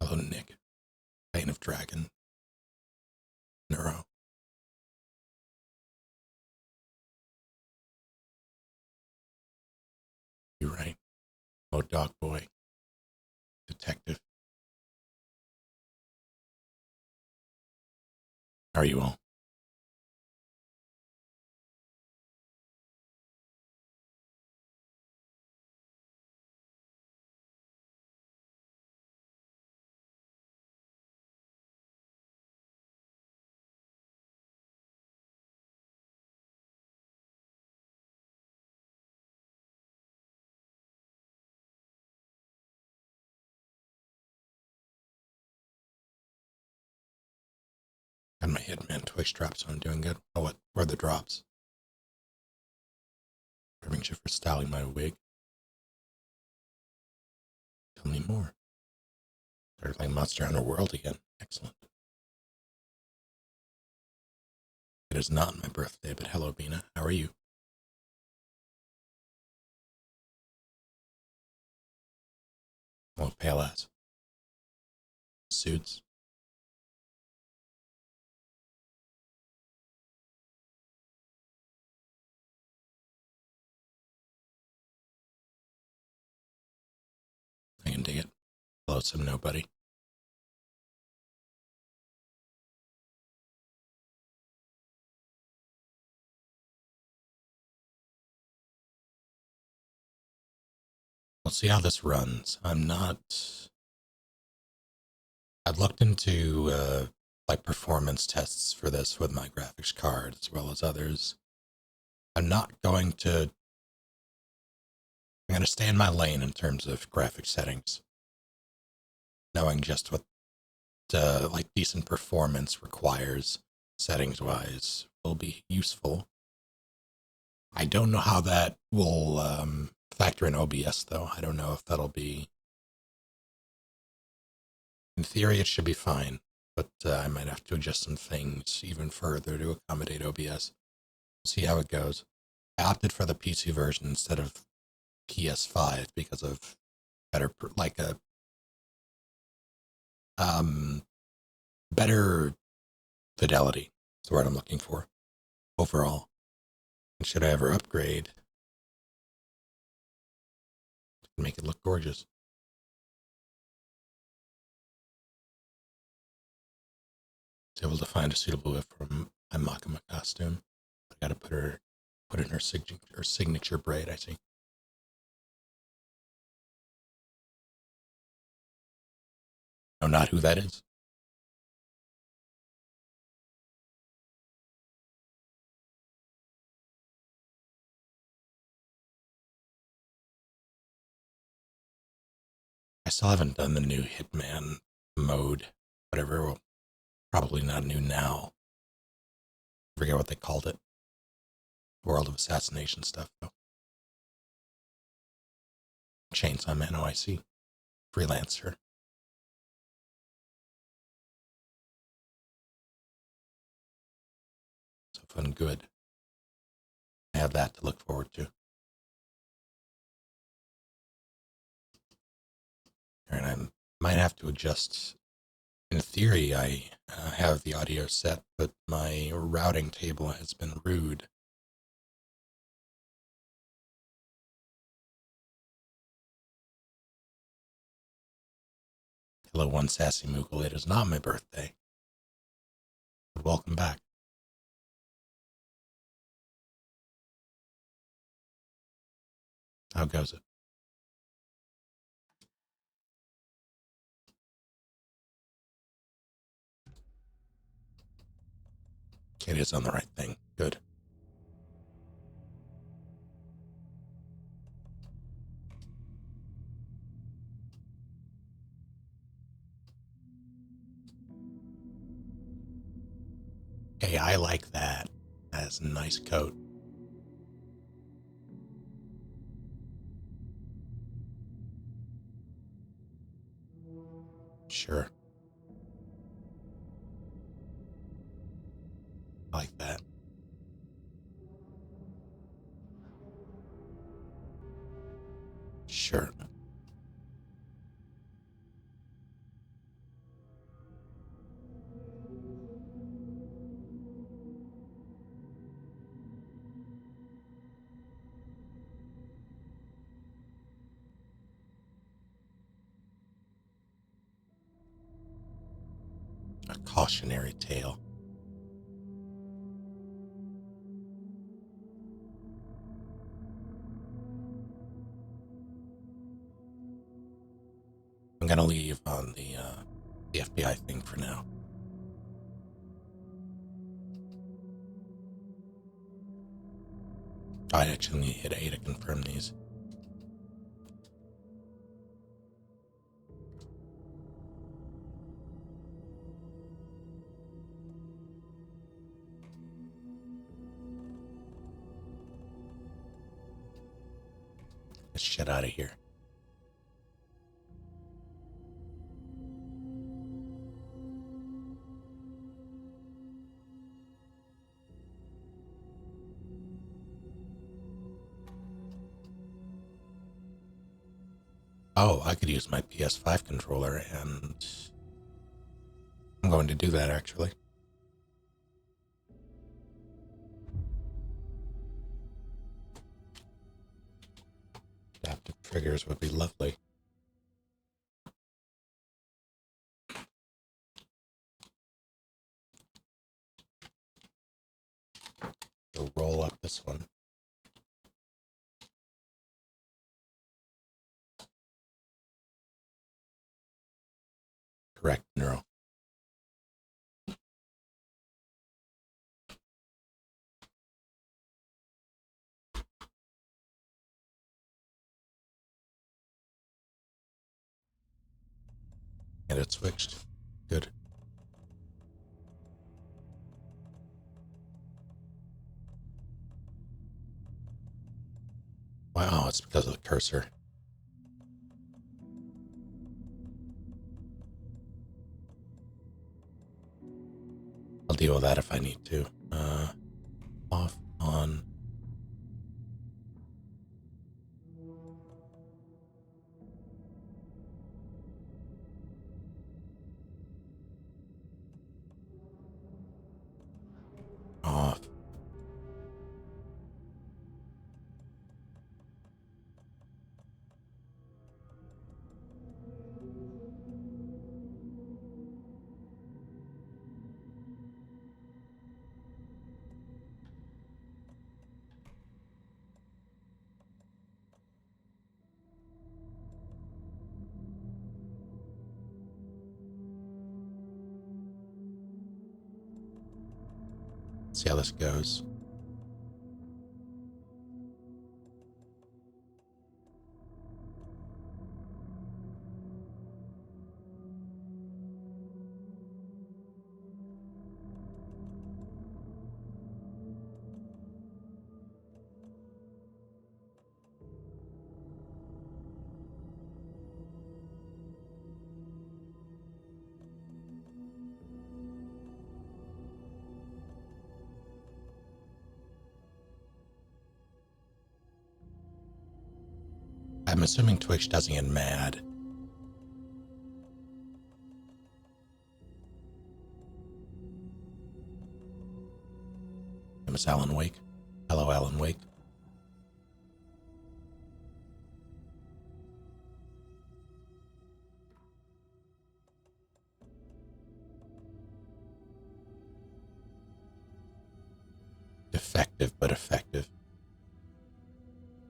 Hello, Nick. Bane of Dragon. Neuro. You're right. Oh, Dog Boy. Detective. How are you all? Got my Hitman toy straps on, doing good. Oh, what? Where are the drops? Serving you for styling my wig. Tell me more. Started playing Monster Hunter World again. Excellent. It is not my birthday, but hello, Bina. How are you? Hello, Pale Ass. Suits. I can dig it. Hello, some nobody. We'll see how this runs. I've looked into like performance tests for this with my graphics card as well as others. I'm going to stay in my lane in terms of graphic settings, knowing just what like decent performance requires settings wise will be useful. I don't know how that will factor in OBS though. I don't know if that'll be. In theory, it should be fine, but I might have to adjust some things even further to accommodate OBS. We'll see how it goes. I opted for the PC version instead of PS5 because of better, like a better fidelity. That's the word I'm looking for overall. And should I ever upgrade, make it look gorgeous. I was able to find a suitable whip for my Makama costume. I gotta put in her signature braid, I see. No, not who that is. I still haven't done the new Hitman mode, whatever. Well, probably not new now. I forget what they called it. World of Assassination stuff, though. Chainsaw Man OIC. Freelancer. So fun, good. I have that to look forward to. And I might have to adjust. In theory, I have the audio set, but my routing table has been rude. Hello, one sassy Moogle. It is not my birthday. But welcome back. How goes it? It is on the right thing. Good. Hey, I like that. That's a nice coat. Sure. I like that. Sure. a cautionary tale. I'm gonna leave on the FBI thing for now. I actually need to hit A to confirm these. Get shit out of here. Oh, I could use my PS5 controller, and I'm going to do that, actually. Adaptive triggers would be lovely. So roll up this one. Correct, neural. And it switched. Good. Wow, it's because of the cursor. I'll deal with that if I need to. Off, on. Off. See how this goes. I'm assuming Twitch doesn't get mad. Miss Alan Wake. Hello, Alan Wake. Defective, but effective.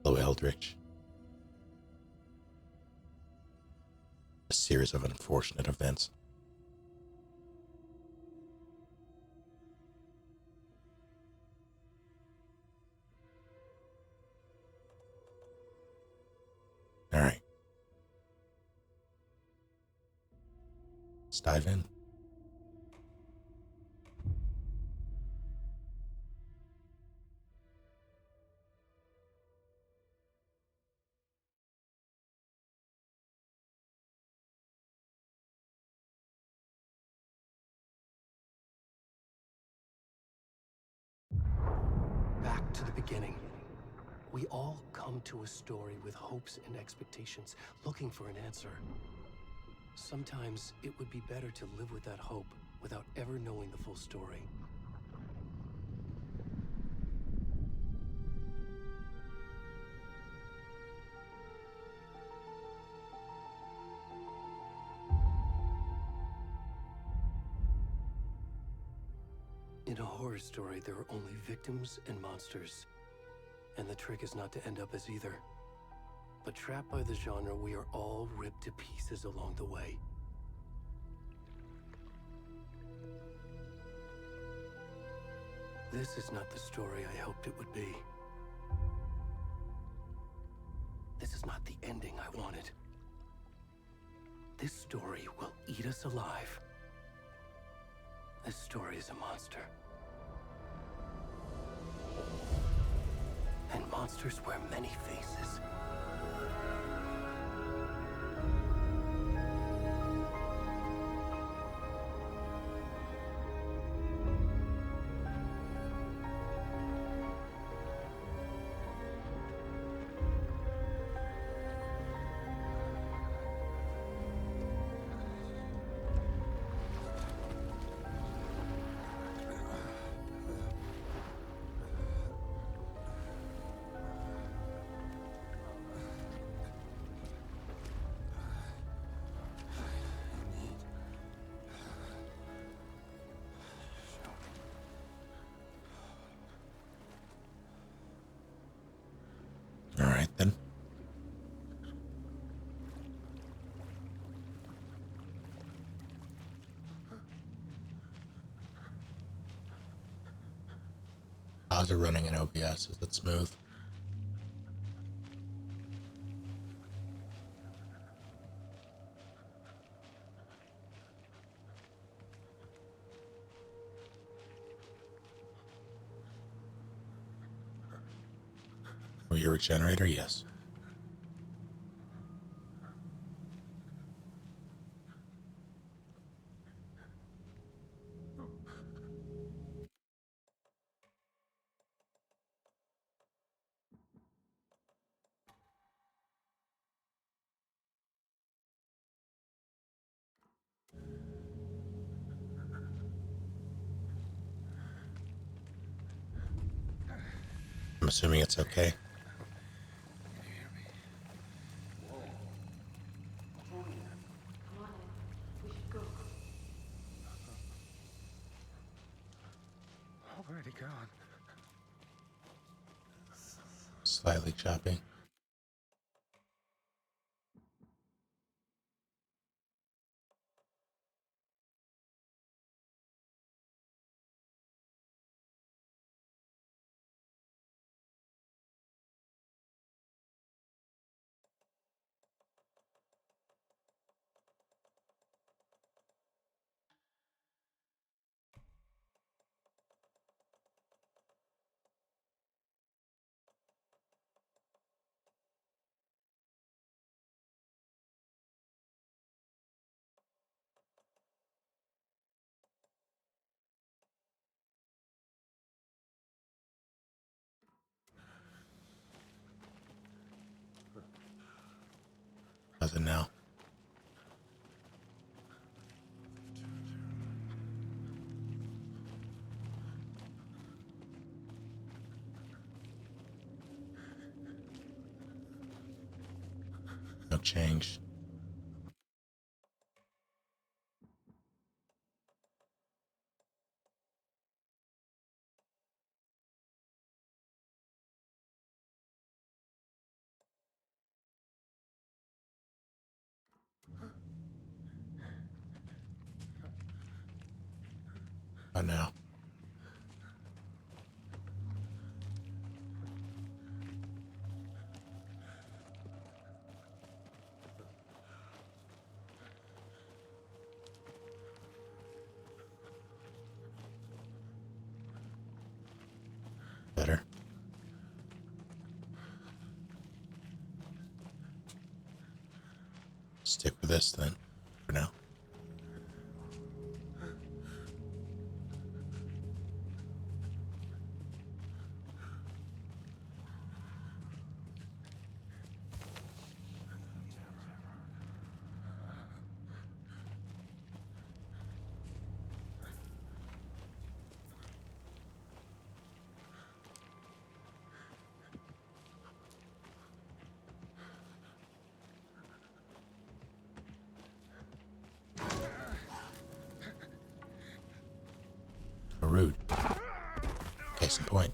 Hello, Eldritch. A series of unfortunate events. All right. Let's dive in. Back to the beginning. We all come to a story with hopes and expectations, looking for an answer. Sometimes it would be better to live with that hope without ever knowing the full story. In a horror story, there are only victims and monsters. And the trick is not to end up as either. But trapped by the genre, we are all ripped to pieces along the way. This is not the story I hoped it would be. This is not the ending I wanted. This story will eat us alive. This story is a monster. And monsters wear many faces. All right, then. How's it running in OBS? Is it smooth? Oh, your regenerator? Yes. I'm assuming it's okay. Already gone. Slightly choppy. How's it now? No change. How now? Better. Stick with this then, for now. Rude. Case in point.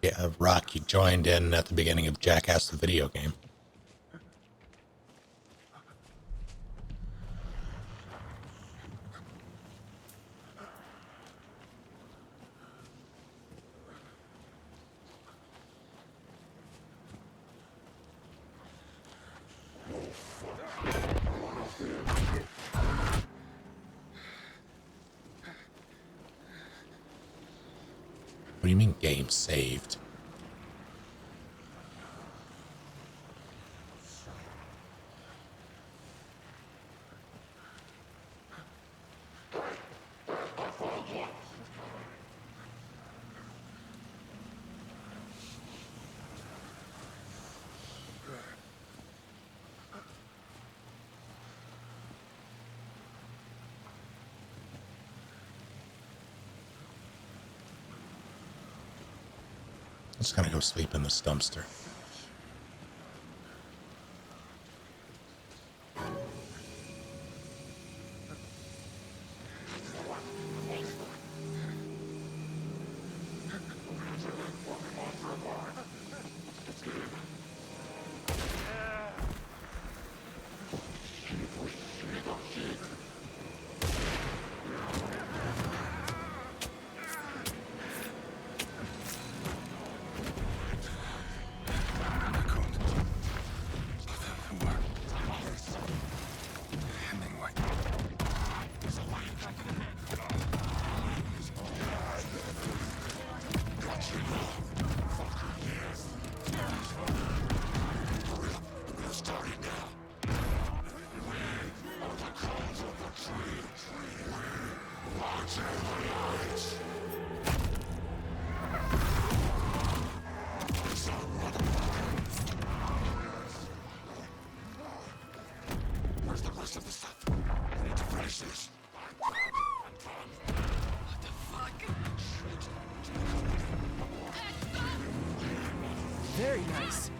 Yeah, Rock, you joined in at the beginning of Jackass the video game. What do you mean game saved? I'm just gonna go sleep in this dumpster. Very nice.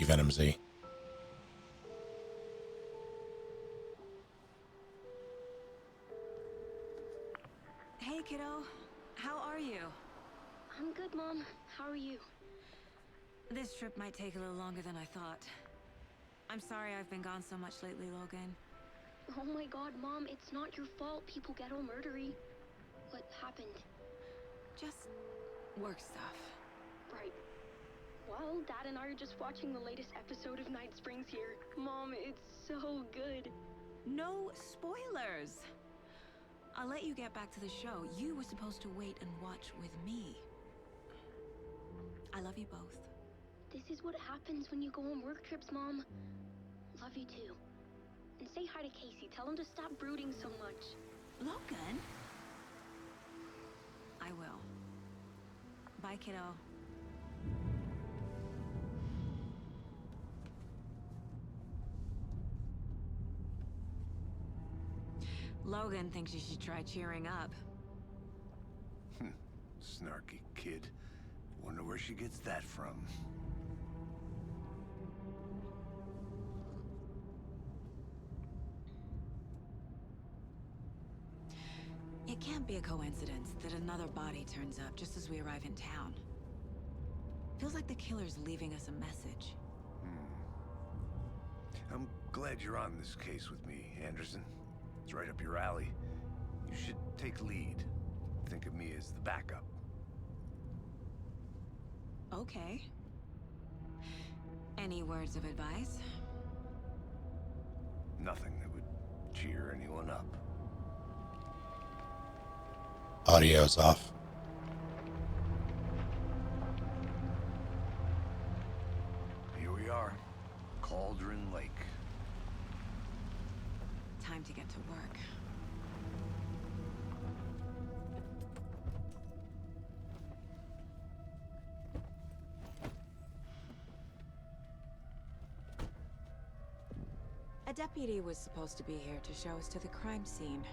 Venom Z. Hey, kiddo. How are you? I'm good, Mom. How are you? This trip might take a little longer than I thought. I'm sorry I've been gone so much lately, Logan. Oh my god, Mom, it's not your fault people get all murdery. What happened? Just work stuff. Right. Well, Dad and I are just watching the latest episode of Night Springs here. Mom, it's so good. No spoilers! I'll let you get back to the show. You were supposed to wait and watch with me. I love you both. This is what happens when you go on work trips, Mom. Love you too. And say hi to Casey. Tell him to stop brooding so much. Logan? I will. Bye, kiddo. Logan thinks you should try cheering up. Snarky kid. Wonder where she gets that from. It can't be a coincidence that another body turns up just as we arrive in town. Feels like the killer's leaving us a message. I'm glad you're on this case with me, Anderson. It's right up your alley. You should take lead. Think of me as the backup. Okay. Any words of advice? Nothing that would cheer anyone up. Audio's off. Here we are. Cauldron Lake. Time to get to work. A deputy was supposed to be here to show us to the crime scene.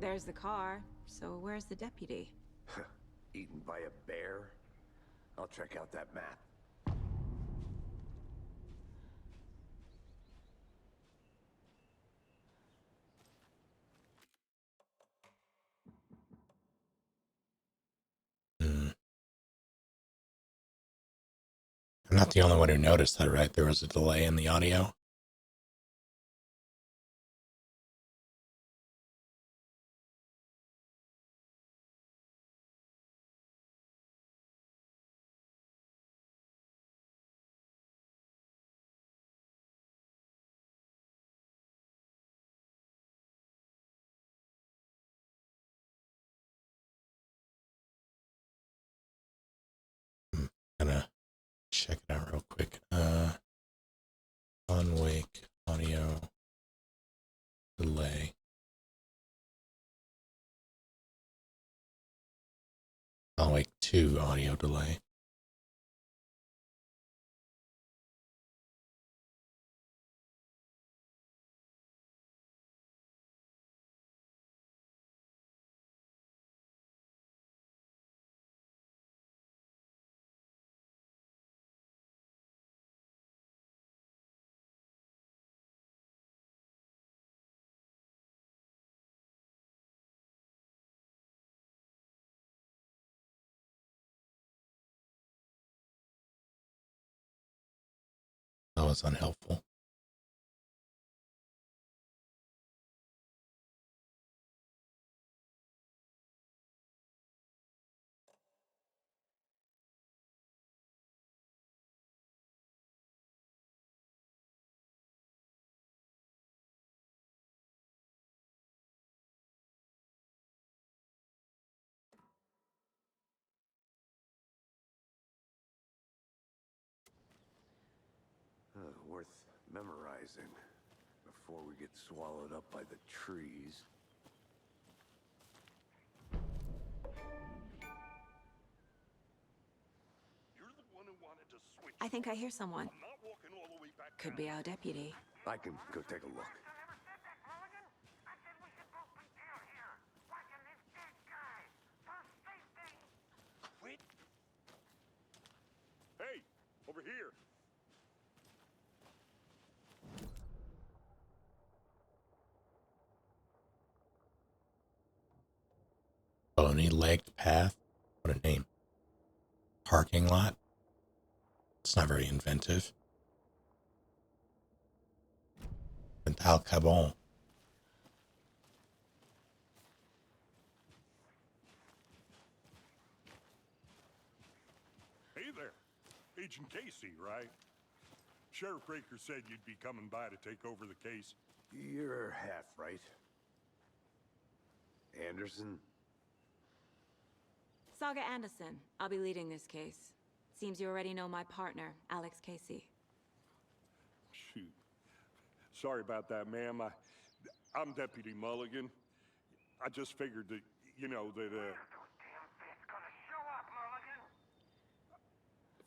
There's the car, so where's the deputy? Eaten by a bear? I'll check out that map. I'm not the only one who noticed that, right? There was a delay in the audio. I'm gonna check it out real quick. On wake audio delay. On wake 2 audio delay. That was unhelpful. Worth memorizing before we get swallowed up by the trees. You're the one who wanted to switch. I think I hear someone. I'm not walking all the way back Could down. be our deputy. I can go take a look. Wait. Hey, over here. Bony legged path. What a name. Parking lot. It's not very inventive. And Al Cabon. Hey there. Agent Casey, right? Sheriff Breaker said you'd be coming by to take over the case. You're half right. Anderson? Saga Anderson. I'll be leading this case. Seems you already know my partner, Alex Casey. Shoot. Sorry about that, ma'am. I'm Deputy Mulligan. I just figured that,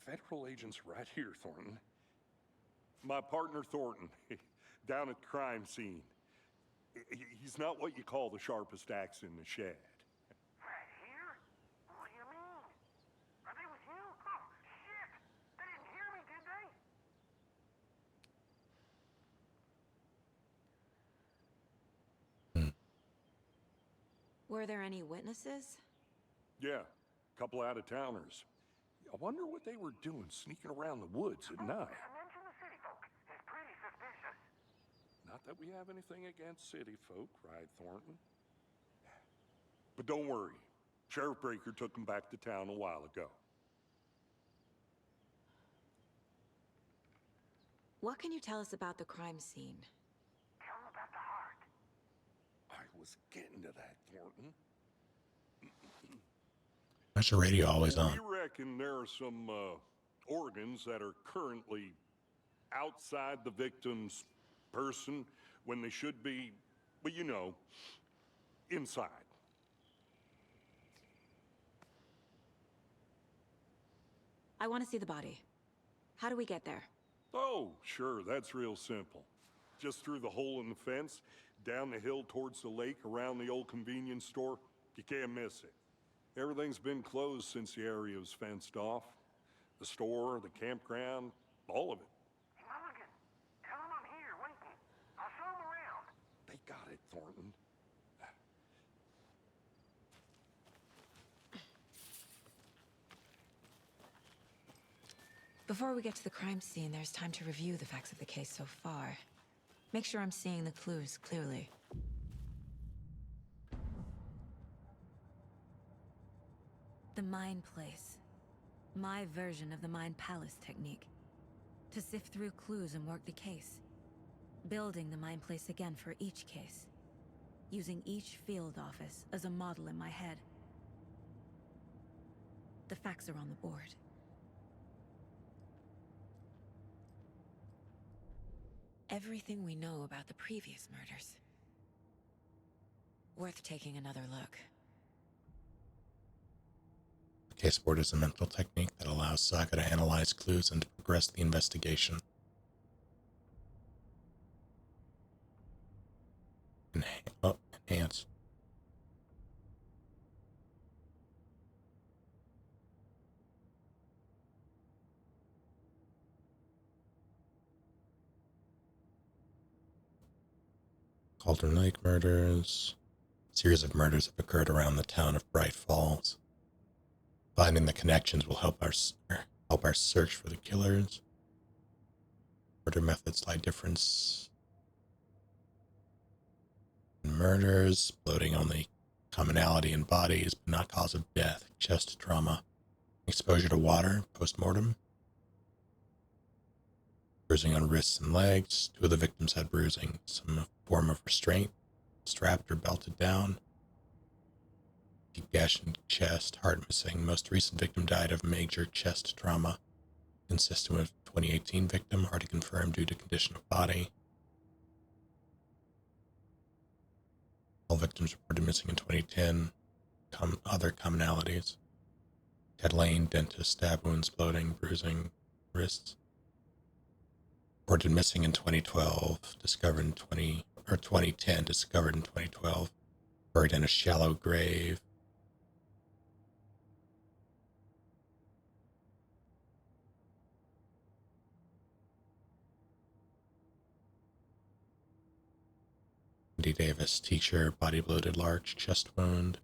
Federal agent's right here, Thornton. My partner, Thornton, down at the crime scene. He's not what you call the sharpest axe in the shed. Right here? What do you mean? Are they with you? Oh, shit! They didn't hear me, did they? Were there any witnesses? Yeah, a couple out-of-towners. I wonder what they were doing sneaking around the woods at night. Mention the city folk. It's pretty suspicious. Not that we have anything against city folk, cried Thornton. But don't worry. Sheriff Breaker took them back to town a while ago. What can you tell us about the crime scene? Tell them about the heart. I was getting to that, Thornton. Why's the radio always on? We reckon there are some organs that are currently outside the victim's person when they should be, well, you know, inside. I want to see the body. How do we get there? Oh, sure, that's real simple. Just through the hole in the fence, down the hill towards the lake, around the old convenience store. You can't miss it. Everything's been closed since the area was fenced off. The store, the campground, all of it. Mulligan, tell them I'm here waiting. I'll show them around. They got it, Thornton. Before we get to the crime scene, there's time to review the facts of the case so far. Make sure I'm seeing the clues clearly. The Mind Place. My version of the Mind Palace technique. To sift through clues and work the case. Building the Mind Place again for each case. Using each field office as a model in my head. The facts are on the board. Everything we know about the previous murders. Worth taking another look. The case board is a mental technique that allows Saga to analyze clues and to progress the investigation. Enhance. Cauldron Lake murders. A series of murders have occurred around the town of Bright Falls. Finding the connections will help our search for the killers. Murder methods lie difference in murders, bloating only commonality in bodies, but not cause of death, chest trauma, exposure to water, post-mortem. Bruising on wrists and legs. 2 of the victims had bruising, some form of restraint, strapped or belted down. Deep gash in chest, heart missing. Most recent victim died of major chest trauma, consistent with 2018 victim, hard to confirm due to condition of body. All victims reported missing in 2010. Other commonalities. Ted Lane, dentist, stab wounds, bloating, bruising, wrists. Reported missing in 2012, discovered in 2010, discovered in 2012, buried in a shallow grave. Andy Davis, teacher, body bloated, large chest wound.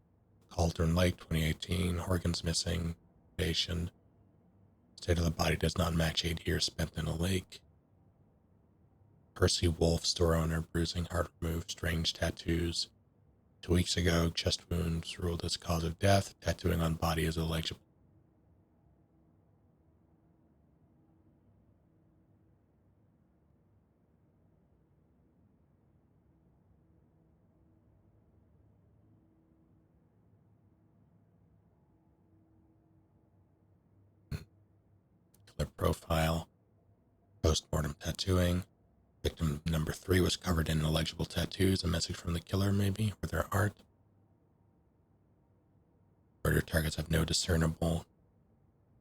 Cauldron Lake, 2018, organs missing, patient. State of the body does not match 8 years spent in a lake. Percy Wolf, store owner, bruising, heart removed, strange tattoos. 2 weeks ago, chest wounds ruled as cause of death. Tattooing on body is illegible. Killer profile. Post-mortem tattooing. Victim number 3 was covered in illegible tattoos. A message from the killer, maybe, or their art. Murder targets have no discernible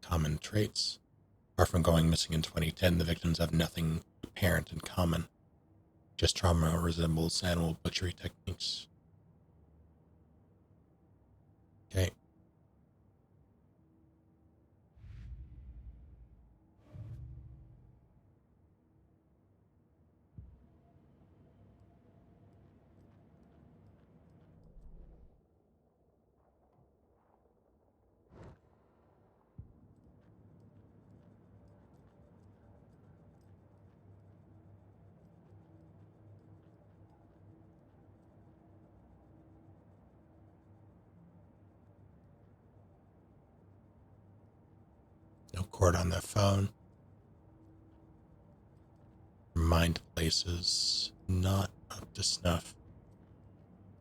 common traits. Apart from going missing in 2010, the victims have nothing apparent in common. Just trauma resembles animal butchery techniques. Okay. record on their phone. Mind places not up to snuff.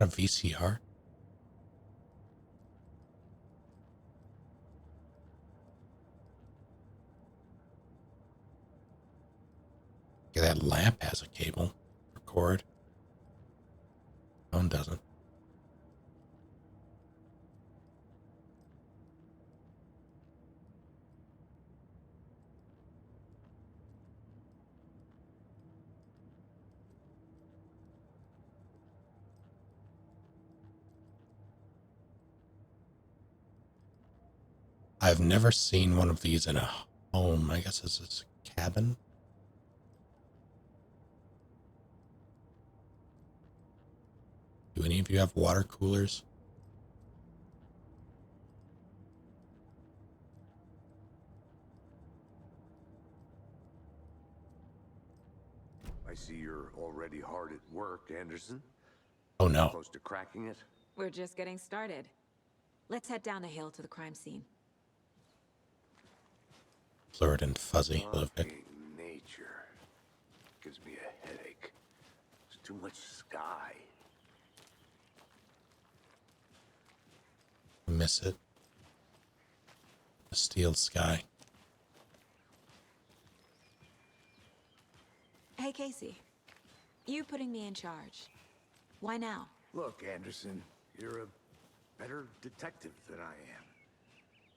A VCR. Okay, that lamp has a cable. Record. Phone doesn't. I've never seen one of these in a home. I guess this is a cabin. Do any of you have water coolers? I see you're already hard at work, Anderson. Oh no. Close to cracking it? We're just getting started. Let's head down the hill to the crime scene. Blurred and fuzzy. Fucking nature. Gives me a headache. There's too much sky. Miss it. The steel sky. Hey, Casey. You putting me in charge. Why now? Look, Anderson, you're a better detective than I am.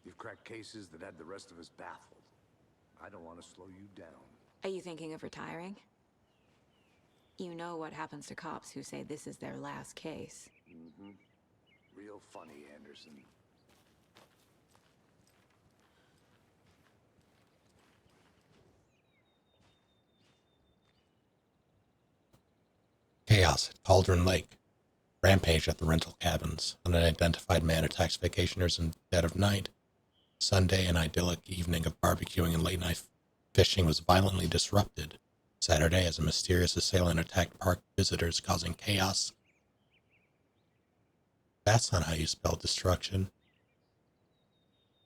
You've cracked cases that had the rest of us baffled. I don't want to slow you down. Are you thinking of retiring? You know what happens to cops who say this is their last case. Mm-hmm. Real funny, Anderson. Chaos at Cauldron Lake. Rampage at the rental cabins. An unidentified man attacks vacationers in dead of night. Sunday, an idyllic evening of barbecuing and late-night fishing was violently disrupted. Saturday, as a mysterious assailant attacked park visitors, causing chaos. That's not how you spell destruction.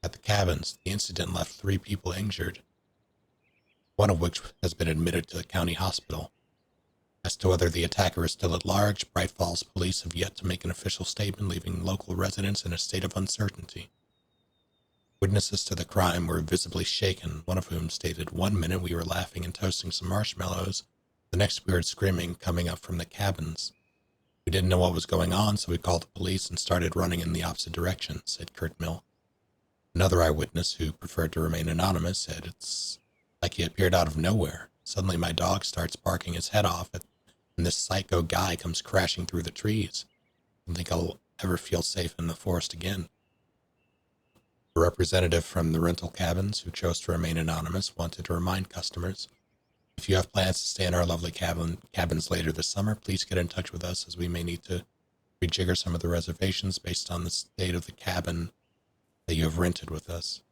At the cabins, the incident left 3 people injured, one of which has been admitted to the county hospital. As to whether the attacker is still at large, Bright Falls police have yet to make an official statement, leaving local residents in a state of uncertainty. Witnesses to the crime were visibly shaken, one of whom stated, "1 minute we were laughing and toasting some marshmallows. The next we heard screaming coming up from the cabins. We didn't know what was going on, so we called the police and started running in the opposite direction," said Kurt Mill. Another eyewitness, who preferred to remain anonymous, said, "It's like he appeared out of nowhere. Suddenly my dog starts barking his head off, and this psycho guy comes crashing through the trees. I don't think I'll ever feel safe in the forest again." A representative from the rental cabins, who chose to remain anonymous, wanted to remind customers, "If you have plans to stay in our lovely cabins later this summer, please get in touch with us, as we may need to rejigger some of the reservations based on the state of the cabin that you have rented with us."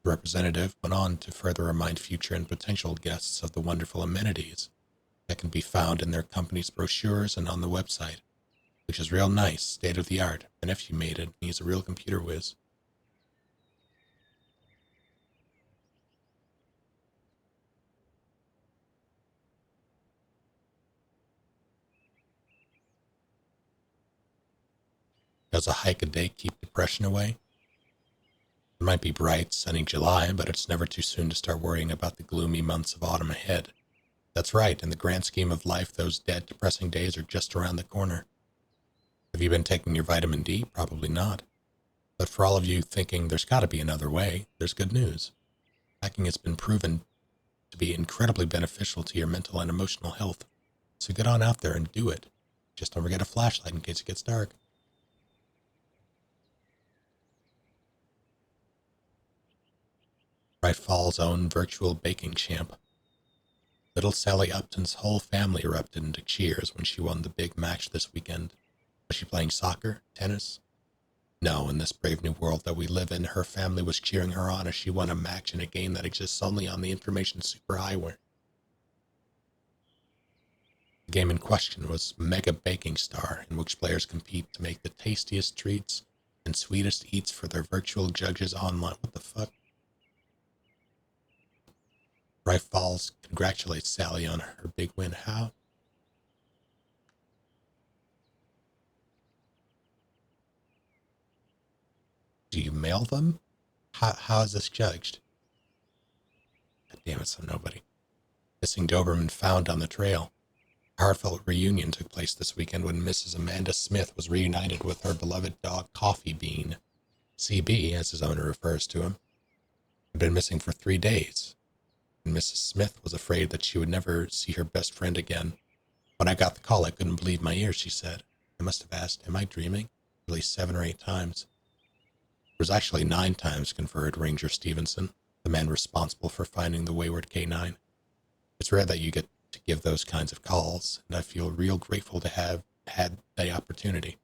The representative went on to further remind future and potential guests of the wonderful amenities that can be found in their company's brochures and on the website, which is real nice, state-of-the-art. My nephew made it, and he's a real computer whiz. Does a hike a day keep depression away? It might be bright, sunny July, but it's never too soon to start worrying about the gloomy months of autumn ahead. That's right, in the grand scheme of life, those dead, depressing days are just around the corner. Have you been taking your vitamin D? Probably not. But for all of you thinking there's got to be another way, there's good news. Hiking has been proven to be incredibly beneficial to your mental and emotional health. So get on out there and do it. Just don't forget a flashlight in case it gets dark. Bright Falls' own virtual baking champ. Little Sally Upton's whole family erupted into cheers when she won the big match this weekend. Was she playing soccer? Tennis? No, in this brave new world that we live in, her family was cheering her on as she won a match in a game that exists only on the information superhighway. The game in question was Mega Baking Star, in which players compete to make the tastiest treats and sweetest eats for their virtual judges online. What the fuck? Rife Falls congratulates Sally on her big win. How? Do you mail them? How is this judged? God damn it, some nobody. Missing Doberman found on the trail. A heartfelt reunion took place this weekend when Mrs. Amanda Smith was reunited with her beloved dog Coffee Bean, CB, as his owner refers to him. Had been missing for 3 days, and Mrs. Smith was afraid that she would never see her best friend again. When I got the call, I couldn't believe my ears, she said. I must have asked, am I dreaming? At least 7 or 8 times. It was actually 9 times, conferred Ranger Stevenson, the man responsible for finding the wayward K9. It's rare that you get to give those kinds of calls, and I feel real grateful to have had the opportunity.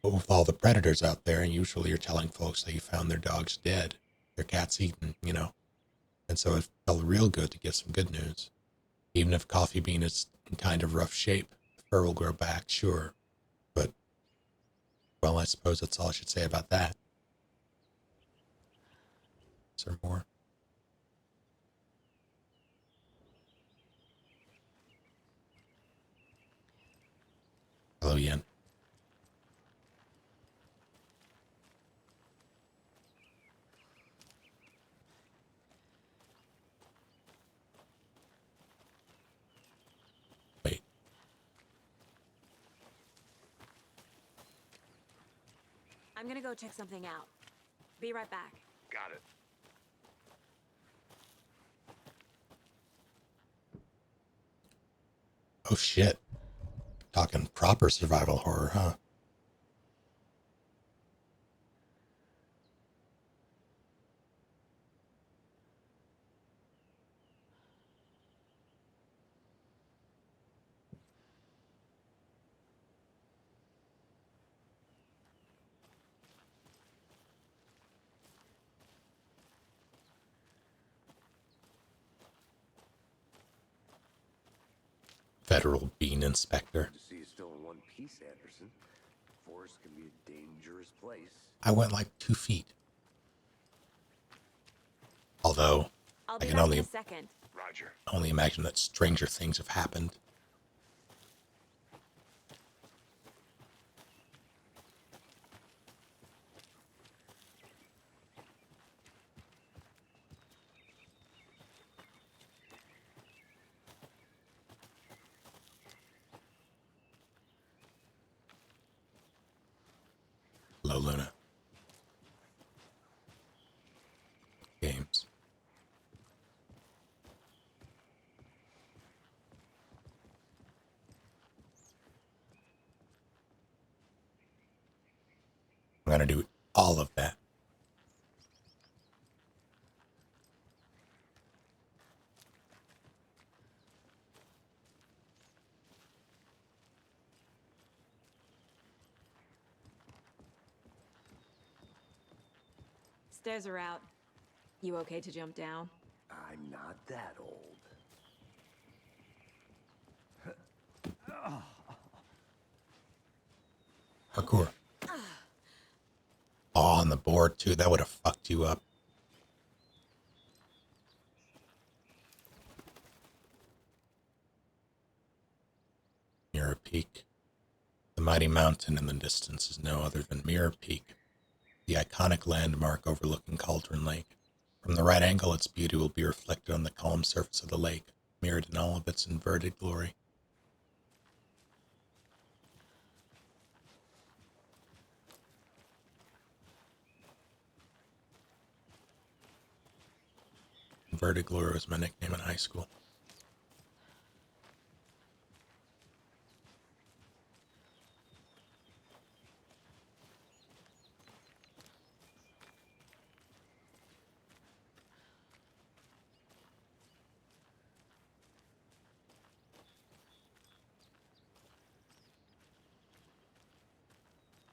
But with all the predators out there, and usually you're telling folks that you found their dogs dead, their cats eaten, and so it felt real good to get some good news. Even if Coffee Bean is in kind of rough shape, the fur will grow back, sure, but, well, I suppose that's all I should say about that. Is there more? Hello, Yen. Wait. I'm gonna go check something out. Be right back. Got it. Oh, shit. Talking proper survival horror, huh? Federal bean inspector. To see you still in one piece, Anderson. Forest can be a dangerous place. I went like 2 feet. Although, I'll I be can back only in a second. Roger. imagine that stranger things have happened. Hello, Luna. Games. I'm going to do all of that. Stairs are out. You okay to jump down? I'm not that old. Parkour. Oh, on the board, too. That would have fucked you up. Mirror Peak. The mighty mountain in the distance is no other than Mirror Peak, the iconic landmark overlooking Cauldron Lake. From the right angle, its beauty will be reflected on the calm surface of the lake, mirrored in all of its inverted glory. Inverted glory was my nickname in high school.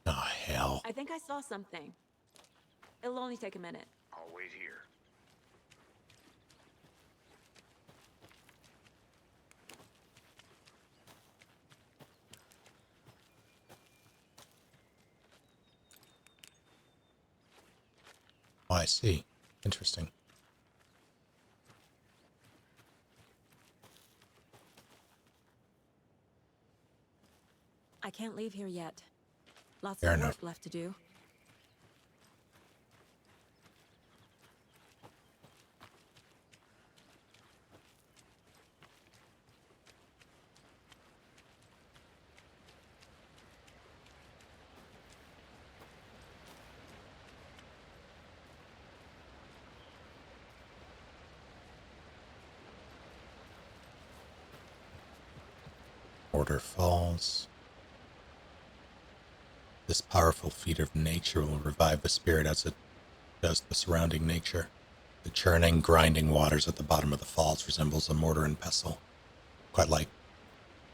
Oh, hell. I think I saw something. It'll only take a minute. I'll wait here. Oh, I see. Interesting. I can't leave here yet. Lots Fair of enough. work left to do. Order falls. This powerful feat of nature will revive the spirit as it does the surrounding nature. The churning, grinding waters at the bottom of the falls resembles a mortar and pestle, quite like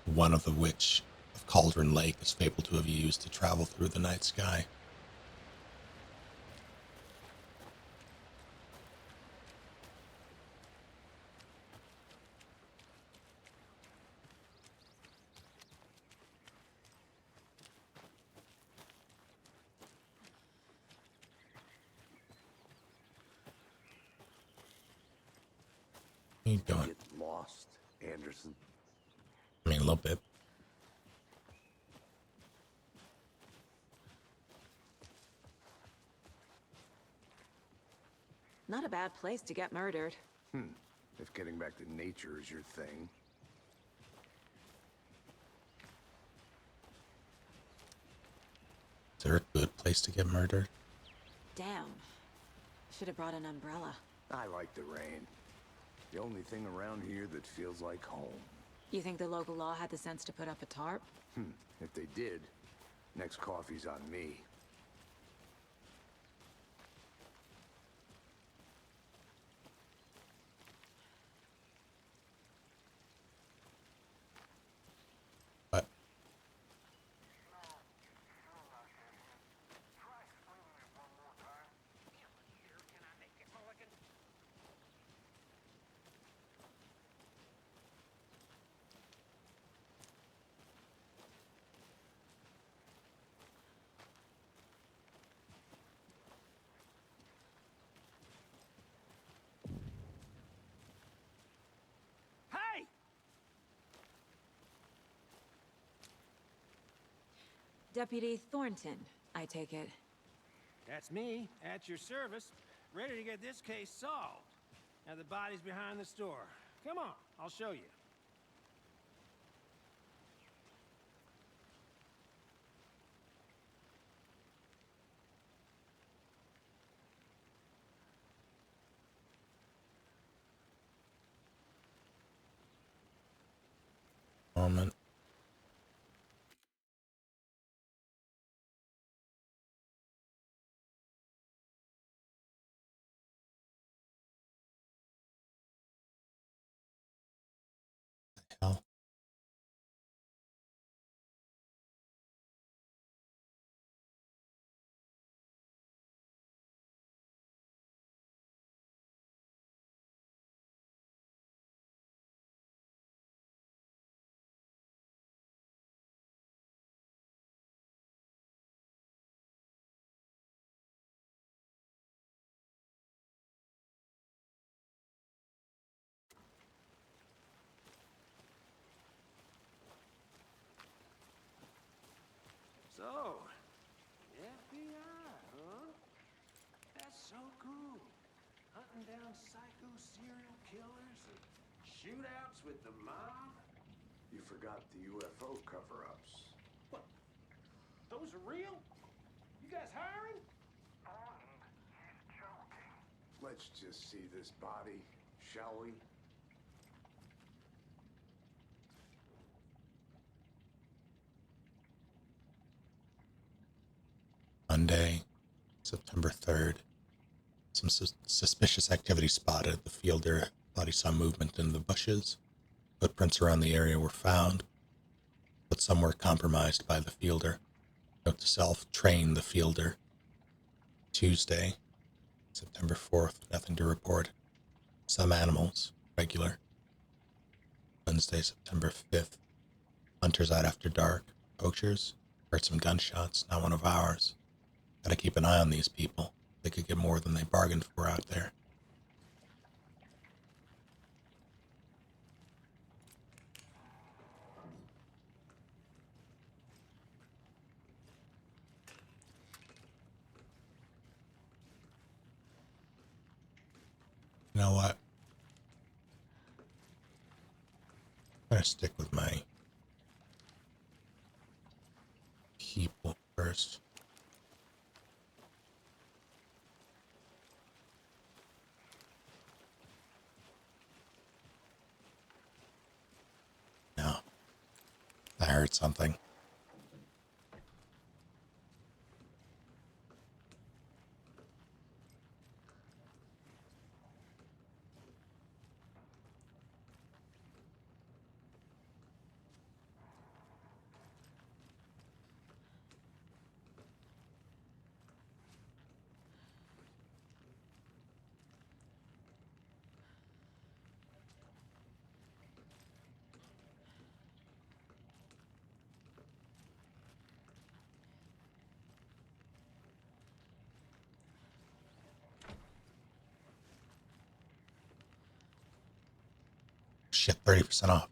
one of the witch of Cauldron Lake is fabled to have used to travel through the night sky. What are you doing? Get lost, Anderson. I mean, a little bit. Not a bad place to get murdered. If getting back to nature is your thing. Is there a good place to get murdered? Damn. Should have brought an umbrella. I like the rain. The only thing around here that feels like home. You think the local law had the sense to put up a tarp? If they did, next coffee's on me. But Hey! Deputy Thornton, I take it. That's me, at your service, ready to get this case solved. Now the body's behind the store. Come on, I'll show you. moment. Hell. So, FBI, huh? That's so cool. Hunting down psycho serial killers and shootouts with the mob. You forgot the UFO cover-ups. What? Those are real? You guys hiring? He's joking. Let's just see this body, shall we? Monday, September 3rd. Some suspicious activity spotted at the fielder. Thought he saw movement in the bushes. Footprints around the area were found, but some were compromised by the fielder. Note to self, train the fielder. Tuesday, September 4th, nothing to report. Some animals, regular. Wednesday, September 5th, hunters out after dark. Poachers, heard some gunshots, not one of ours. Gotta keep an eye on these people. They could get more than they bargained for out there. know what? I'm gonna stick with my people first. No. I heard something. Shit, 30% off.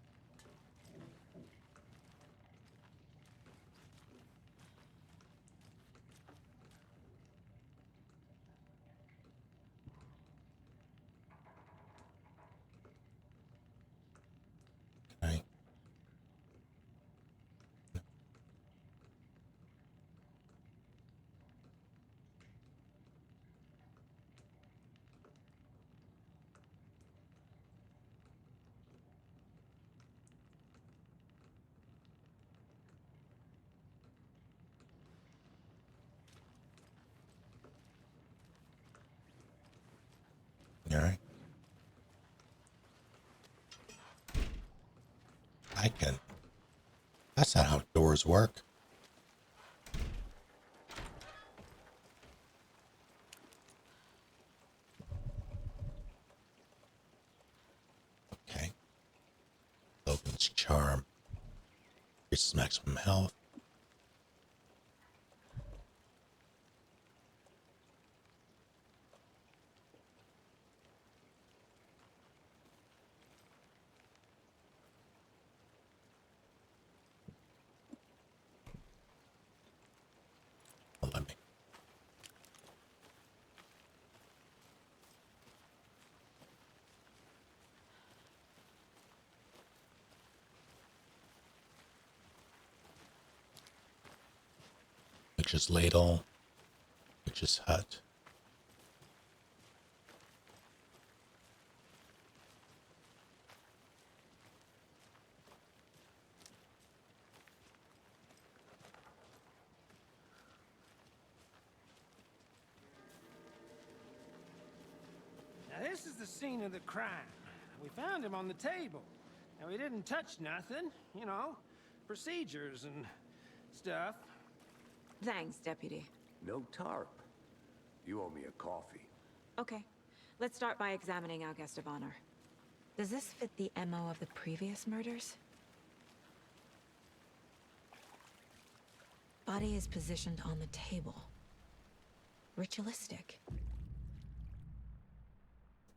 Okay. All right. I can. That's not how doors work. Okay. Logan's charm. Increases maximum health. Let me. Witch's ladle. Witch's hut. Now this is the scene of the crime. We found him on the table. And we didn't touch nothing, you know, procedures and stuff. Thanks, Deputy. No tarp. You owe me a coffee. Okay, let's start by examining our guest of honor. Does this fit the MO of the previous murders? Body is positioned on the table. Ritualistic.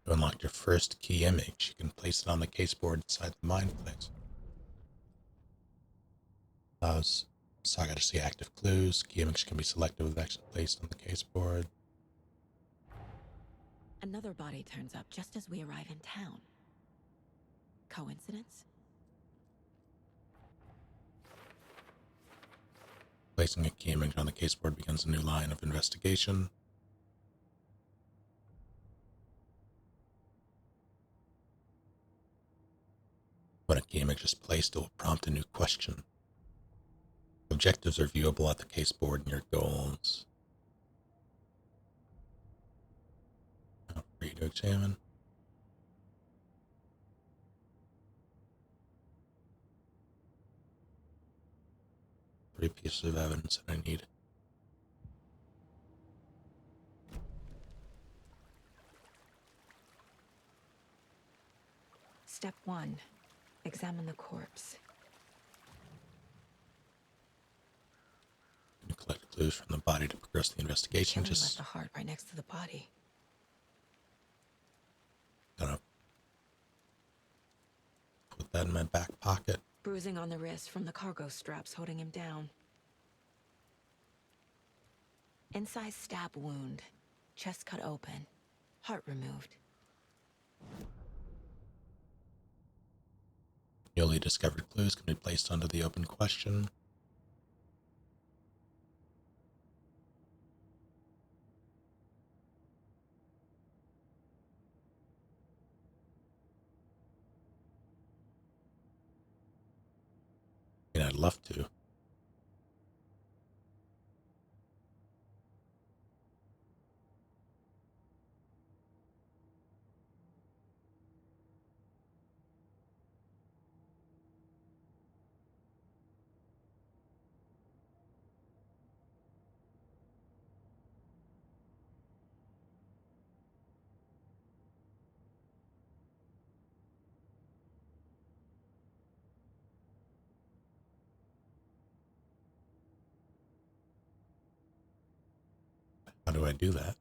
To unlock your first key image, you can place it on the caseboard inside the mind place. Allows Saga to see active clues. Key image can be selected with action placed on the caseboard. Another body turns up just as we arrive in town. Coincidence? Placing a key image on the caseboard begins a new line of investigation. When a key image is placed, it will prompt a new question. Objectives are viewable at the caseboard and your goals. Now for you to examine. Three pieces of evidence that I need. Step 1. Examine the corpse. You collect clues from the body to progress the investigation. Killing left Just the heart right next to the body. gonna put that in my back pocket. Bruising on the wrist from the cargo straps holding him down. Incised stab wound. Chest cut open. Heart removed. Newly discovered clues can be placed onto the open question. I mean, I'd love to. How do I do that?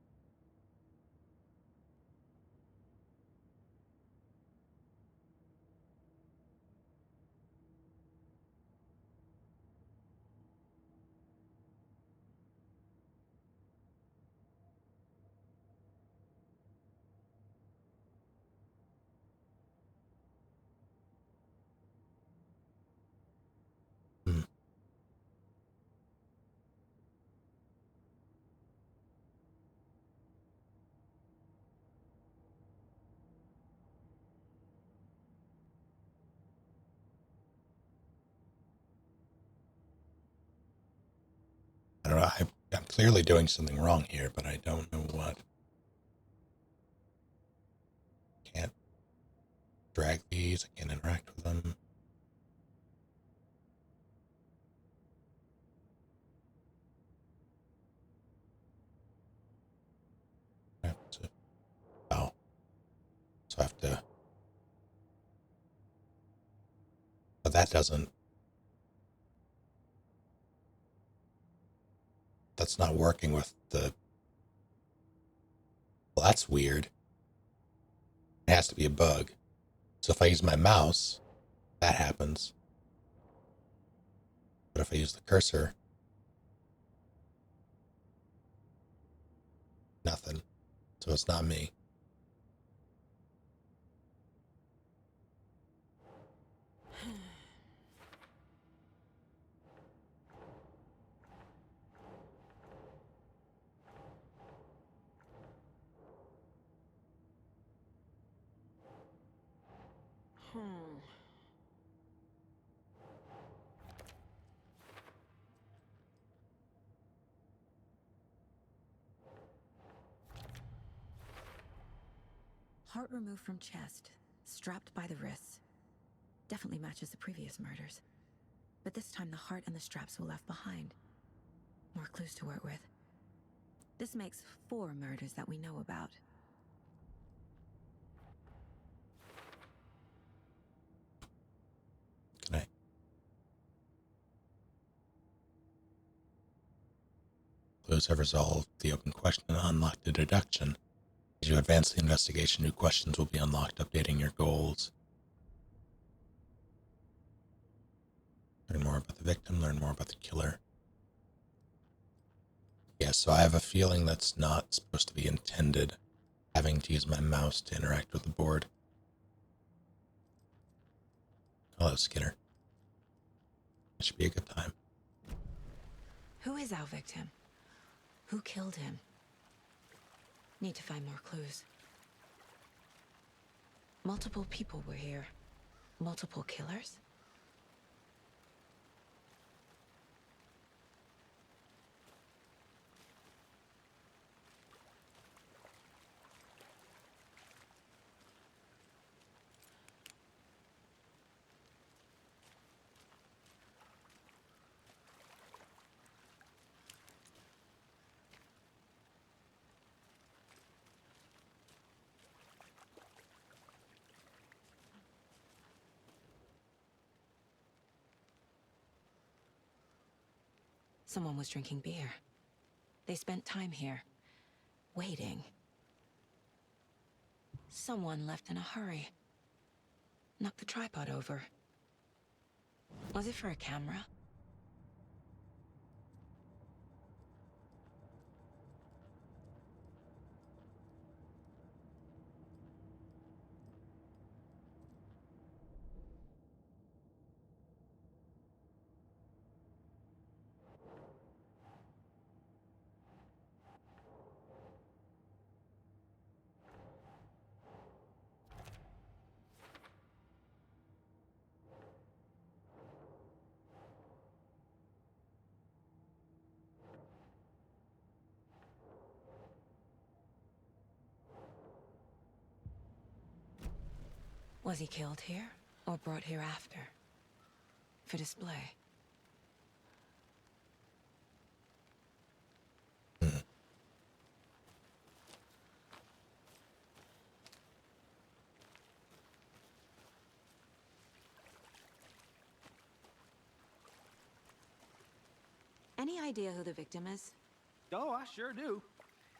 Hmm. I don't know. I'm clearly doing something wrong here, but I don't know what. Can't drag these. I can't interact with them. I have to. Oh. So I have to. But that doesn't. That's not working with the. Well, that's weird. It has to be a bug. So if I use my mouse, that happens. But if I use the cursor, nothing. So it's not me. Heart removed from chest, strapped by the wrists. Definitely matches the previous murders. But this time the heart and the straps were left behind. More clues to work with. This makes 4 murders that we know about. Can I? Clues have resolved the open question and unlocked the deduction. As you advance the investigation, new questions will be unlocked, updating your goals. Learn more about the victim, learn more about the killer. Yeah, so I have a feeling that's not supposed to be intended, having to use my mouse to interact with the board. Hello, Skinner. It should be a good time. Who is our victim? Who killed him? Need to find more clues. Multiple people were here. Multiple killers? Someone was drinking beer. They spent time here, waiting. Someone left in a hurry. Knocked the tripod over. Was it for a camera? Was he killed here, or brought here after? For display? Any idea who the victim is? Oh, I sure do.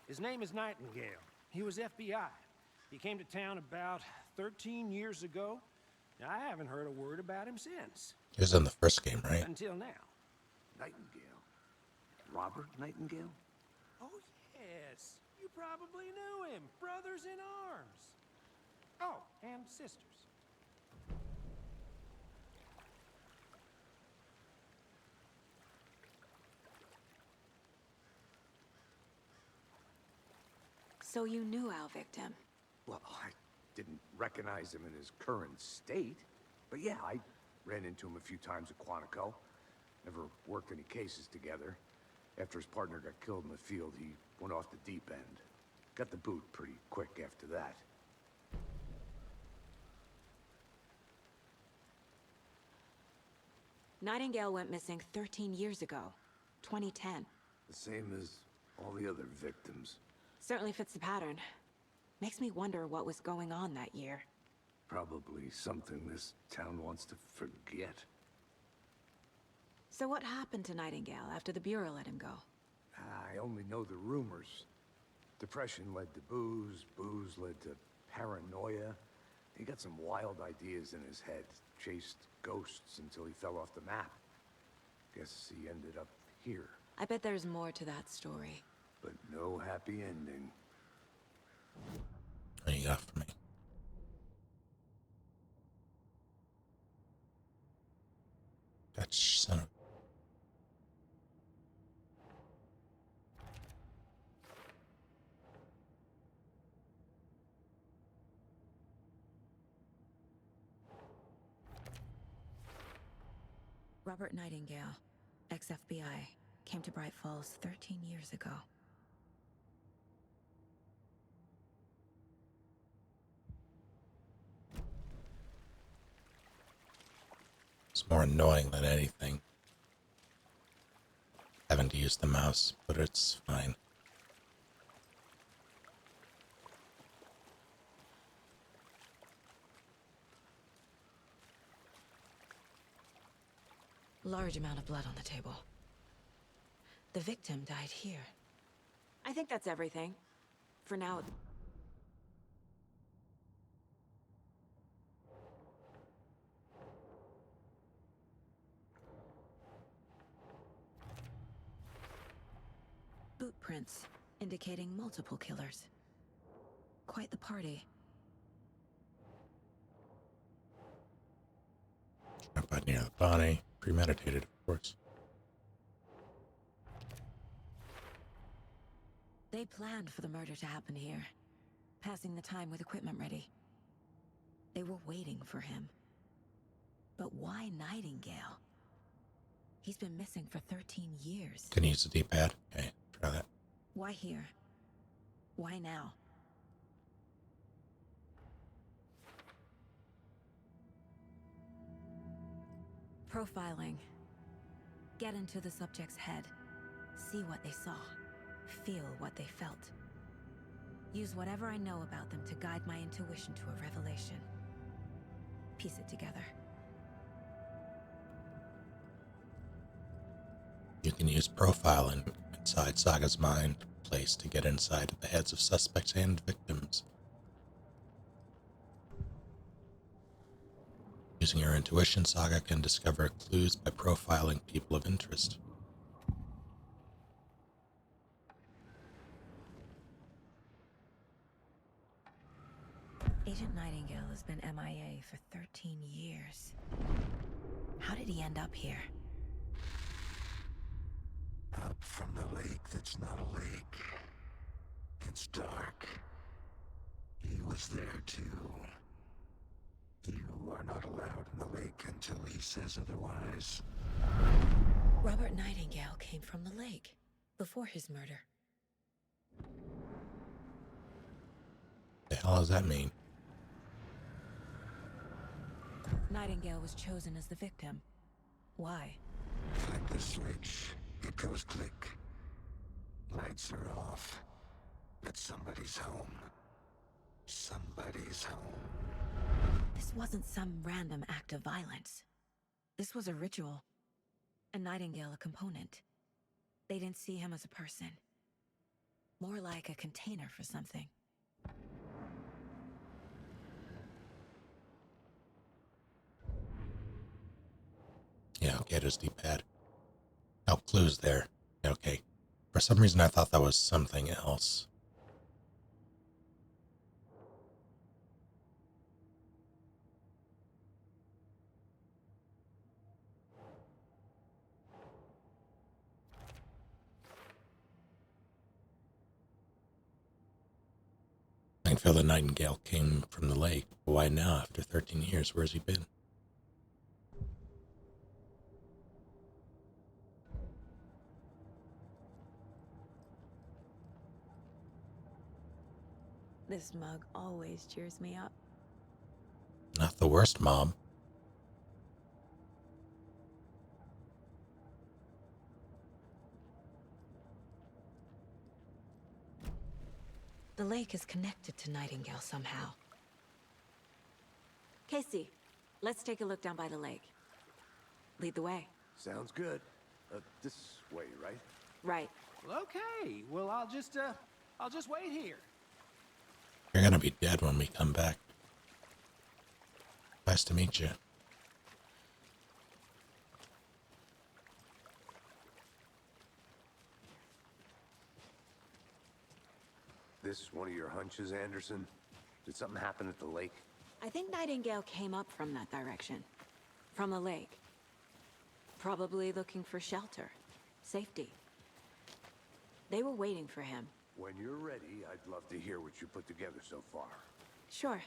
His name is Nightingale. He was FBI. He came to town about 13 years ago. I haven't heard a word about him since. He was in the first game, right? Until now. Nightingale? Robert Nightingale? Oh, yes. You probably knew him. Brothers in arms. Oh, and sisters. So you knew our victim? Well, I didn't recognize him in his current state. But yeah, I ran into him a few times at Quantico. Never worked any cases together. After his partner got killed in the field, he went off the deep end. Got the boot pretty quick after that. Nightingale went missing 13 years ago. 2010. The same as all the other victims. Certainly fits the pattern. Makes me wonder what was going on that year. Probably something this town wants to forget. So what happened to Nightingale after the Bureau let him go? I only know the rumors. Depression led to booze, booze led to paranoia. He got some wild ideas in his head, chased ghosts until he fell off the map. Guess he ended up here, I bet there's more to that story. but no happy ending. What do you got for me? Dutch son of... Robert Nightingale, ex-FBI, came to Bright Falls 13 years ago. It's more annoying than anything. Having to use the mouse, but it's fine. Large amount of blood on the table. The victim died here. I think that's everything. For now. Boot prints indicating multiple killers. Quite the party. Up out near the body. Premeditated, of course. They planned for the murder to happen here, passing the time with equipment ready. They were waiting for him. But why Nightingale? He's been missing for 13 years. Can you use the D-pad? Okay, try that. Why here? Why now? Profiling. Get into the subject's head. See what they saw. Feel what they felt. Use whatever I know about them to guide my intuition to a revelation. Piece it together. You can use profiling inside Saga's mind place to get inside the heads of suspects and victims. Using your intuition, Saga can discover clues by profiling people of interest. Agent Nightingale has been MIA for 13 years. How did he end up here? Up from the lake that's not a lake. It's dark. He was there too. You are not allowed in the lake until he says otherwise. Robert Nightingale came from the lake before his murder. The hell does that mean? Nightingale was chosen as the victim. Why? Find the switch. It goes click. Lights are off. But somebody's home. Somebody's home. This wasn't some random act of violence. This was a ritual. And Nightingale a component. They didn't see him as a person. More like a container for something. Yeah, okay, it is D-pad. Oh, clues there. Okay. For some reason, I thought that was something else. I can feel the Nightingale came from the lake. But why now, after 13 years? Where's he been? This mug always cheers me up. Not the worst mob. The lake is connected to Nightingale somehow. Casey, let's take a look down by the lake. Lead the way. Sounds good. This way, right? Right. Well, okay. Well, I'll just wait here. You're gonna be dead when we come back. Nice to meet you. This one of your hunches, Anderson? Did something happen at the lake? I think Nightingale came up from that direction. From the lake. Probably looking for shelter. Safety. They were waiting for him. When you're ready, I'd love to hear what you put together so far. Sure.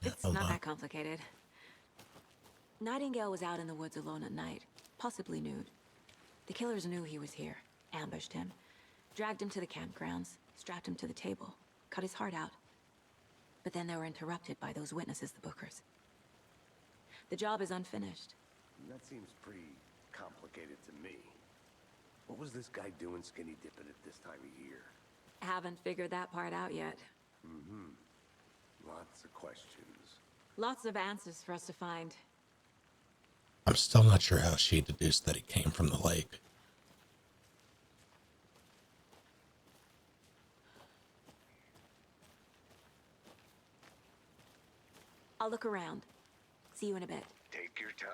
It's hold not on. that complicated. Nightingale was out in the woods alone at night, possibly nude. The killers knew he was here, ambushed him, dragged him to the campgrounds, strapped him to the table, cut his heart out. But then they were interrupted by those witnesses, the Bookers. The job is unfinished. That seems pretty complicated to me. What was this guy doing skinny dipping at this time of year? Haven't figured that part out yet. Lots of questions. Lots of answers for us to find. I'm still not sure how she deduced that he came from the lake. I'll look around. See you in a bit. Take your time.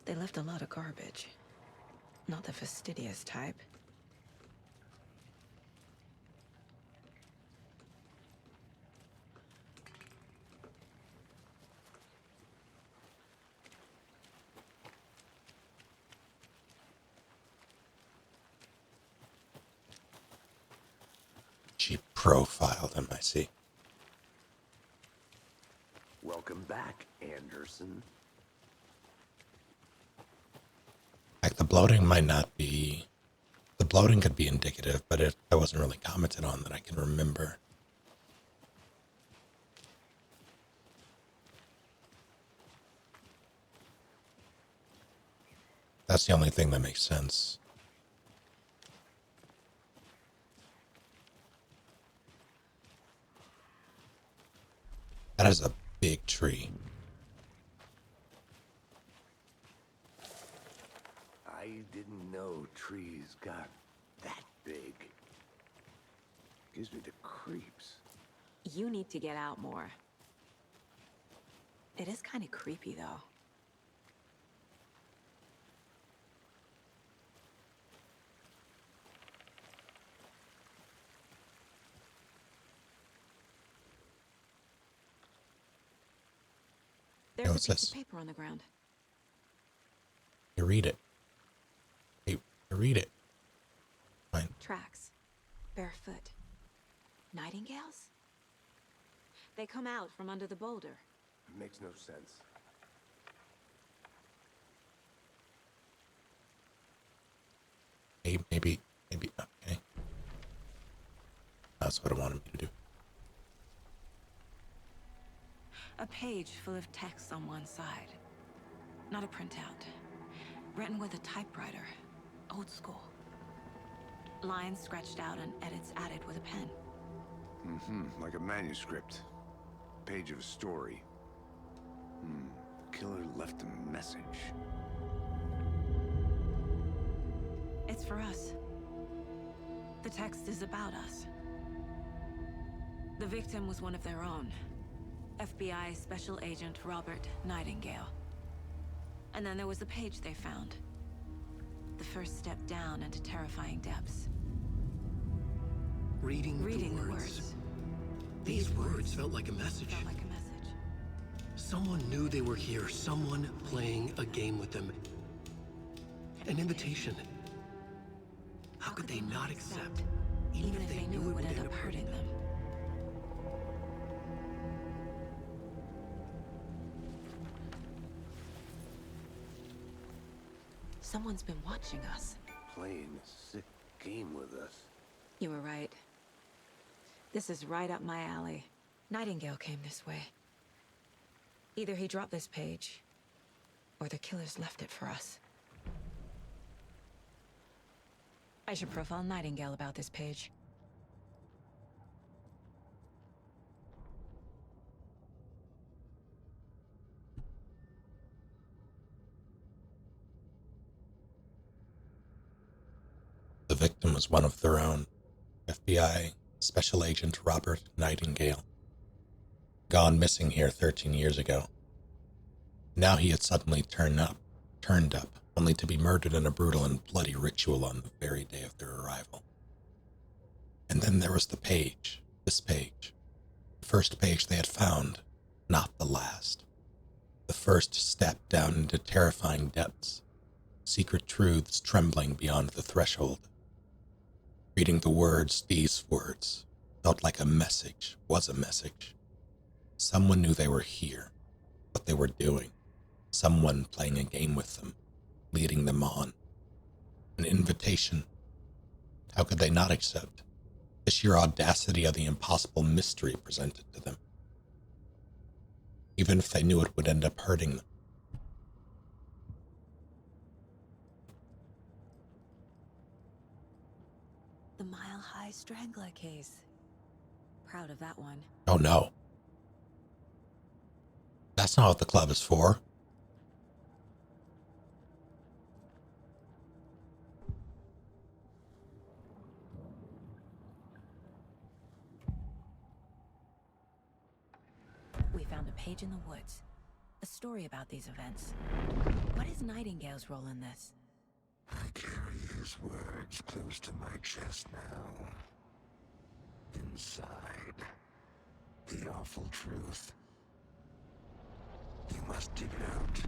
They left a lot of garbage. Not the fastidious type. She profiled him, I see. Welcome back, Anderson. Like, the bloating might not be... The bloating could be indicative, but it wasn't really commented on that I can remember. That's the only thing that makes sense. That is a big tree. I didn't know trees got that big. Gives me the creeps. You need to get out more. It is kind of creepy, though. There's what's a piece this? of paper on the ground. You read it. Hey, you read it. Fine. Tracks. Barefoot. Nightingales? They come out from under the boulder. Makes no sense. Maybe, okay. That's what I wanted me to do. A page full of text on one side. Not a printout. Written with a typewriter. Old school. Lines scratched out and edits added with a pen. Like a manuscript. Page of a story. The killer left a message. It's for us. The text is about us. The victim was one of their own. FBI Special Agent Robert Nightingale. And then there was the page they found. The first step down into terrifying depths. Reading the words. words. These words felt like a message. Felt like a message. Someone knew they were here. Someone playing a game with them. An invitation. How could they not accept? Even if they knew it would end up hurting them. Someone's been watching us. Playing a sick game with us. You were right. This is right up my alley. Nightingale came this way. Either he dropped this page, or the killers left it for us. I should profile Nightingale about this page. The victim was one of their own. FBI Special Agent Robert Nightingale. Gone missing here 13 years ago. Now he had suddenly turned up, only to be murdered in a brutal and bloody ritual on the very day of their arrival. And then there was the page, this page. The first page they had found, not the last. The first step down into terrifying depths, secret truths trembling beyond the threshold. Reading the words, these words, felt like a message, was a message. Someone knew they were here, what they were doing. Someone playing a game with them, leading them on. An invitation. How could they not accept the sheer audacity of the impossible mystery presented to them? Even if they knew it would end up hurting them. The Mile High Strangler case. Proud of that one. Oh no. That's not what the club is for. We found a page in the woods. A story about these events. What is Nightingale's role in this? I carry his words close to my chest now. Inside, the awful truth. You must dig it out.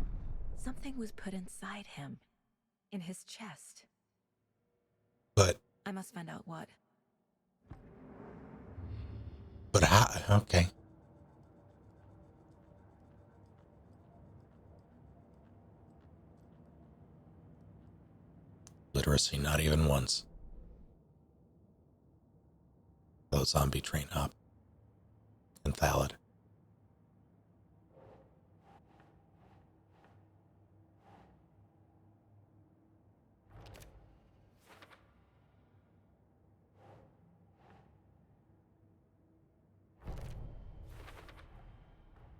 Something was put inside him. In his chest. But I must find out what. how? Okay. Literacy, not even once. Though zombie train hop. And Thallid.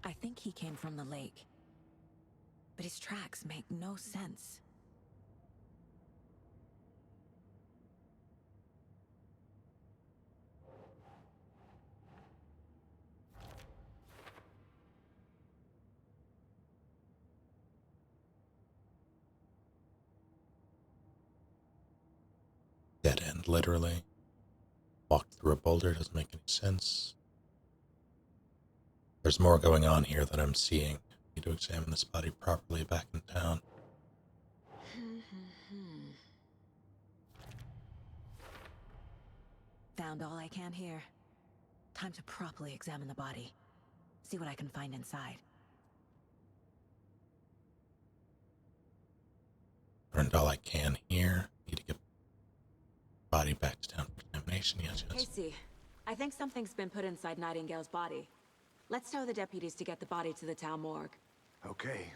I think he came from the lake. But his tracks make no sense. Dead end, literally. Walked through a boulder, doesn't make any sense. There's more going on here than I'm seeing. Need to examine this body properly back in town. Found all I can here. Time to properly examine the body. See what I can find inside. Learned all I can here. Need to get Headed back to town for examination, yes. Casey, I think something's been put inside Nightingale's body. Let's tell the deputies to get the body to the town morgue. Okay.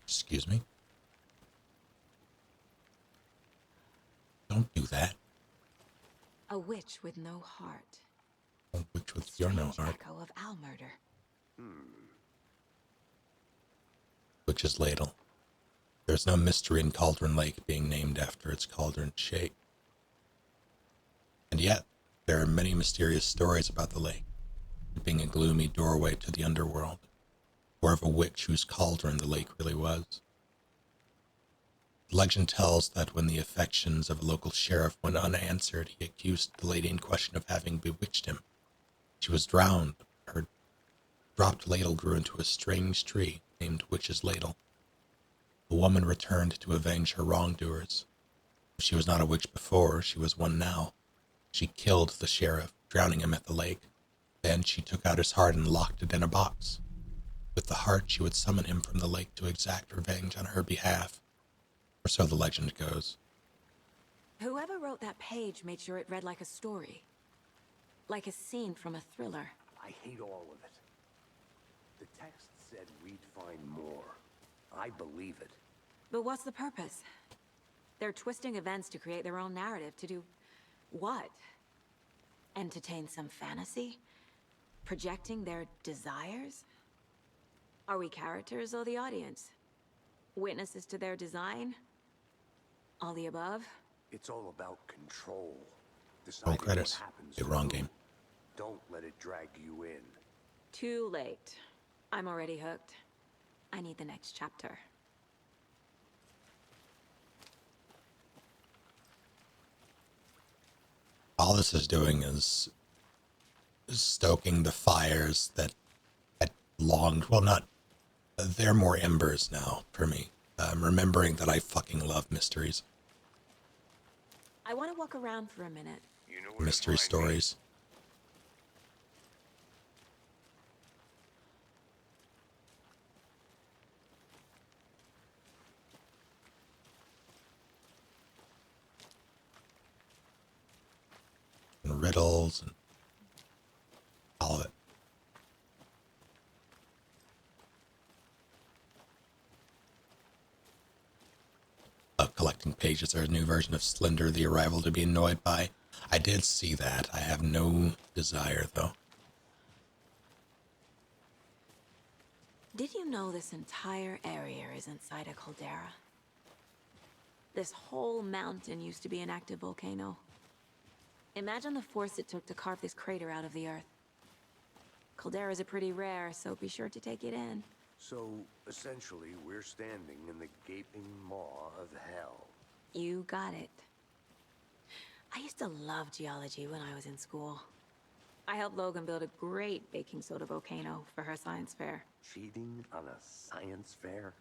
Excuse me? Don't do that. A witch with no heart. A witch with your no heart. Echo of owl murder. Witch's ladle. There's no mystery in Cauldron Lake being named after its cauldron shape. And yet, there are many mysterious stories about the lake, it being a gloomy doorway to the underworld, or of a witch whose cauldron the lake really was. Legend tells that when the affections of a local sheriff went unanswered, he accused the lady in question of having bewitched him. She was drowned. Her dropped ladle grew into a strange tree named Witch's Ladle. The woman returned to avenge her wrongdoers. If she was not a witch before, she was one now. She killed the sheriff, drowning him at the lake. Then she took out his heart and locked it in a box. With the heart, she would summon him from the lake to exact revenge on her behalf. Or so the legend goes. Whoever wrote that page made sure it read like a story. Like a scene from a thriller. I hate all of it. The text said we'd find more. I believe it. But what's the purpose? They're twisting events to create their own narrative. To do what? Entertain some fantasy? Projecting their desires? Are we characters or the audience? Witnesses to their design? All the above? It's all about control. Roll Deciding credits. what happens Get to wrong who. game. Don't let it drag you in. Too late. I'm already hooked. I need the next chapter. All this is doing is stoking the fires that had longed, well, not, they're more embers now for me. Remembering that I fucking love mysteries. I want to walk around for a minute. You know where to Mystery find me. stories. And riddles and all of it. Collecting pages. There's a new version of Slender, The Arrival to be annoyed by. I did see that. I have no desire, though. Did you know this entire area is inside a caldera? This whole mountain used to be an active volcano. Imagine the force it took to carve this crater out of the earth. Calderas are pretty rare, so be sure to take it in. So, essentially, we're standing in the gaping maw of hell. You got it. I used to love geology when I was in school. I helped Logan build a great baking soda volcano for her science fair. Cheating on a science fair?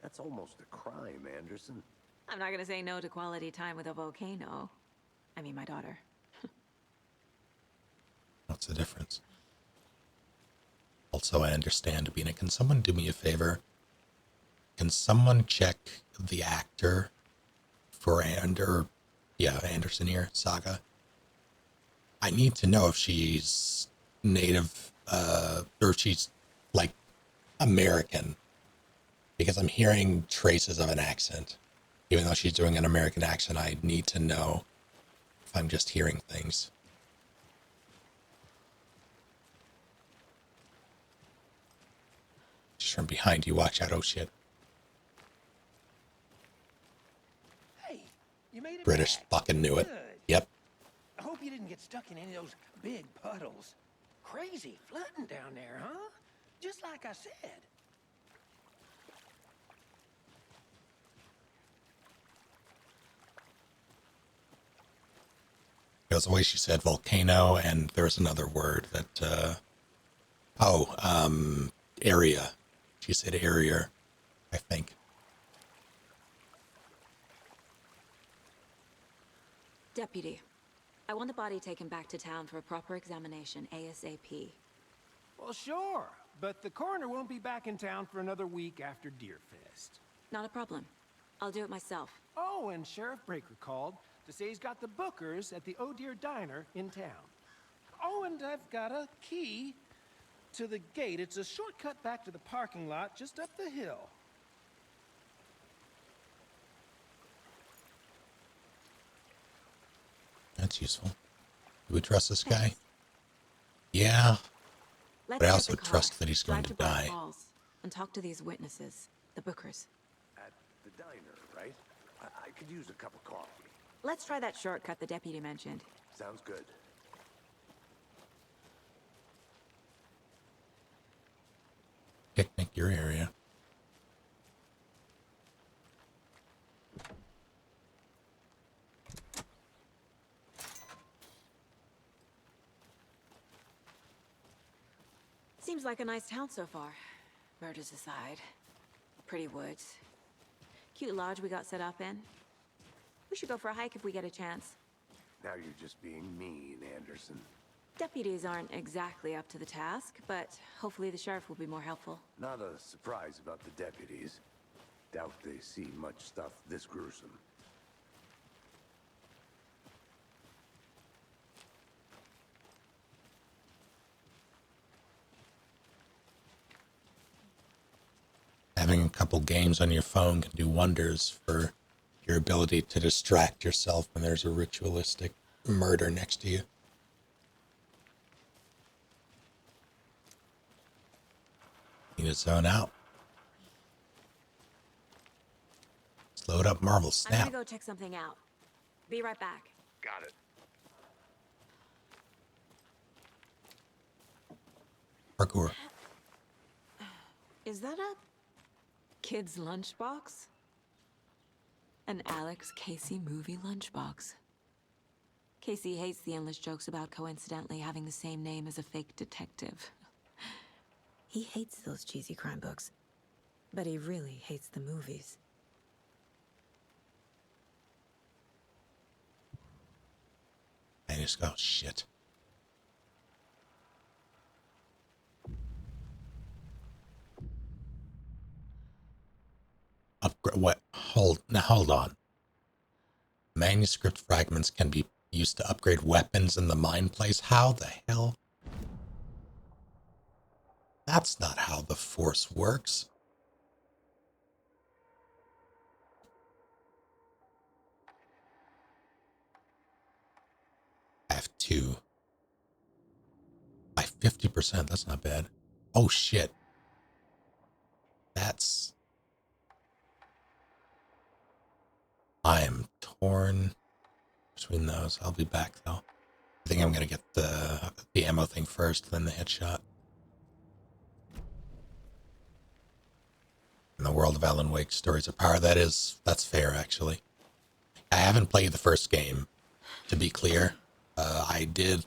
That's almost a crime, Anderson. I'm not gonna say no to quality time with a volcano. I mean, my daughter. What's the difference? Also, I understand being can someone do me a favor? Can someone check the actor for Anderson here, Saga? I need to know if she's native, or if she's, like, American. Because I'm hearing traces of an accent. Even though she's doing an American accent, I need to know if I'm just hearing things. Just from behind you, watch out, oh shit. Hey, you made it British back. fucking knew it. Good. Yep. I hope you didn't get stuck in any of those big puddles. Crazy flooding down there, huh? Just like I said. It was the way she said volcano, and there was another word that, area. She said area, I think. Deputy, I want the body taken back to town for a proper examination ASAP. Well, sure, but the coroner won't be back in town for another week after Deerfest. Not a problem. I'll do it myself. Oh, and Sheriff Breaker called to say he's got the Bookers at the Oh Dear Diner in town. Oh, and I've got a key to the gate. It's a shortcut back to the parking lot just up the hill. That's useful. Do we trust this guy? Thanks. Yeah, Let's but I get also the car, trust that he's going drive to Bright die. Falls, and talk to these witnesses, the Bookers. At the diner, right? I could use a cup of coffee. Let's try that shortcut the deputy mentioned. Sounds good. Picnic your area. Seems like a nice town so far. Murders aside. Pretty woods. Cute lodge we got set up in. We should go for a hike if we get a chance. Now you're just being mean, Anderson. Deputies aren't exactly up to the task, but hopefully the sheriff will be more helpful. Not a surprise about the deputies. Doubt they see much stuff this gruesome. Having a couple games on your phone can do wonders for your ability to distract yourself when there's a ritualistic murder next to you. Need to zone out. Slow it up, Marvel. I'm Snap. gonna go check something out. Be right back. Got it. Parkour. Is that a kid's lunchbox? An Alex Casey movie lunchbox. Casey hates the endless jokes about coincidentally having the same name as a fake detective. He hates those cheesy crime books, but he really hates the movies. I just go, shit. Upgrade what? Hold on. Manuscript fragments can be used to upgrade weapons in the mine place. How the hell? That's not how the Force works. I have 2. By 50%, that's not bad. Oh shit. That's... I am torn between those. I'll be back though. I think I'm gonna get the ammo thing first, then the headshot. In the world of Alan Wake's Stories of Power, that's fair actually. I haven't played the first game, to be clear. I did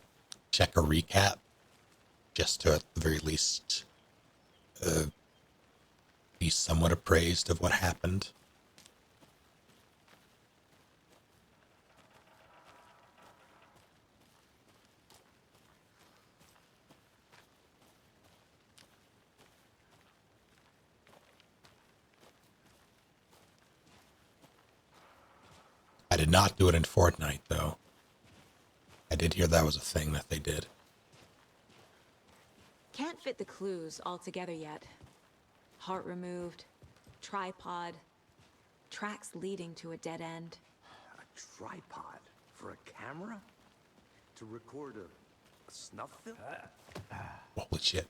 check a recap, just to at the very least be somewhat appraised of what happened. I did not do it in Fortnite, though. I did hear that was a thing that they did. Can't fit the clues all together yet. Heart removed, tripod, tracks leading to a dead end. A tripod for a camera? To record a snuff film? Holy shit.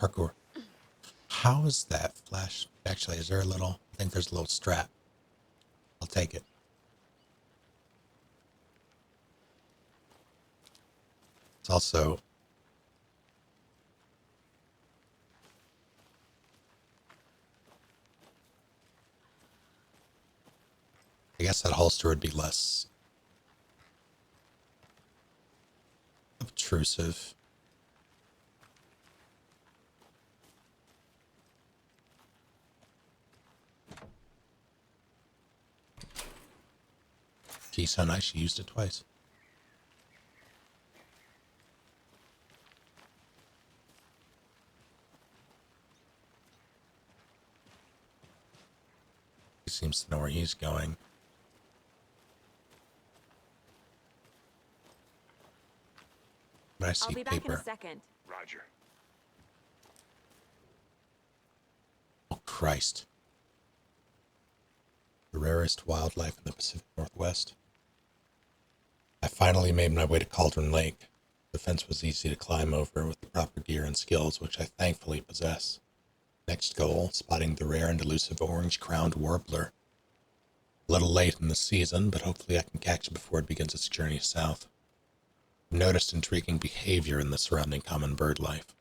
Parkour. How is that flash? Actually, is there a little... I think there's a little strap. I'll take it. It's also... I guess that holster would be less obtrusive. See, so nice, she used it twice. He seems to know where he's going. But I see I'll be paper. back in a second. Roger. Oh, Christ. The rarest wildlife in the Pacific Northwest. I finally made my way to Cauldron Lake. The fence was easy to climb over with the proper gear and skills, which I thankfully possess. Next goal, spotting the rare and elusive orange-crowned warbler. A little late in the season, but hopefully I can catch it before it begins its journey south. I've noticed intriguing behavior in the surrounding common bird life.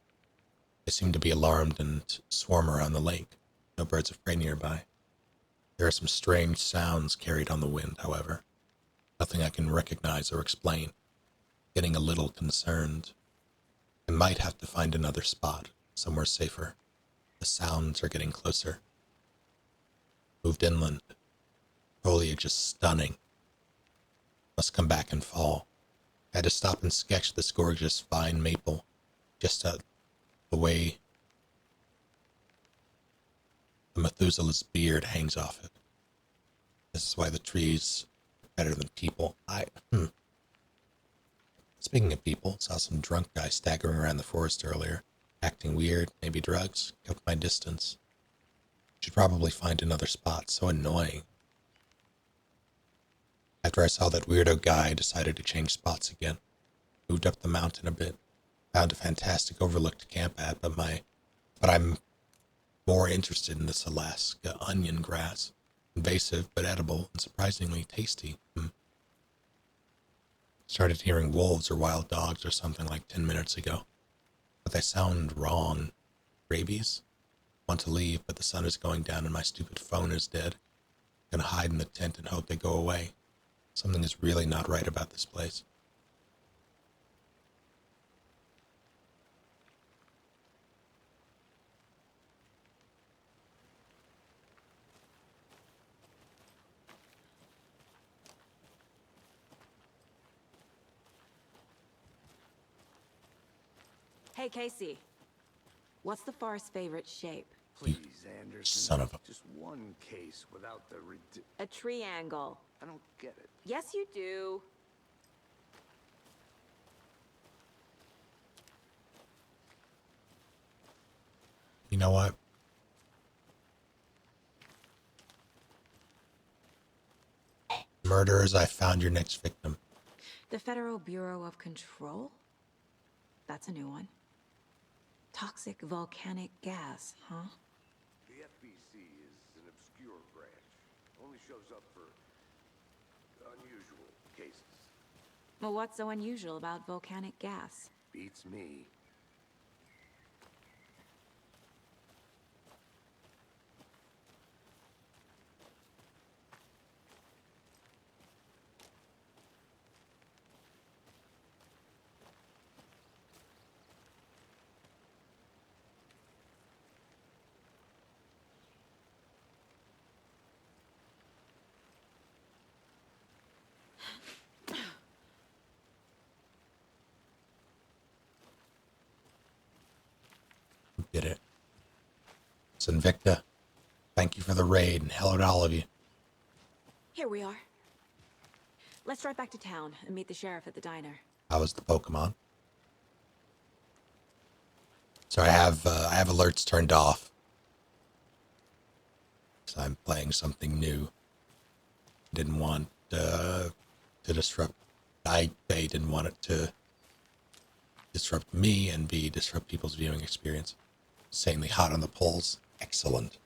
They seem to be alarmed and swarm around the lake. No birds of prey nearby. There are some strange sounds carried on the wind, however. Nothing I can recognize or explain. Getting a little concerned. I might have to find another spot, somewhere safer. The sounds are getting closer. Moved inland. Foliage is stunning. Must come back and fall. I had to stop and sketch this gorgeous fine maple, just out the way the Methuselah's beard hangs off it. This is why the trees are better than people. Speaking of people, saw some drunk guy staggering around the forest earlier, acting weird, maybe drugs, kept my distance. Should probably find another spot, so annoying. After I saw that weirdo guy, I decided to change spots again. Moved up the mountain a bit, found a fantastic overlook to camp at, but I'm more interested in this Alaska onion grass. Invasive, but edible, and surprisingly tasty. Started hearing wolves or wild dogs or something like 10 minutes ago. But they sound wrong. Rabies? Want to leave, but the sun is going down and my stupid phone is dead. Gonna hide in the tent and hope they go away. Something is really not right about this place. Hey, Casey. What's the forest's favorite shape? Please, Anderson. Son of a... Just one case without the A triangle. I don't get it. Yes, you do. You know what? Murderers, I found your next victim. The Federal Bureau of Control? That's a new one. Toxic volcanic gas, huh? The FBC is an obscure branch. Only shows up for unusual cases. Well, what's so unusual about volcanic gas? Beats me. Who did it? It's Invicta. Thank you for the raid, and hello to all of you. Here we are. Let's drive back to town and meet the sheriff at the diner. How was the Pokemon? So I have alerts turned off. So I'm playing something new. Didn't want to disrupt. They didn't want it to disrupt me and B, disrupt people's viewing experience. Insanely hot on the polls. Excellent.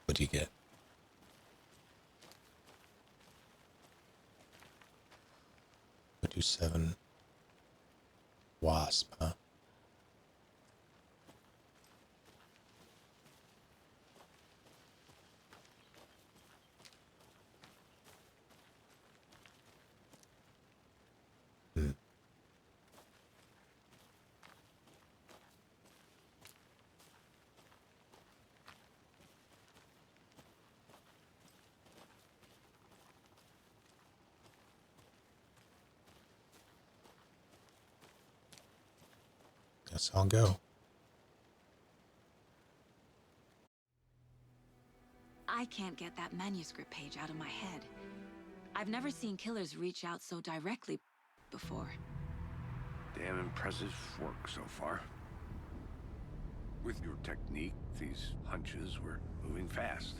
What do you get? What do 7 Wasp, huh? Guess I'll go. I can't get that manuscript page out of my head. I've never seen killers reach out so directly before. Damn impressive work so far. With your technique, these hunches were moving fast.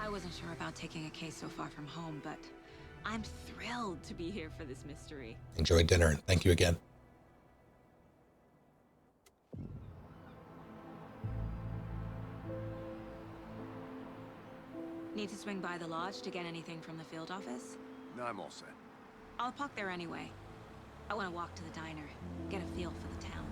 I wasn't sure about taking a case so far from home, but I'm thrilled to be here for this mystery. Enjoy dinner, and thank you again. Need to swing by the lodge to get anything from the field office? No, I'm all set. I'll park there anyway. I want to walk to the diner, get a feel for the town.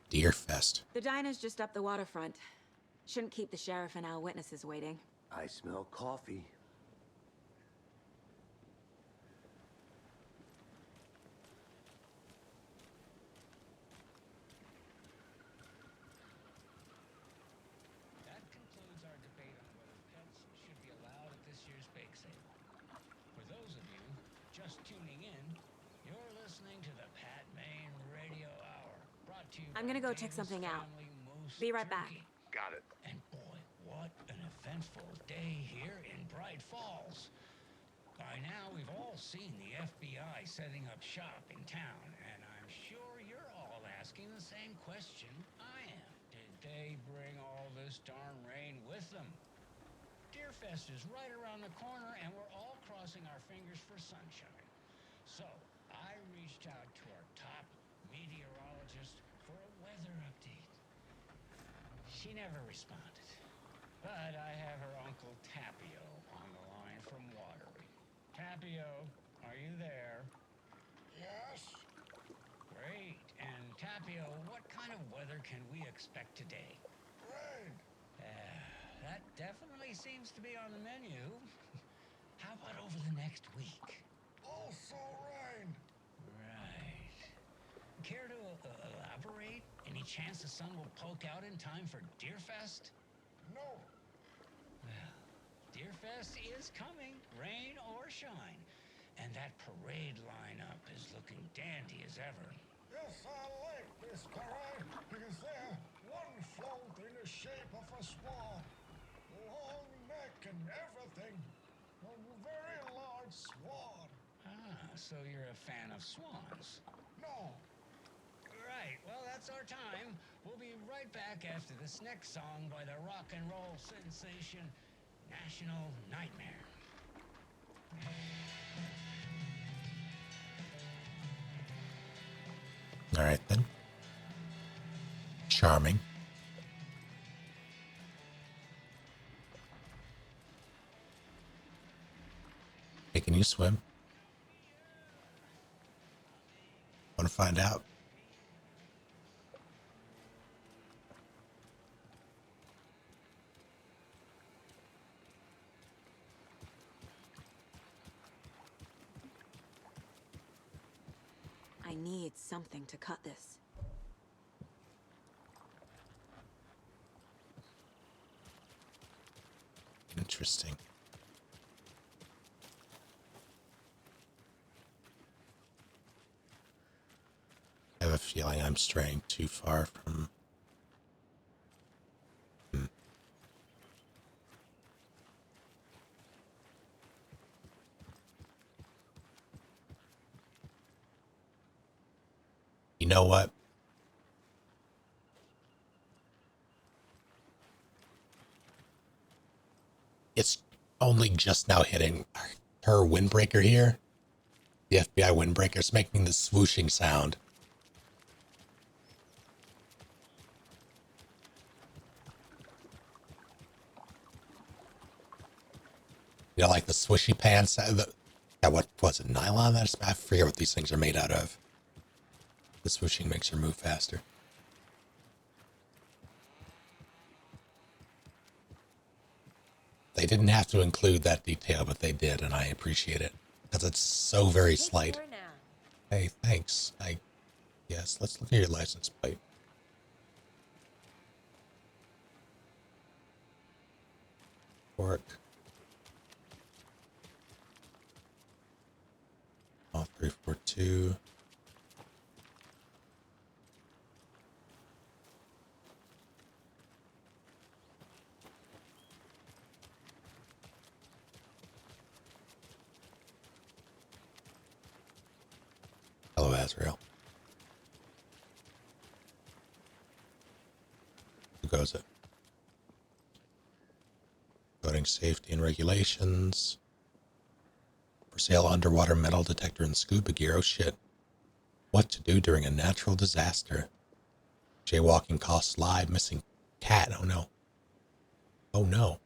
Deerfest. The diner's just up the waterfront. Shouldn't keep the sheriff and our witnesses waiting. I smell coffee. That concludes our debate on whether pets should be allowed at this year's bake sale. For those of you just tuning in, you're listening to the Pat Maine Radio Hour, brought to you I'm gonna go check something out. Be right back. Got it. And boy, what an eventful day here in Bright Falls. By now, we've all seen the FBI setting up shop in town, and I'm sure you're all asking the same question I am. Did they bring all this darn rain with them? Deerfest is right around the corner, and we're all crossing our fingers for sunshine. So, I reached out to our top meteorologist for a weather update. She never responded, but I have her Uncle Tapio on the line from Watery. Tapio, are you there? Yes? Great. And Tapio, what kind of weather can we expect today? Rain. That definitely seems to be on the menu. How about over the next week? Also rain. Right. Care to elaborate? Any chance the sun will poke out in time for Deerfest? No. Well, Deerfest is coming, rain or shine. And that parade lineup is looking dandy as ever. Yes, I like this parade because they're one float in the shape of a swan. Long neck and everything. A very large swan. Ah, so you're a fan of swans. No. Right, well, that's our time. We'll be right back after this next song by the rock and roll sensation, National Nightmare. All right, then. Charming. Hey, can you swim? Want to find out? I need something to cut this. Interesting. I have a feeling I'm straying too far from... You know what? It's only just now hitting her windbreaker here. The FBI windbreaker is making this swooshing sound. You know, like the swishy pants. What was it? Nylon? I forget what these things are made out of. The swooshing makes her move faster. They didn't have to include that detail, but they did, and I appreciate it because it's so very slight. Here now. Hey, thanks. Yes, let's look at your license plate. Work. All 342. Hello, Azrael. Who goes it? Coding safety and regulations. For sale underwater metal detector and scuba gear. Oh shit. What to do during a natural disaster. Jaywalking costs live. Missing cat. Oh no. Oh no.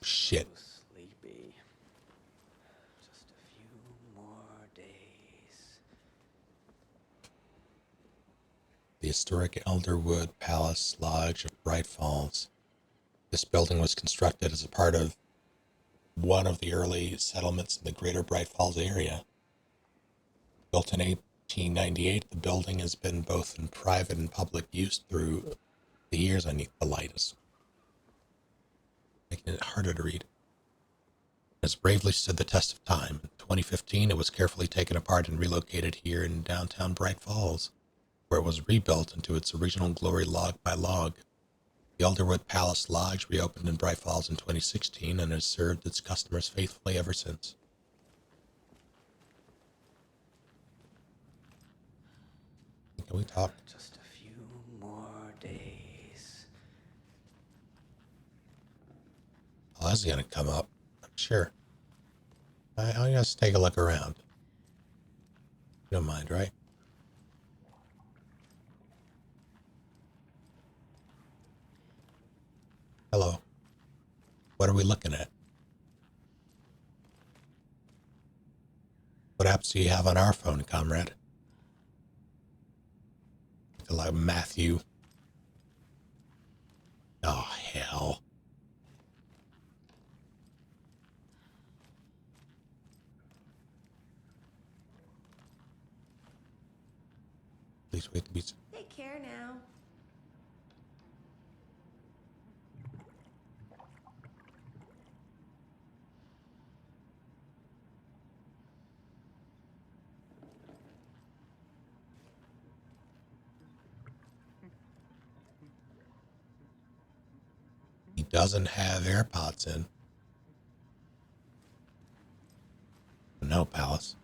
Shit. Sleepy. Just a few more days. The historic Elderwood Palace Lodge of Bright Falls. This building was constructed as a part of one of the early settlements in the greater Bright Falls area. Built in 1898, the building has been both in private and public use through the years. I need the lightest, making it harder to read. It has bravely stood the test of time. In 2015, it was carefully taken apart and relocated here in downtown Bright Falls, where it was rebuilt into its original glory log by log. The Elderwood Palace Lodge reopened in Bright Falls in 2016 and has served its customers faithfully ever since. Can we talk? Just a few more days. Oh, that's going to come up, I'm sure. I'll just take a look around. You don't mind, right? Hello. What are we looking at? What apps do you have on our phone, comrade? Like Matthew. Oh, hell. Please wait to be... Take care now. He doesn't have AirPods in. No, Palace.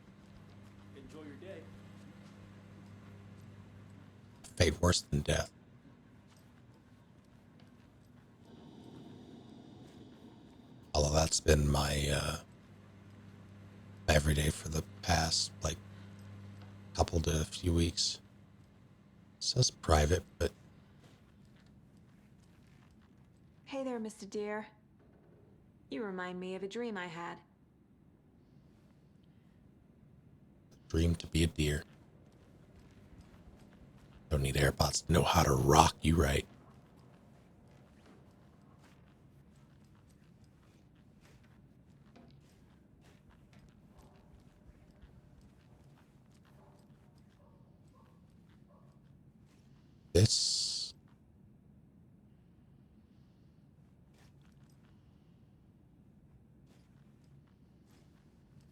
Enjoy your day. Fate worse than death. Although that's been my everyday for the past, like, couple to a few weeks. It says private, but... Hey there, Mr. Deer. You remind me of a dream I had. Dream to be a deer. Don't need AirPods to know how to rock you right. This...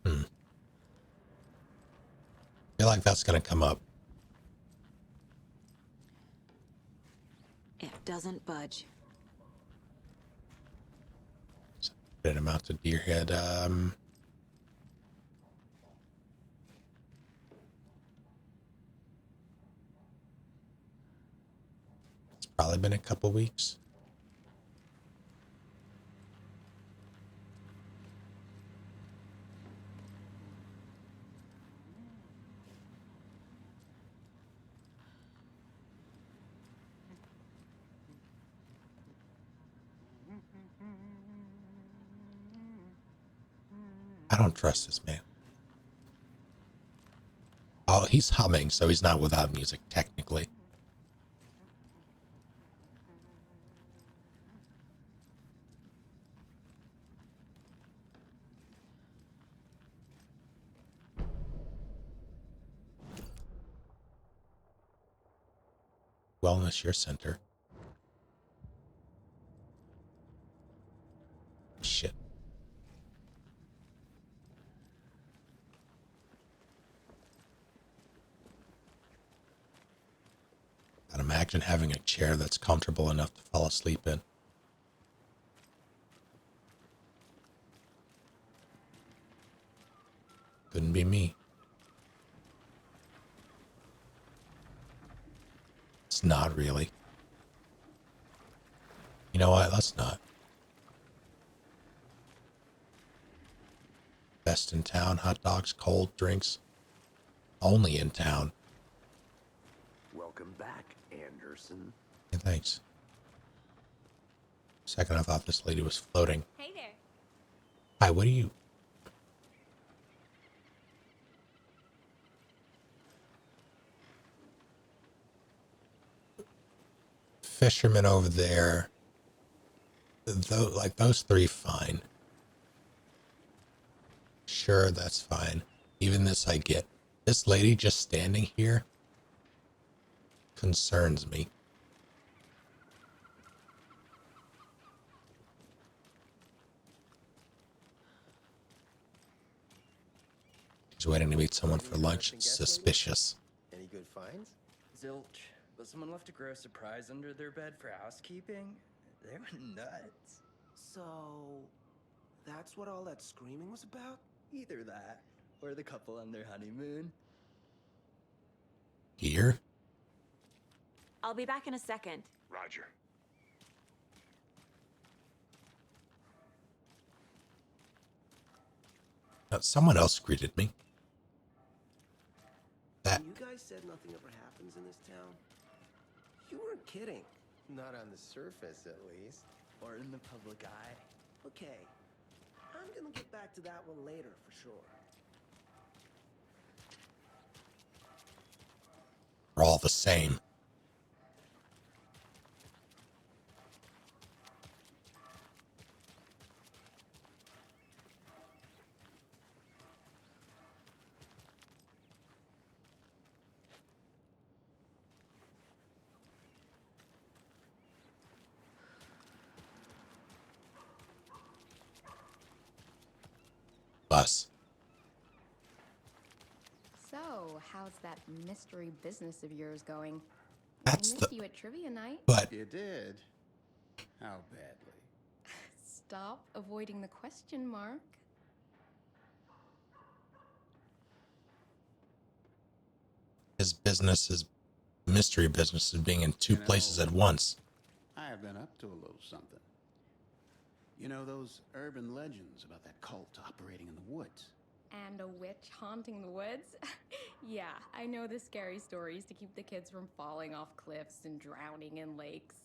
I feel like that's going to come up. It doesn't budge. Good amount to deer head. It's probably been a couple weeks. I don't trust this man. Well, he's humming, so he's not without music, technically. Wellness Year Center. Shit. I'd imagine having a chair that's comfortable enough to fall asleep in. Couldn't be me. It's not really. You know what? Let's not. Best in town, hot dogs, cold drinks. Only in town. Welcome back, Anderson. Yeah, thanks. Second, I thought this lady was floating. Hey there. Hi, what are you? Fisherman over there. Like those three, fine. Sure, that's fine. Even this I get. This lady just standing here concerns me. She's waiting to meet someone for lunch. Suspicious. Any good finds? Zilch. But someone left a gross surprise under their bed for housekeeping? They were nuts. So, that's what all that screaming was about? Either that, or the couple on their honeymoon. Here? I'll be back in a second. Roger. Someone else greeted me. That. You guys said nothing ever happens in this town? You weren't kidding. Not on the surface, at least. Or in the public eye. Okay. I'm gonna get back to that one later, for sure. We're all the same. Bus. So, how's that mystery business of yours going? That's I missed you at trivia night. But You did? How badly? Stop avoiding the question, Mark. his business, his mystery business, is being in two places at once. I have been up to a little something. You know those urban legends about that cult operating in the woods? And a witch haunting the woods? Yeah, I know the scary stories to keep the kids from falling off cliffs and drowning in lakes.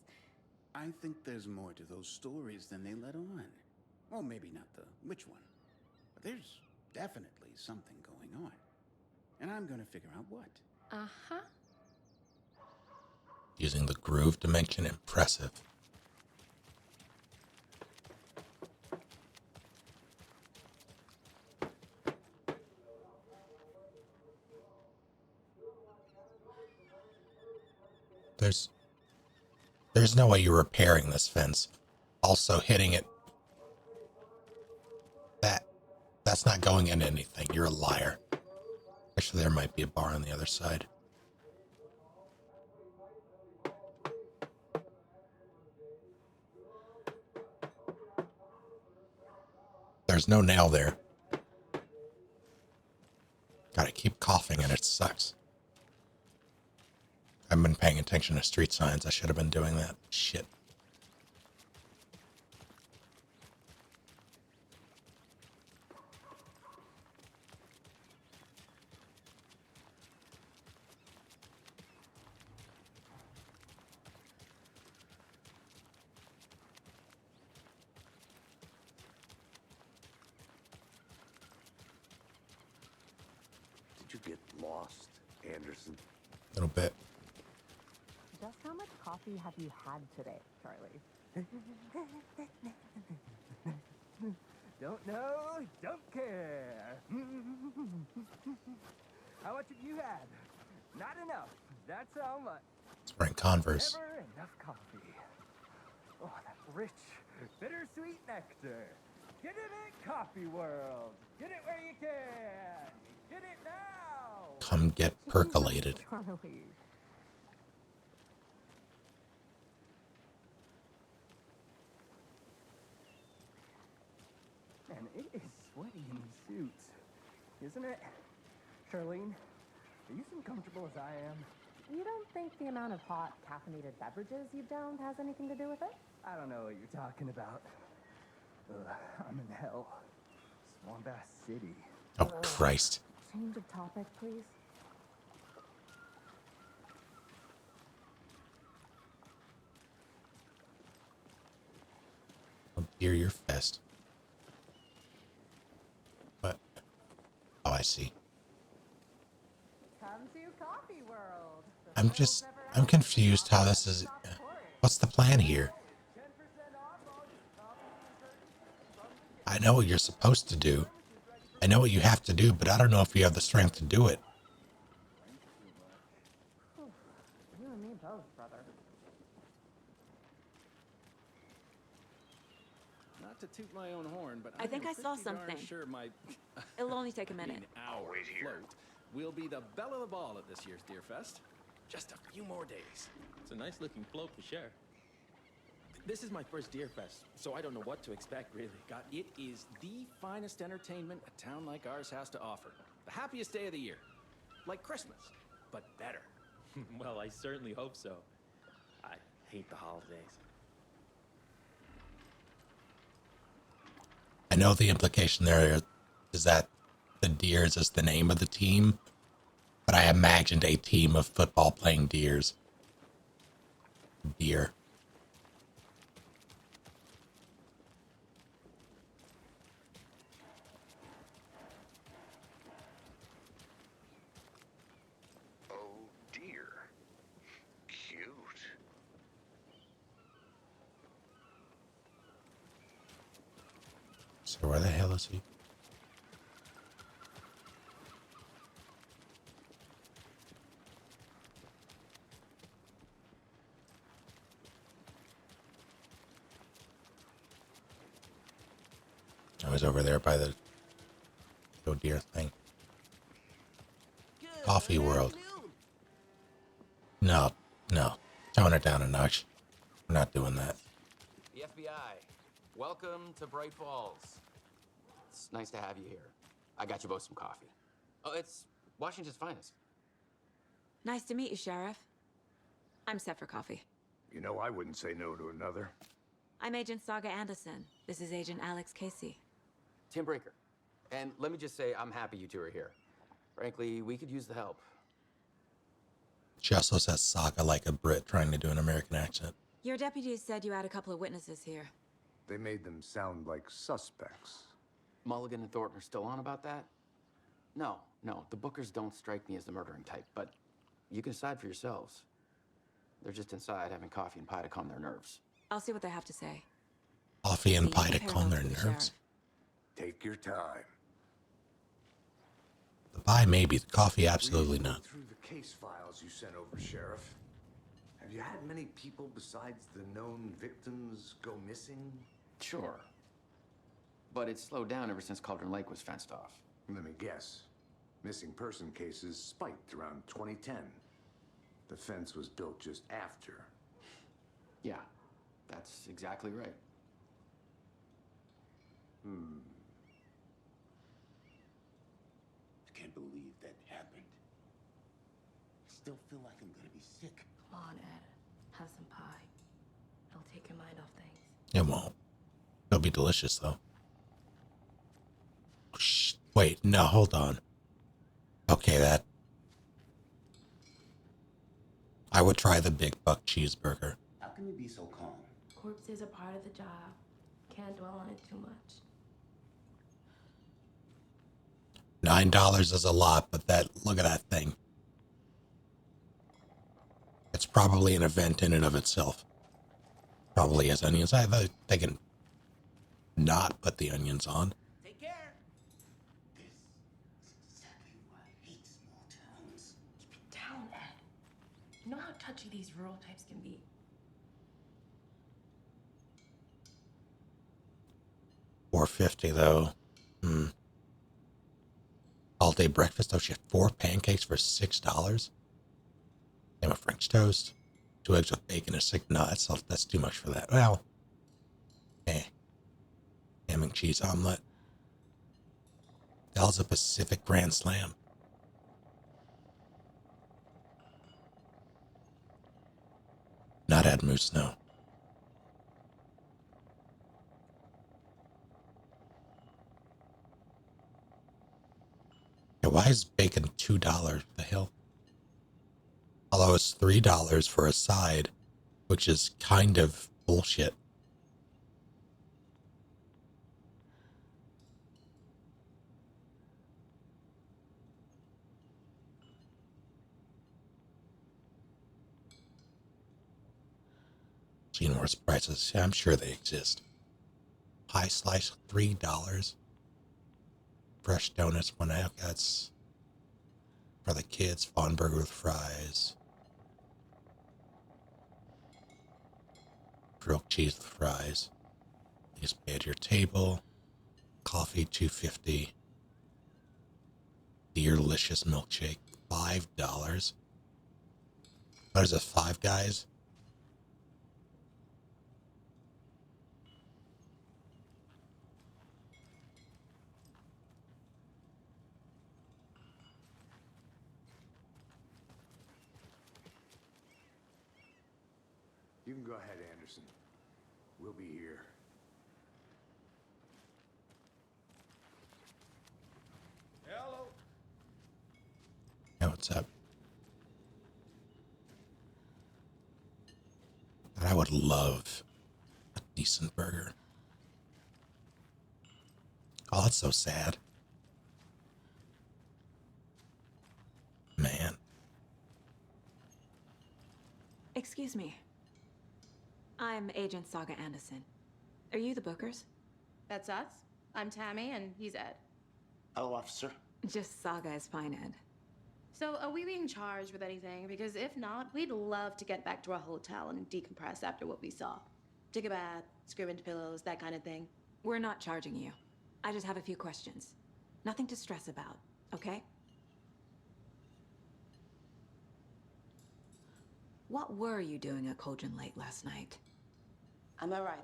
I think there's more to those stories than they let on. Well, maybe not the witch one, but there's definitely something going on. And I'm gonna figure out what. Uh-huh. Using the groove dimension, impressive. There's no way you're repairing this fence. Also hitting it. That's not going into anything. You're a liar. Actually, there might be a bar on the other side. There's no nail there. Gotta keep coughing and it sucks. I haven't been paying attention to street signs. I should have been doing that. Shit. Did you get lost? Anderson. A little bit. Just how much coffee have you had today, Charlie? Don't know, don't care. How much have you had? Not enough. That's how much. It's wearing Converse. Never enough coffee. Oh, that rich, bittersweet nectar. Get it in Coffee World. Get it where you can. Get it now. Come get percolated. Charlie. Man, it is sweaty in these suits, isn't it? Charlene, are you as comfortable as I am? You don't think the amount of hot, caffeinated beverages you've downed has anything to do with it? I don't know what you're talking about. I'm in hell. Swamp Ass City. Oh, Christ. Change of topic, please. Oh, dear, your fest. What? Oh, I see. Come to Coffee World. I'm confused how this is. What's the plan here? I know what you're supposed to do. I know what you have to do, but I don't know if you have the strength to do it. You and me both, brother. Not to toot my own horn, but I think I saw pretty darn something. Sure my It'll only take a minute. our float will be the belle of the ball at this year's Deer Fest. Just a few more days. It's a nice looking float for sure. This is my first Deer Fest, so I don't know what to expect, really. God, it is the finest entertainment a town like ours has to offer. The happiest day of the year. Like Christmas, but better. Well, I certainly hope so. I hate the holidays. I know the implication there is that the Deers is the name of the team, but I imagined a team of football playing Deers. Deer. So where the hell is he? I was over there by the Go Deer thing. Coffee World. No. Tone it down a notch. We're not doing that. The FBI. Welcome to Bright Falls. It's nice to have you here. I got you both some coffee. Oh, it's Washington's finest. Nice to meet you, Sheriff. I'm set for coffee. You know, I wouldn't say no to another. I'm Agent Saga Anderson. This is Agent Alex Casey. Tim Breaker. And let me just say, I'm happy you two are here. Frankly, we could use the help. She also says Saga like a Brit trying to do an American accent. Your deputies said you had a couple of witnesses here. They made them sound like suspects. Mulligan and Thornton are still on about that? No. The Bookers don't strike me as the murdering type, but you can decide for yourselves. They're just inside having coffee and pie to calm their nerves. I'll see what they have to say. Coffee and pie to calm their nerves. Take your time. The pie maybe, the coffee absolutely not. Through the case files you sent over, Sheriff. Have you had many people besides the known victims go missing? Sure. But it's slowed down ever since Cauldron Lake was fenced off. Let me guess. Missing person cases spiked around 2010. The fence was built just after. Yeah, that's exactly right. I can't believe that happened. I still feel like I'm gonna be sick. Come on, Ed. Have some pie. It'll take your mind off things. It won't. It'll be delicious, though. Shh. Wait, no, hold on. Okay, that... I would try the Big Buck cheeseburger. How can you be so calm? Corpses are part of the job. Can't dwell on it too much. $9 is a lot, but look at that thing. probably an event in and of itself. Probably has onions. They can not put the onions on. Take care. Down, Ed. You know how touchy these rural types can be. $4.50 though. All day breakfast. Oh shit! 4 pancakes for $6. And a French toast, 2 eggs with bacon, a sick nut. That's too much for that. Well, ham and cheese omelet. That was a Pacific Grand Slam. Not had moose, no. Yeah, why is bacon $2? The hell? Although it's $3 for a side, which is kind of bullshit. Seen worse prices. Yeah, I'm sure they exist. Pie slice, $3. Fresh donuts, 1 egg. That's for the kids. Fawn burger with fries. Grilled cheese with fries. Please pay at your table. Coffee, $2.50. Delicious milkshake, $5. What is it, Five Guys? You can go ahead, Anderson. We'll be here. Hello. Yeah, what's up? I would love a decent burger. Oh, that's so sad. Man. Excuse me. I'm Agent Saga Anderson. Are you the Bookers? That's us. I'm Tammy, and he's Ed. Hello, officer. Just Saga is fine, Ed. So, are we being charged with anything? Because if not, we'd love to get back to our hotel and decompress after what we saw. Take a bath, scream into pillows, that kind of thing. We're not charging you. I just have a few questions. Nothing to stress about, okay? What were you doing at Cauldron late last night? I'm a writer.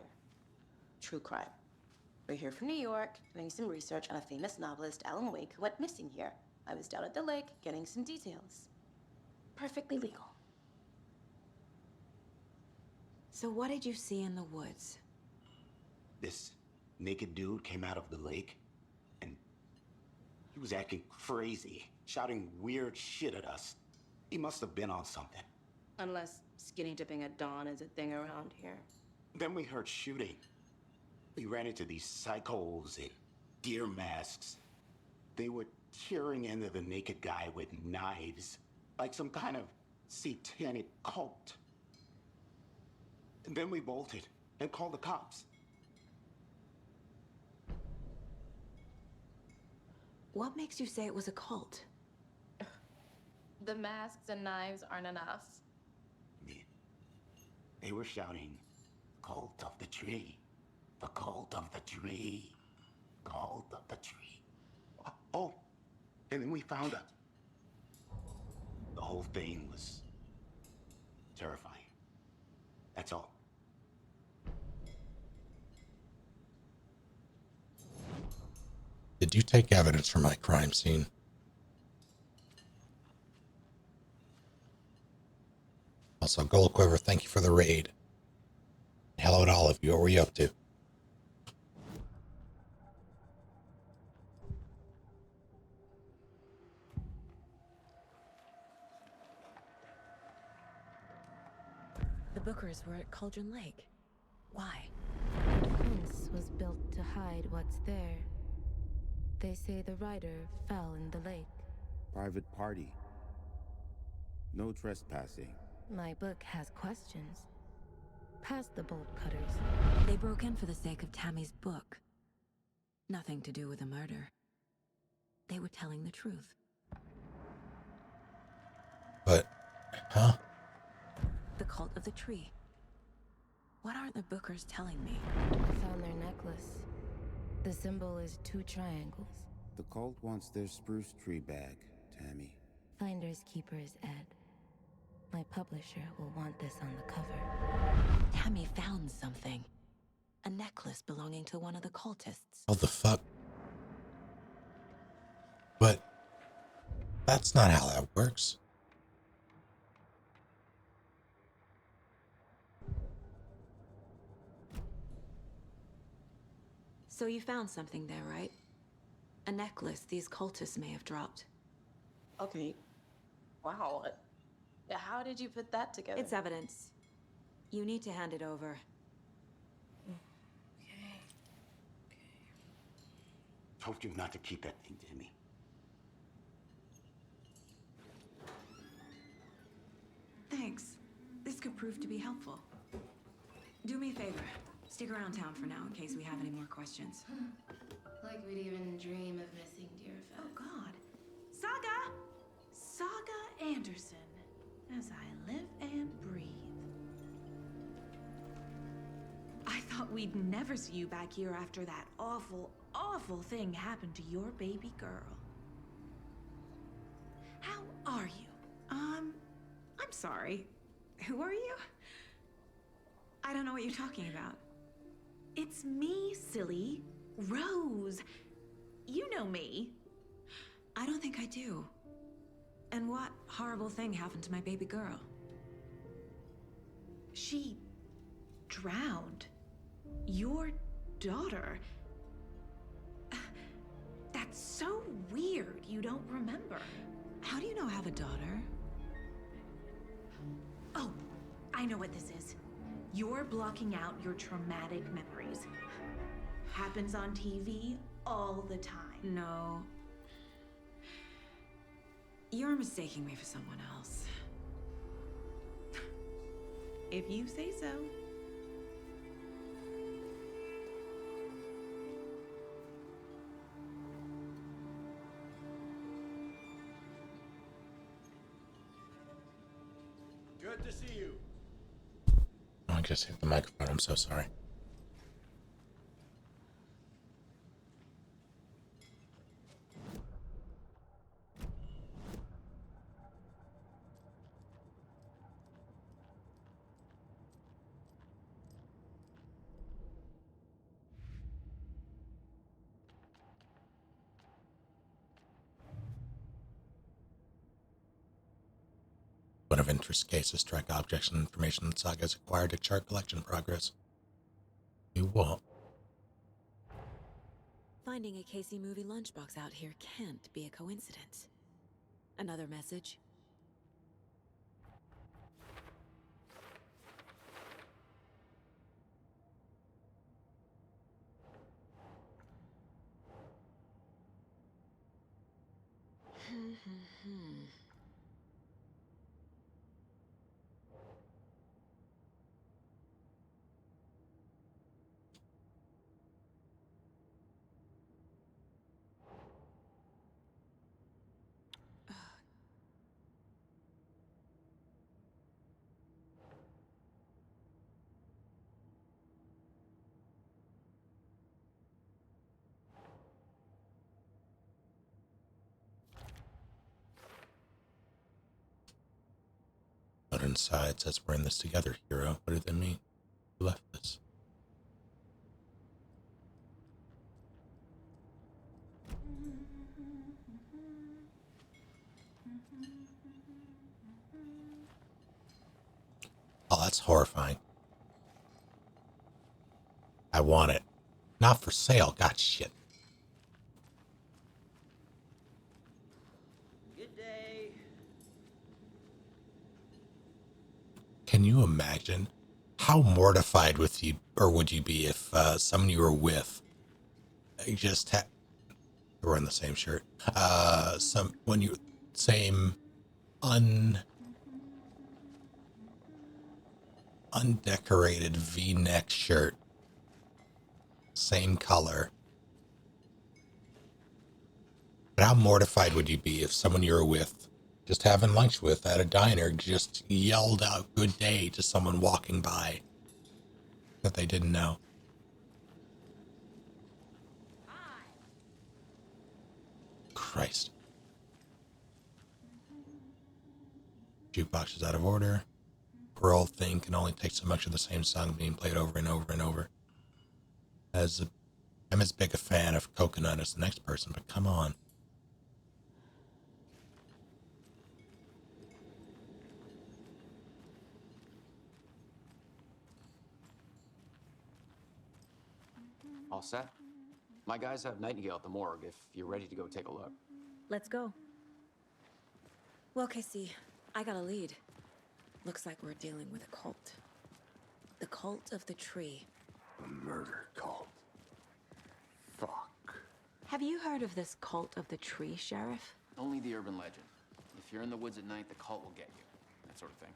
True crime. We're here from New York, doing some research on a famous novelist, Alan Wake, who went missing here. I was down at the lake, getting some details. Perfectly legal. So what did you see in the woods? This naked dude came out of the lake, and he was acting crazy, shouting weird shit at us. He must have been on something. Unless skinny dipping at dawn is a thing around here. Then we heard shooting. We ran into these psychos in deer masks. They were tearing into the naked guy with knives, like some kind of satanic cult. And then we bolted and called the cops. What makes you say it was a cult? The masks and knives aren't enough. They were shouting, "Cult of the tree, the cult of the tree, cult of the tree." Oh, and then we found her. The whole thing was terrifying. That's all. Did you take evidence from my crime scene? Also, Gold Quiver, thank you for the raid. Hello to all of you. What were you up to? The Bookers were at Cauldron Lake. Why? The fence was built to hide what's there. They say the rider fell in the lake. Private party. No trespassing. My book has questions. Past the bolt cutters. They broke in for the sake of Tammy's book. Nothing to do with a murder. They were telling the truth. But, huh? The cult of the tree. What are the Bookers telling me? I found their necklace. The symbol is 2 triangles. The cult wants their spruce tree bag, Tammy. Finders keepers, Ed. My publisher will want this on the cover. Tammy found something. A necklace belonging to one of the cultists. What the fuck? But that's not how that works. So you found something there, right? A necklace these cultists may have dropped. Okay. Wow. How did you put that together? It's evidence. You need to hand it over. Told you not to keep that thing to me. Thanks. This could prove to be helpful. Do me a favor. Stick around town for now in case we have any more questions. Like we'd even dream of missing dear Fed. Oh, God. Saga! Saga Anderson. As I live and breathe. I thought we'd never see you back here after that awful, awful thing happened to your baby girl. How are you? I'm sorry. Who are you? I don't know what you're talking about. It's me, silly. Rose. You know me. I don't think I do. And what horrible thing happened to my baby girl? She drowned. Your daughter. That's so weird you don't remember. How do you know I have a daughter? Oh, I know what this is. You're blocking out your traumatic memories. Happens on TV all the time. No. You're mistaking me for someone else. If you say so. Good to see you. I just hit the microphone. I'm so sorry. One of interest cases track objects and information that Saga has acquired to chart collection progress. You what? Finding a Casey movie lunchbox out here can't be a coincidence. Another message? Note inside says we're in this together, hero. What did they mean? Who left this? Oh, that's horrifying. I want it. Not for sale. God, shit. Good day. Can you imagine how mortified would you be if someone you were with just had, we're in the same shirt, undecorated V-neck shirt. Same color. But how mortified would you be if someone you were with, just having lunch with at a diner, just yelled out good day to someone walking by that they didn't know? Christ. Jukebox is out of order. Poor old thing can only take so much of the same song being played over and over and over. I'm as big a fan of Coconut as the next person, but come on. All set? My guys have Nightingale at the morgue if you're ready to go take a look. Let's go. Well, Casey, I got a lead. Looks like we're dealing with a cult. The cult of the tree. A murder cult. Fuck. Have you heard of this cult of the tree, Sheriff? Only the urban legend. If you're in the woods at night, the cult will get you. That sort of thing.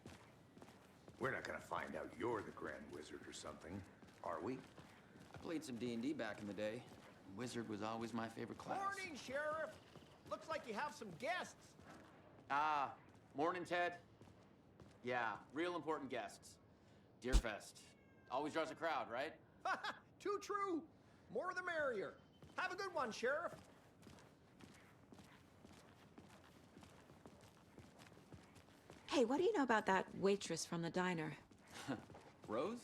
We're not gonna find out you're the Grand Wizard or something, are we? I played some D&D back in the day. Wizard was always my favorite class. Morning, Sheriff. Looks like you have some guests. Morning, Ted. Yeah, real important guests. Deerfest. Always draws a crowd, right? Too true. More the merrier. Have a good one, Sheriff. Hey, what do you know about that waitress from the diner? Rose?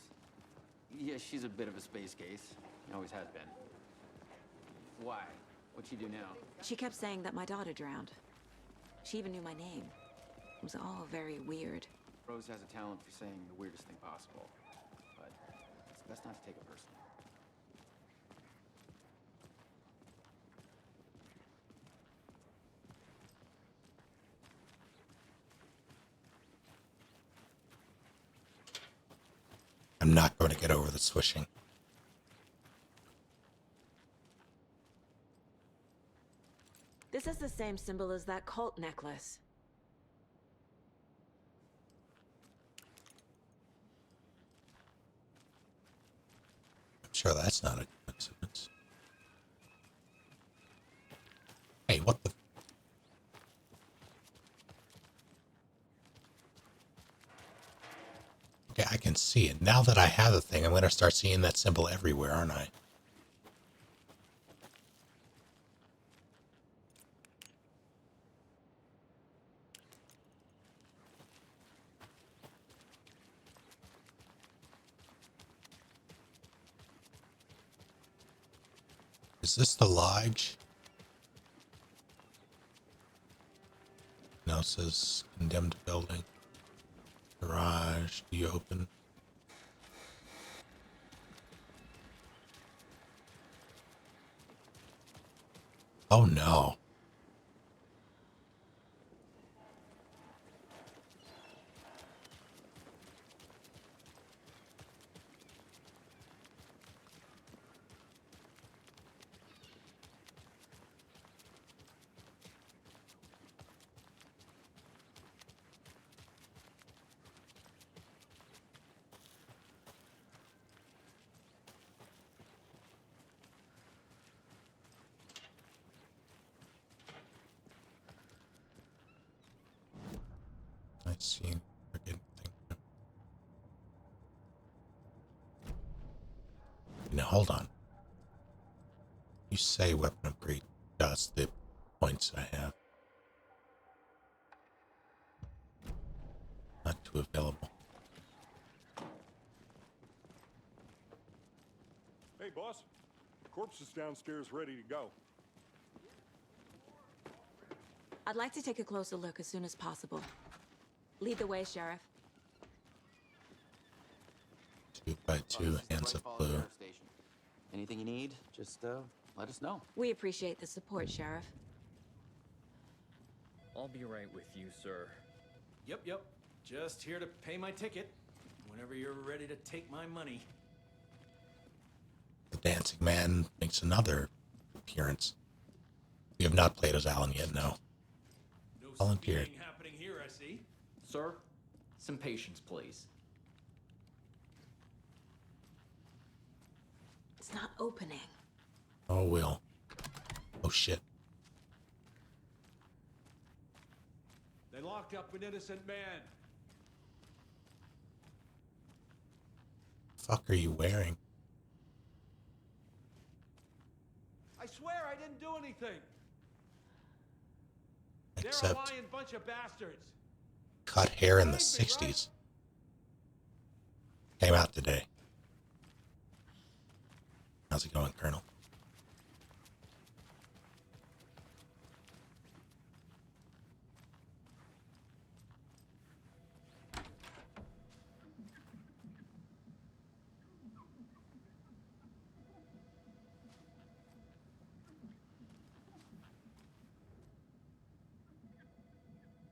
Yeah, she's a bit of a space case. Always has been. Why? What'd she do now? She kept saying that my daughter drowned. She even knew my name. It was all very weird. Rose has a talent for saying the weirdest thing possible. But it's best not to take it personally. I'm not going to get over the swishing. This is the same symbol as that cult necklace. I'm sure that's not a coincidence. Hey, what the... Okay, I can see it. Now that I have the thing, I'm going to start seeing that symbol everywhere, aren't I? Is this the lodge? No, it says condemned building. Garage, do you open? Oh no. I see. Now hold on. You say weapon upgrade. That's the points I have. Not too available. Hey, boss. Corpse is downstairs ready to go. I'd like to take a closer look as soon as possible. Lead the way, Sheriff. 2x2 hands of blue. Anything you need, just let us know. We appreciate the support, Sheriff. I'll be right with you, sir. Yep. Just here to pay my ticket. Whenever you're ready to take my money. The dancing man makes another appearance. You have not played as Alan yet, no. Volunteered. Happening here, I see. Sir, some patience, please. It's not opening. Oh, Will. Oh, shit. They locked up an innocent man. Fuck are you wearing? I swear I didn't do anything. Except They're a lying bunch of bastards. cut hair in the 60s. Came out today. How's it going, Colonel?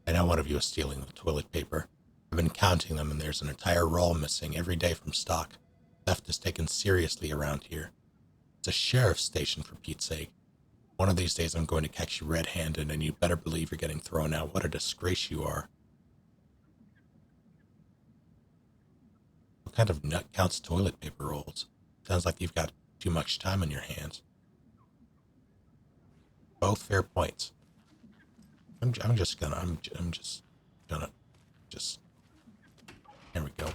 I know one of you is stealing the toilet paper. I've been counting them, and there's an entire roll missing every day from stock. Theft is taken seriously around here. It's a sheriff's station, for Pete's sake. One of these days I'm going to catch you red-handed, and you better believe you're getting thrown out. What a disgrace you are. What kind of nut counts toilet paper rolls? Sounds like you've got too much time on your hands. Both fair points. I'm just gonna, there we go.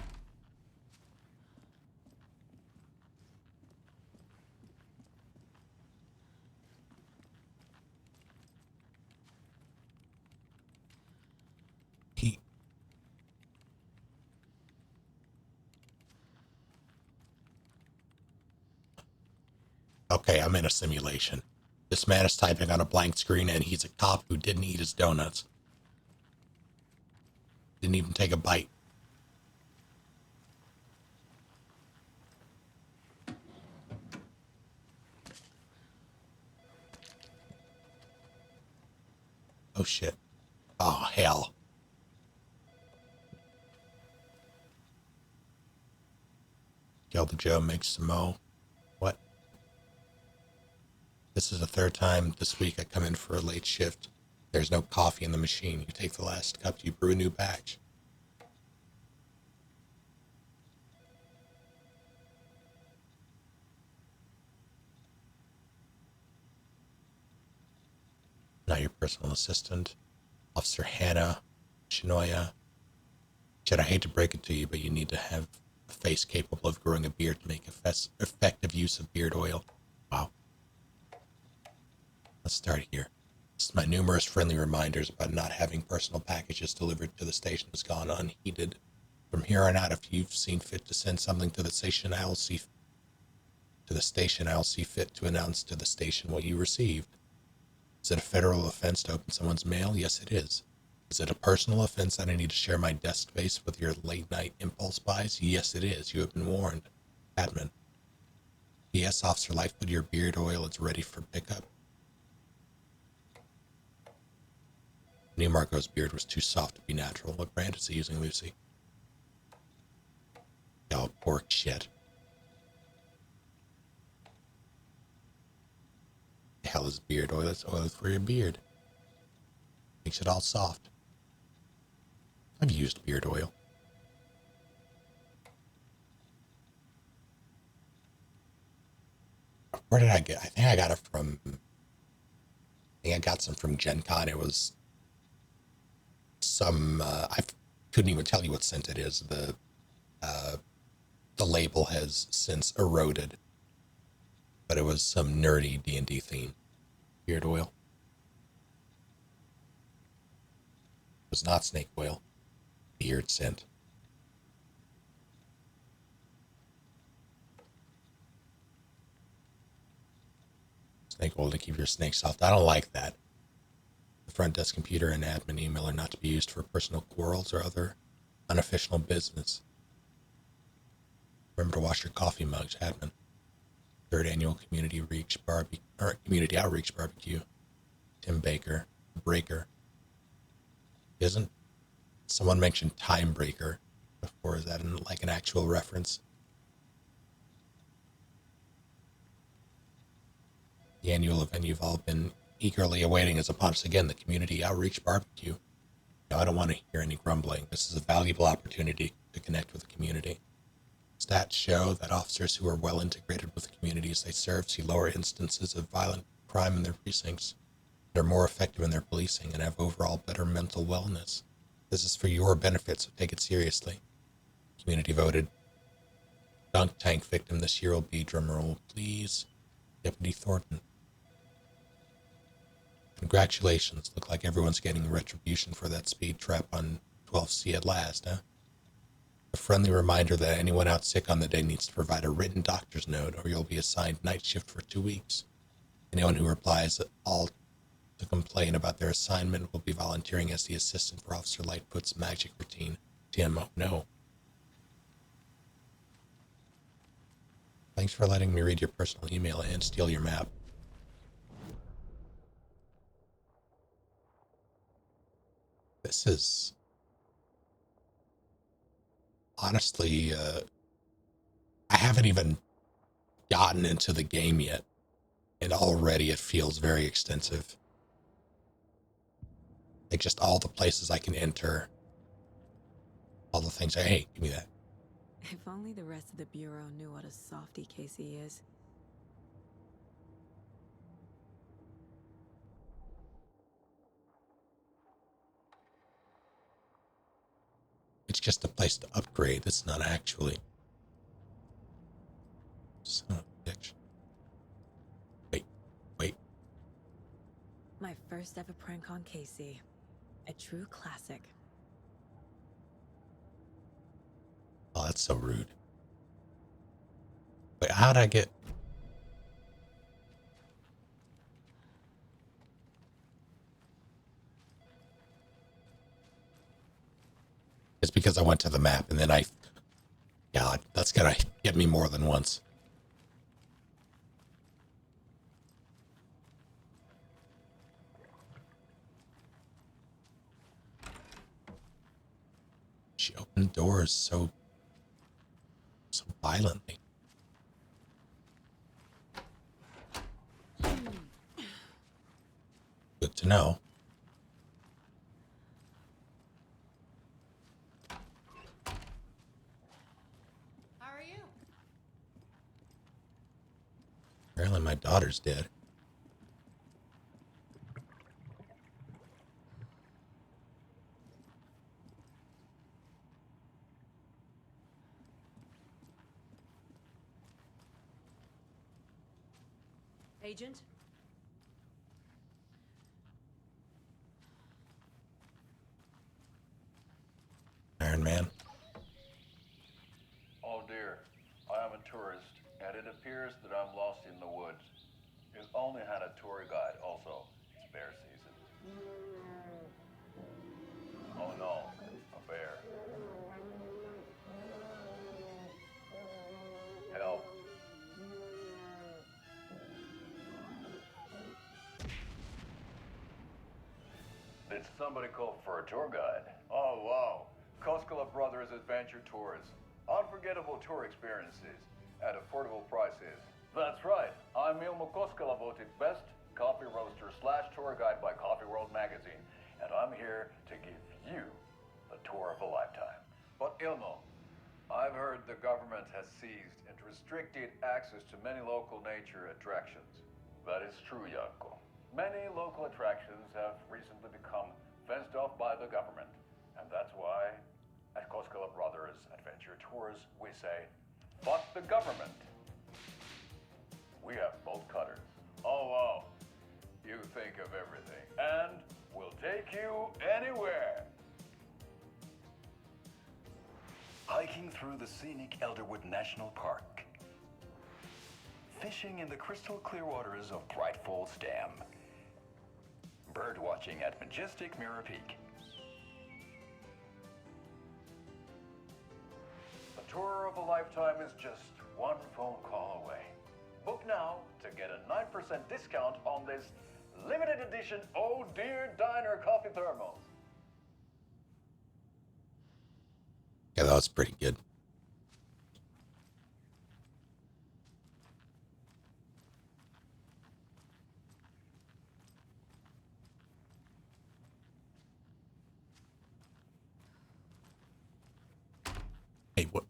Okay, I'm in a simulation. This man is typing on a blank screen, and he's a cop who didn't eat his donuts. Didn't even take a bite. Oh, shit. Oh, hell. Gelda Joe makes some mo. What? This is the third time this week I come in for a late shift. There's no coffee in the machine. You take the last cup, you brew a new batch. Now your personal assistant, Officer Hannah Shinoya. Shit, I hate to break it to you, but you need to have a face capable of growing a beard to make effective use of beard oil. Wow. Let's start here. This is my numerous friendly reminders about not having personal packages delivered to the station has gone unheeded. From here on out, if you've seen fit to send something to the station, I'll see fit to announce to the station what you received. Is it a federal offense to open someone's mail? Yes, it is. Is it a personal offense that I need to share my desk space with your late-night impulse buys? Yes, it is. You have been warned. Admin. P.S. Officer Lightfoot, your beard oil is ready for pickup. New Marco's beard was too soft to be natural. What brand is he using, Lucy? Oh, pork shit. The hell is beard oil? It's oil for your beard. Makes it all soft. I've used beard oil. Where did I get? I think I got it from. I think I got some from Gen Con. It was some. I couldn't even tell you what scent it is. The label has since eroded, but it was some nerdy D&D theme. Beard oil. It was not snake oil. Beard scent. Snake oil to keep your snake soft. I don't like that. The front desk computer and admin email are not to be used for personal quarrels or other unofficial business. Remember to wash your coffee mugs, admin. Third annual community outreach barbecue. Tim Baker, Breaker. Isn't someone mentioned Time Breaker before? Is that like an actual reference? The annual event you've all been eagerly awaiting is upon us again, the community outreach barbecue. Now, I don't want to hear any grumbling. This is a valuable opportunity to connect with the community. Stats show that officers who are well integrated with the communities they serve see lower instances of violent crime in their precincts. They're more effective in their policing and have overall better mental wellness. This is for your benefit, so take it seriously. Community voted dunk tank victim this year will be, drumroll please, Deputy Thornton. Congratulations. Look like everyone's getting retribution for that speed trap on 12C at last, huh? A friendly reminder that anyone out sick on the day needs to provide a written doctor's note or you'll be assigned night shift for 2 weeks. Anyone who replies all to complain about their assignment will be volunteering as the assistant for Officer Lightfoot's magic routine. TMO, no. Thanks for letting me read your personal email and steal your map. This is honestly, I haven't even gotten into the game yet, and already it feels very extensive. Like just all the places I can enter, all the things hey, give me that. If only the rest of the Bureau knew what a softy Casey is. It's just a place to upgrade. It's not actually. Son of a bitch. Wait. My first ever prank on Casey. A true classic. Oh, that's so rude. Wait, how'd I get... It's because I went to the map and then God, that's gonna get me more than once. She opened doors so violently. Good to know. How are you? Apparently my daughter's dead. Agent? Iron Man. Oh dear, I am a tourist, and it appears that I'm lost in the woods. You've only had a tour guide also. It's bear season. Oh no, a bear. Help. Did somebody call for a tour guide? Oh wow, Koskela Brothers Adventure Tours. Unforgettable tour experiences at affordable prices. That's right, I'm Ilmo Koskela, voted best coffee roaster / tour guide by Coffee World magazine, and I'm here to give you the tour of a lifetime. But Ilmo, I've heard the government has seized and restricted access to many local nature attractions. That is true, Janko. Many local attractions have recently become fenced off by the government, and that's why at Koskela Brothers Adventure Tours we say, fuck the government. We have bolt cutters. Oh wow, you think of everything, and we'll take you anywhere. Hiking through the scenic Elderwood National Park. Fishing in the crystal clear waters of Bright Falls Dam. Bird watching at majestic Mirror Peak. The tour of a lifetime is just one phone call away. Book now to get a 9% discount on this limited edition Oh Dear Diner coffee thermos. Yeah, that was pretty good. Hey, what?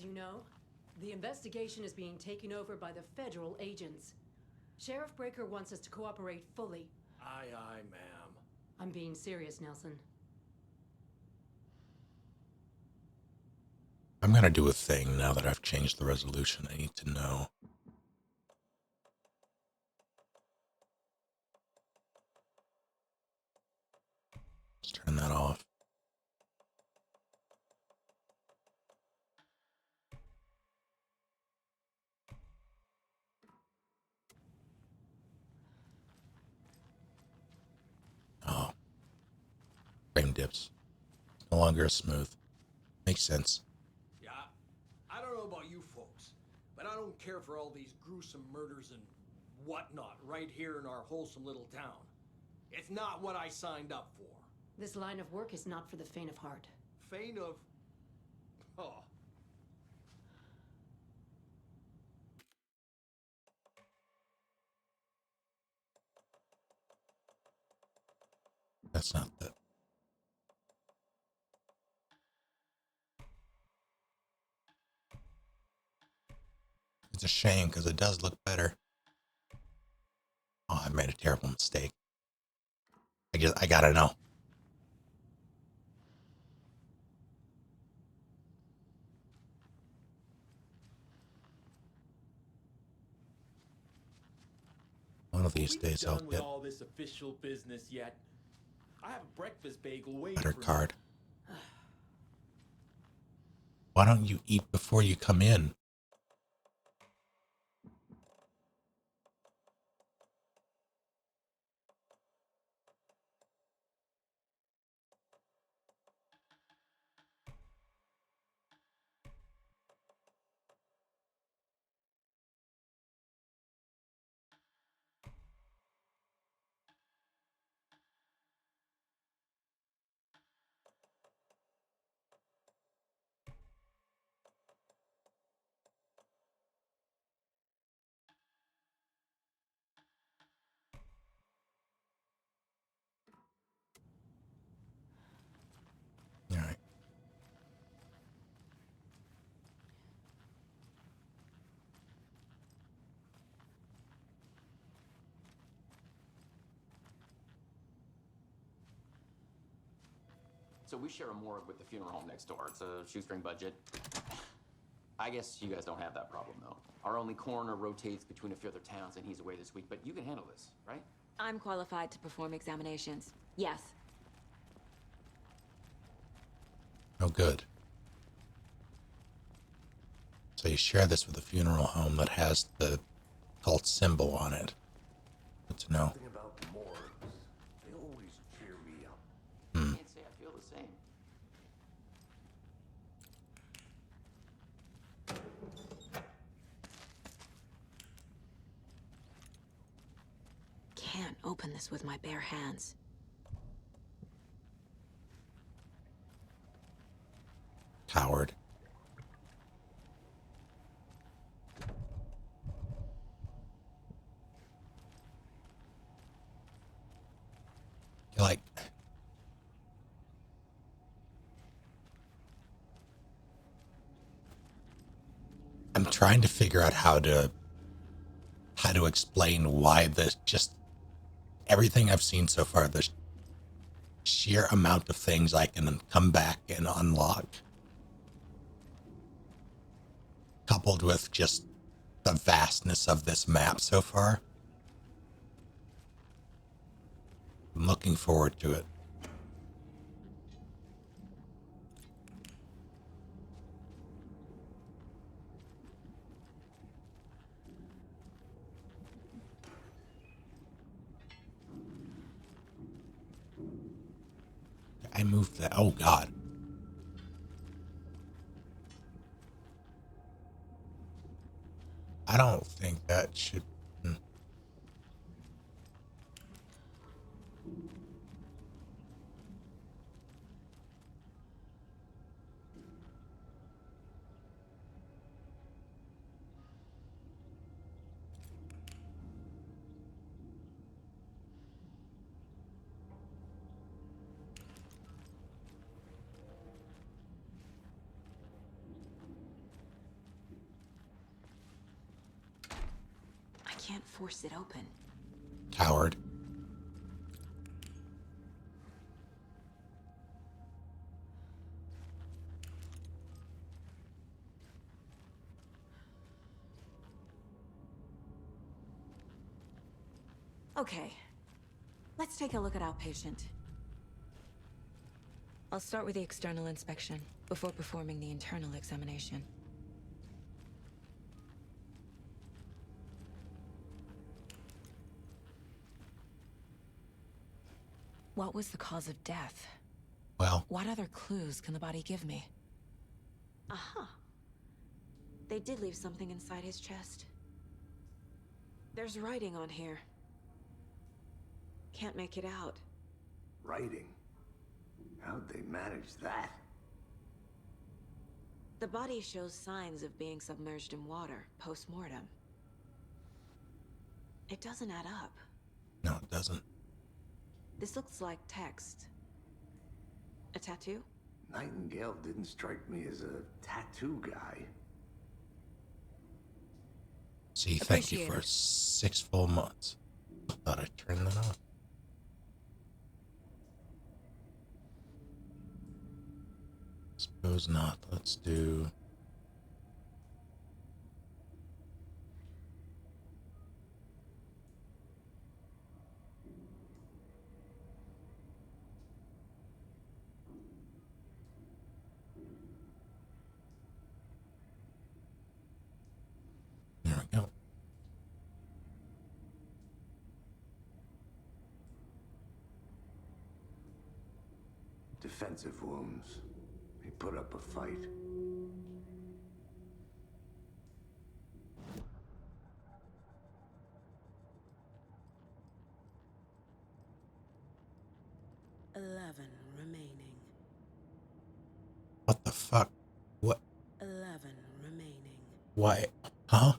As you know, the investigation is being taken over by the federal agents. Sheriff Breaker wants us to cooperate fully. Aye, aye, ma'am. I'm being serious, Nelson. I'm gonna do a thing now that I've changed the resolution. I need to know. Let's turn that off. Oh. Frame dips. No longer as smooth. Makes sense. Yeah, I don't know about you folks, but I don't care for all these gruesome murders and whatnot right here in our wholesome little town. It's not what I signed up for. This line of work is not for the faint of heart. Faint of... Oh. That's not the... It's a shame because it does look better. Oh, I made a terrible mistake. I gotta know. One of these days I'll Done with get all this official business yet? I have a breakfast bagel waiting better for card. Why don't you eat before you come in? All right. So we share a morgue with the funeral home next door. It's a shoestring budget. I guess you guys don't have that problem, though. Our only coroner rotates between a few other towns, and he's away this week. But you can handle this, right? I'm qualified to perform examinations. Yes. Oh, good. So you share this with a funeral home that has the cult symbol on it. Good to know. Something about morgues. They always cheer me up. I can't say I feel the same. Can't open this with my bare hands. Coward. You're like... I'm trying to figure out how to explain why the just everything I've seen so far, the sheer amount of things I can come back and unlock, coupled with just the vastness of this map so far. I'm looking forward to it. I moved that. Oh, God. I don't think that should... can't force it open. Coward. Okay. Let's take a look at outpatient. I'll start with the external inspection before performing the internal examination. What was the cause of death? Well, what other clues can the body give me? Aha. They did leave something inside his chest. There's writing on here. Can't make it out. Writing? How'd they manage that? The body shows signs of being submerged in water post-mortem. It doesn't add up. No, it doesn't. This looks like text. A tattoo? Nightingale didn't strike me as a tattoo guy. See, thank you for 6 full months. Thought I'd turn that off. Suppose not. Let's do... There we go. Defensive wounds. He put up a fight. Remaining. What the fuck? What? 11 remaining. Why? Huh?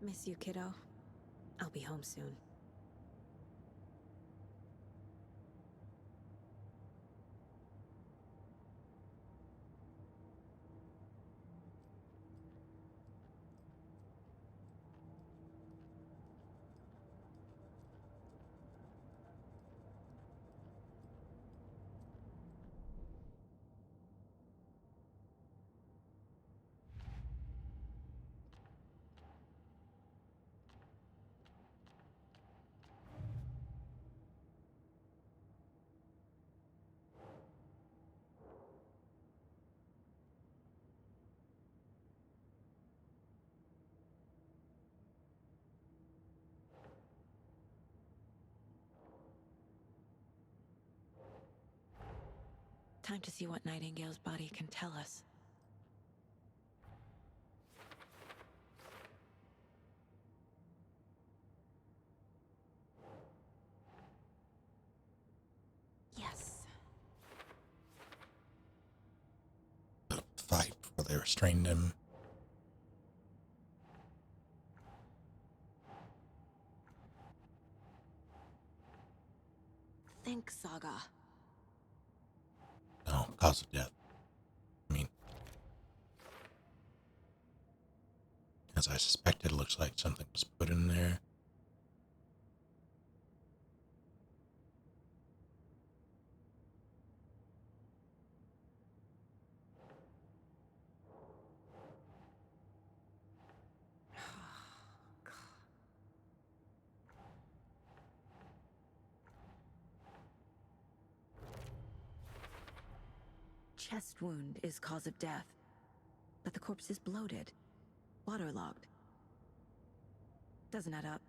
Miss you, kiddo. I'll be home soon. Time to see what Nightingale's body can tell us. Yes. Fight before they restrained him. Think, Saga. No, cause of death. I mean, as I suspected, it looks like something was put in there. Chest wound is cause of death, but the corpse is bloated, waterlogged. Doesn't add up.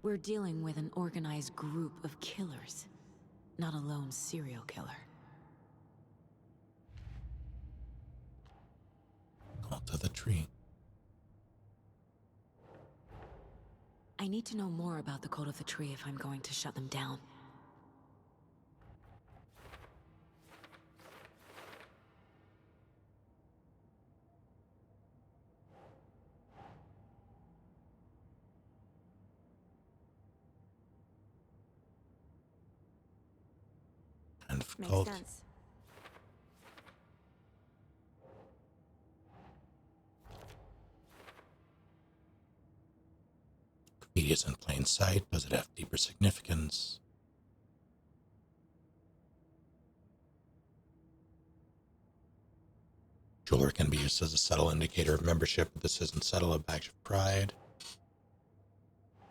We're dealing with an organized group of killers, not a lone serial killer. Cult of the tree. I need to know more about the Cult of the Tree if I'm going to shut them down. Makes called? sense. Graffiti is in plain sight. Does it have deeper significance? Jewelry can be used as a subtle indicator of membership, but this isn't subtle. A badge of pride.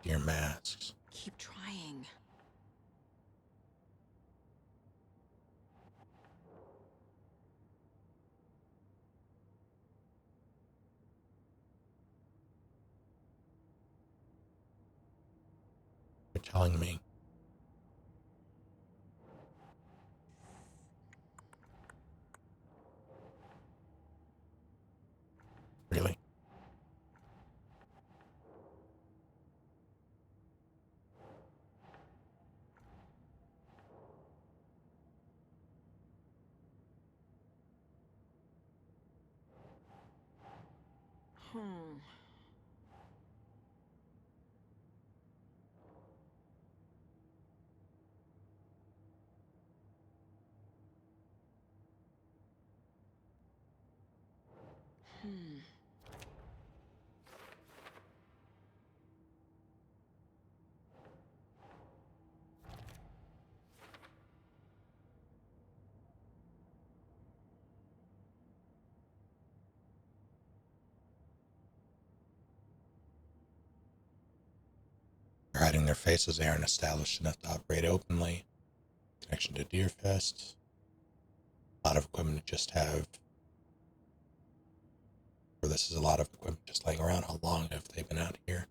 Deer masks. Keep trying. You're telling me. Really? Hmm. Hmm. They're hiding their faces. They aren't established enough to operate openly. Connection to Deerfest. A lot of equipment just have. Or this is a lot of equipment just laying around. How long have they been out here?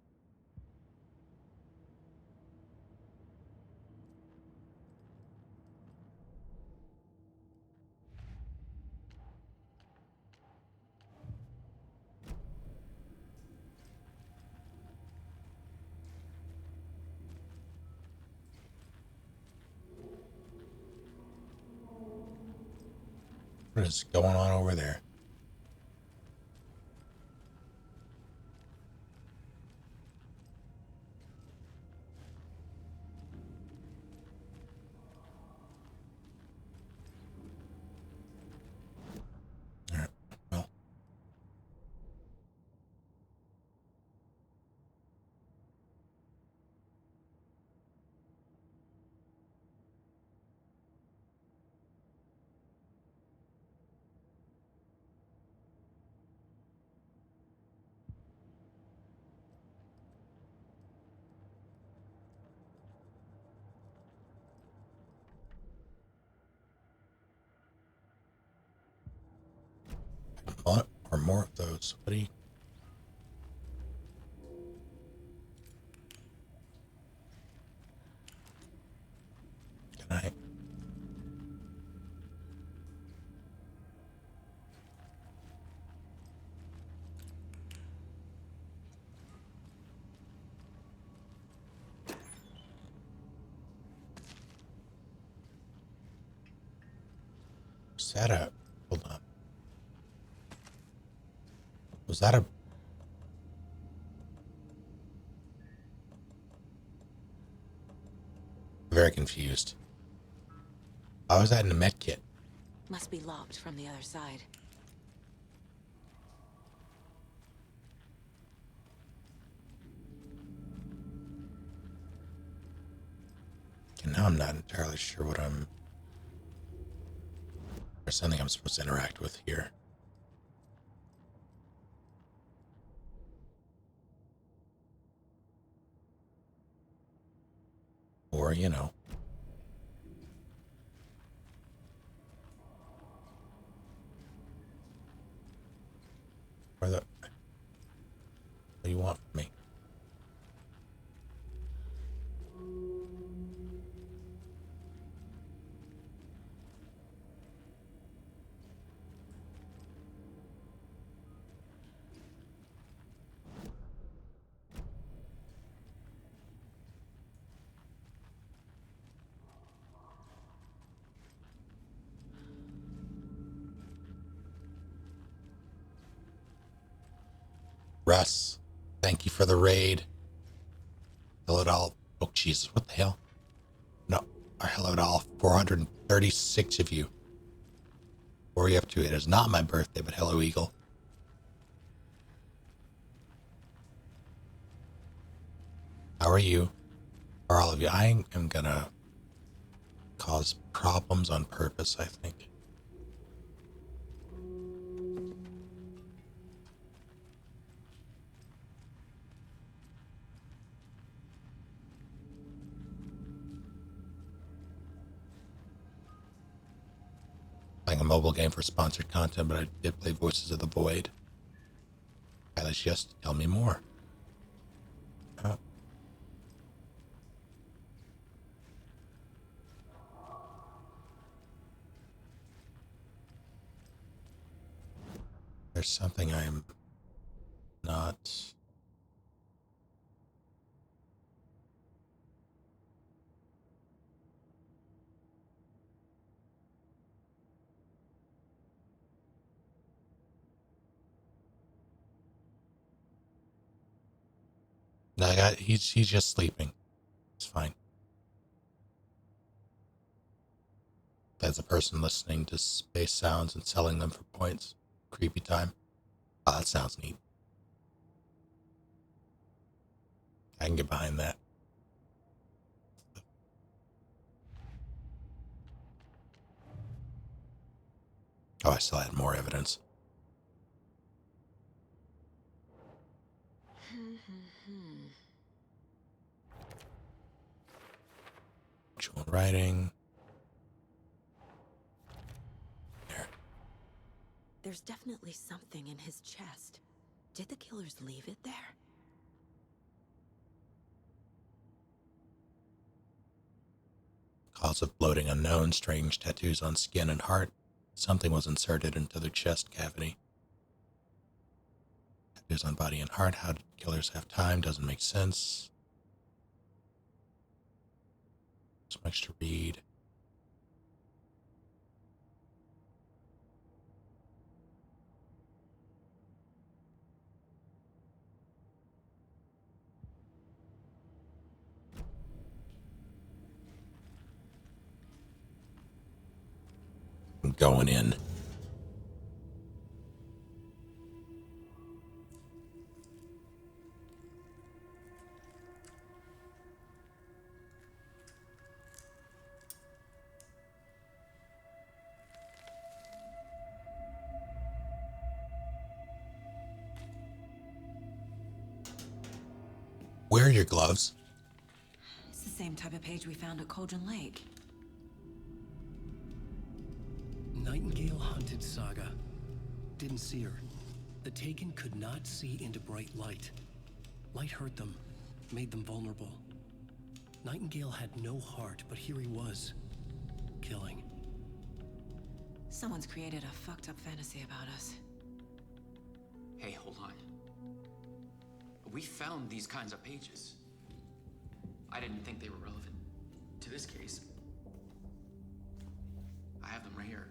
What is going on over there? All right. Well. What? Or more of those. What do you... Can I... Was that a... Hold on. Was that a... Very confused. How was that in the med kit? Must be locked from the other side. And now I'm not entirely sure what I'm... There's something I'm supposed to interact with here. Or, you know. Or the... What do you want from me? Russ, thank you for the raid. Fill it all. Oh, Jesus, what the hell? No, Hello to all 436 of you. What are you up to? It is not my birthday, but hello, Eagle. How are you? For all of you, I am gonna cause problems on purpose, I think. Playing a mobile game for sponsored content, but I did play Voices of the Void. Let's just tell me more. Oh. There's something I am not... No, he's just sleeping. It's fine. As a person listening to space sounds and selling them for points. Creepy time. Oh, that sounds neat. I can get behind that. Oh, I still had more evidence. Actual writing. There. There's definitely something in his chest. Did the killers leave it there? Cause of bloating unknown, strange tattoos on skin and heart. Something was inserted into the chest cavity. Tattoos on body and heart. How did killers have time? Doesn't make sense. So much to read. I'm going in. Where are your gloves? It's the same type of page we found at Cauldron Lake. Nightingale hunted Saga. Didn't see her. The Taken could not see into bright light. Light hurt them, made them vulnerable. Nightingale had no heart, but here he was, killing. Someone's created a fucked up fantasy about us. Hey, hold on. We found these kinds of pages. I didn't think they were relevant to this case. I have them right here.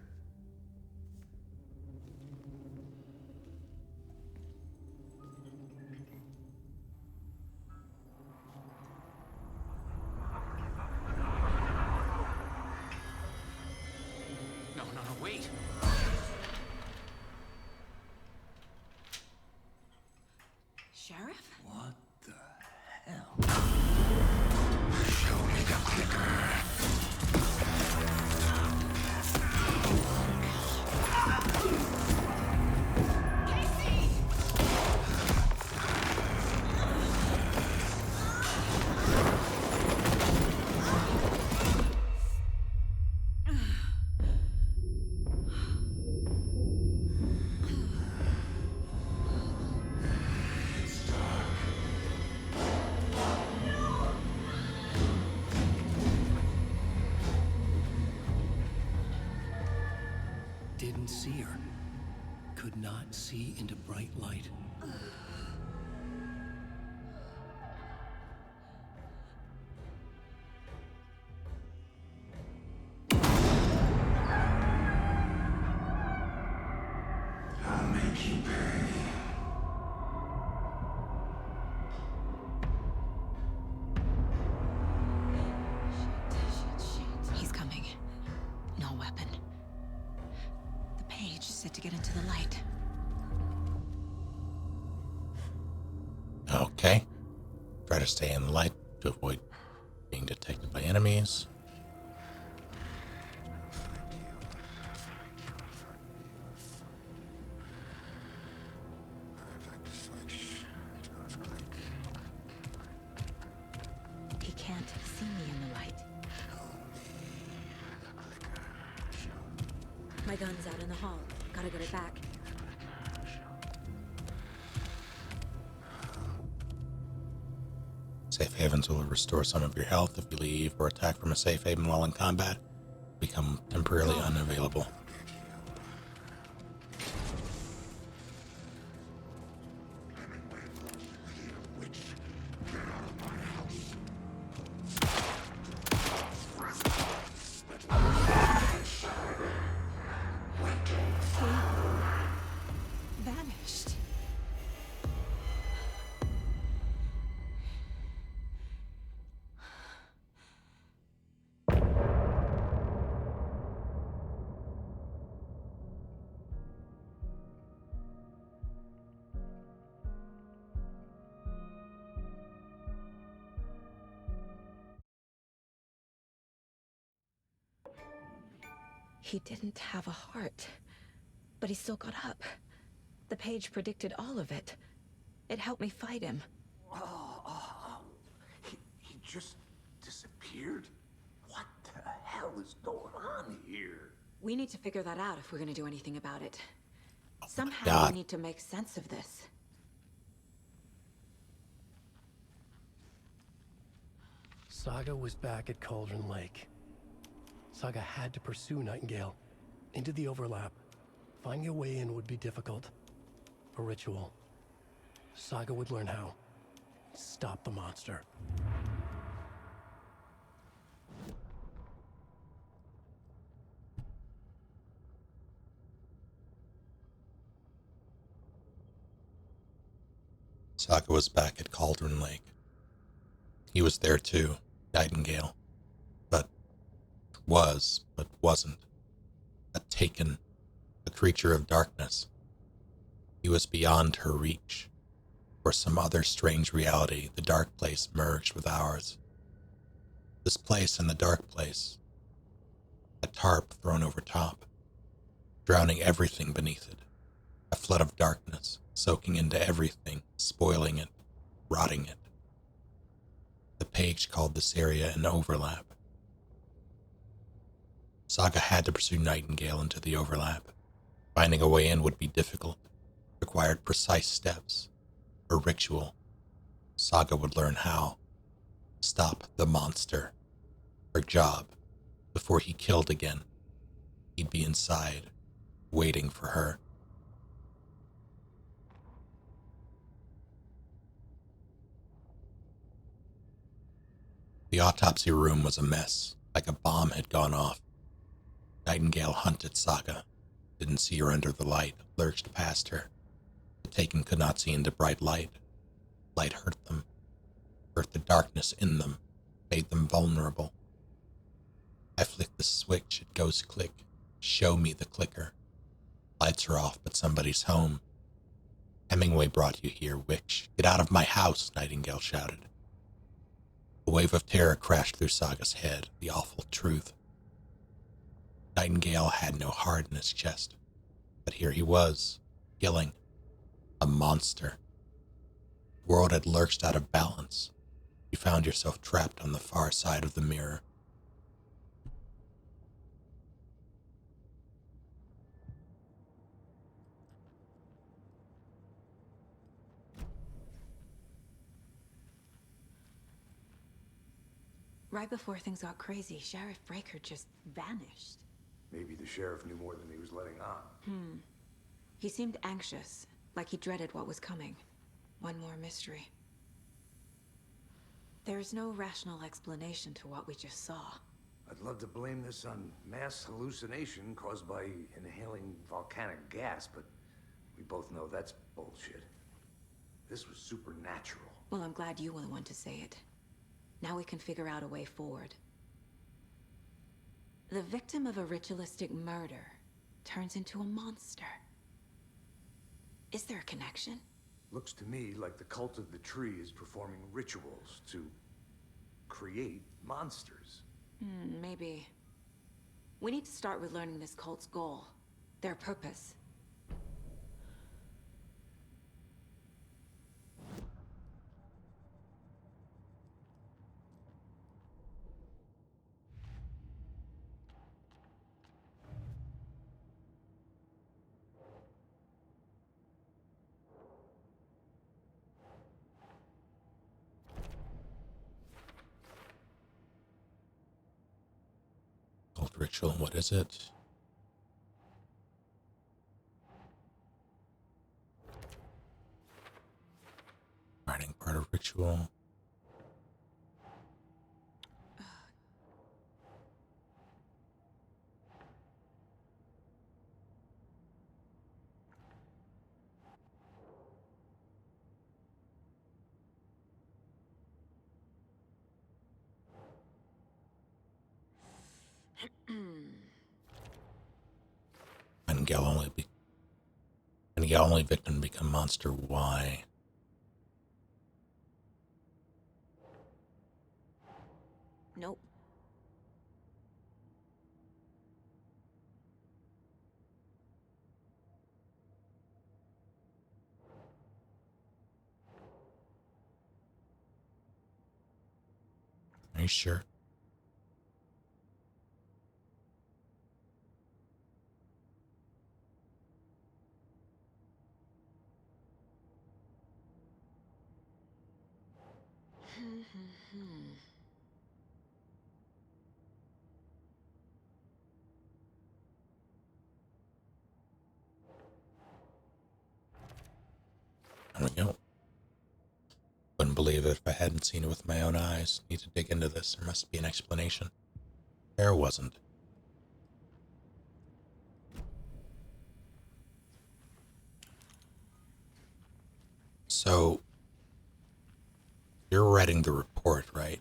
No, wait. Sheriff? What the hell? Show me the clicker. Didn't see her. Could not see into bright light. I'll make you pay. get into the light. Okay. Try to stay in the light to avoid being detected by enemies. He can't see me in the light. My gun's out in the hall. Gotta get it back. Safe havens will restore some of your health if you leave or attack from a safe haven while in combat. Become temporarily unavailable. Vanished. He didn't have a heart, but he still got up. The page predicted all of it. It helped me fight him. He just disappeared? What the hell is going on here? We need to figure that out if we're gonna do anything about it. Somehow God. we need to make sense of this. Saga was back at Cauldron Lake. Saga had to pursue Nightingale into the overlap. Finding a way in would be difficult. A ritual. Saga would learn how. Stop the monster. Saga was back at Cauldron Lake. He was there too, Nightingale. But wasn't. A taken, a creature of darkness. He was beyond her reach. For some other strange reality, the dark place merged with ours. This place and the dark place. A tarp thrown over top, drowning everything beneath it. A flood of darkness, soaking into everything, spoiling it, rotting it. The page called this area an overlap. Saga had to pursue Nightingale into the overlap. Finding a way in would be difficult, required precise steps. A ritual. Saga would learn how. Stop the monster. Her job. Before he killed again, he'd be inside, waiting for her. The autopsy room was a mess, like a bomb had gone off. Nightingale hunted Saga, didn't see her under the light, lurched past her. The Taken could not see into bright light. Light hurt them, hurt the darkness in them, made them vulnerable. I flicked the switch, it goes click. Show me the clicker. Lights are off, but somebody's home. Hemingway brought you here, witch. Get out of my house, Nightingale shouted. A wave of terror crashed through Saga's head, the awful truth. Nightingale had no heart in his chest, but here he was, killing. A monster. The world had lurched out of balance. You found yourself trapped on the far side of the mirror. Right before things got crazy, Sheriff Breaker just vanished. Maybe the sheriff knew more than he was letting on. He seemed anxious, like he dreaded what was coming. One more mystery. There's no rational explanation to what we just saw. I'd love to blame this on mass hallucination caused by inhaling volcanic gas, but we both know that's bullshit. This was supernatural. Well, I'm glad you were the one to say it. Now we can figure out a way forward. The victim of a ritualistic murder turns into a monster. Is there a connection? Looks to me like the cult of the tree is performing rituals to create monsters. Maybe. We need to start with learning this cult's goal. Their purpose. Cult ritual, what is it? Writing part of ritual. When Gal only victim become monster, why? Nope. Are you sure? There we go. Wouldn't believe it if I hadn't seen it with my own eyes. Need to dig into this. There must be an explanation. There wasn't. So, you're writing the report, right?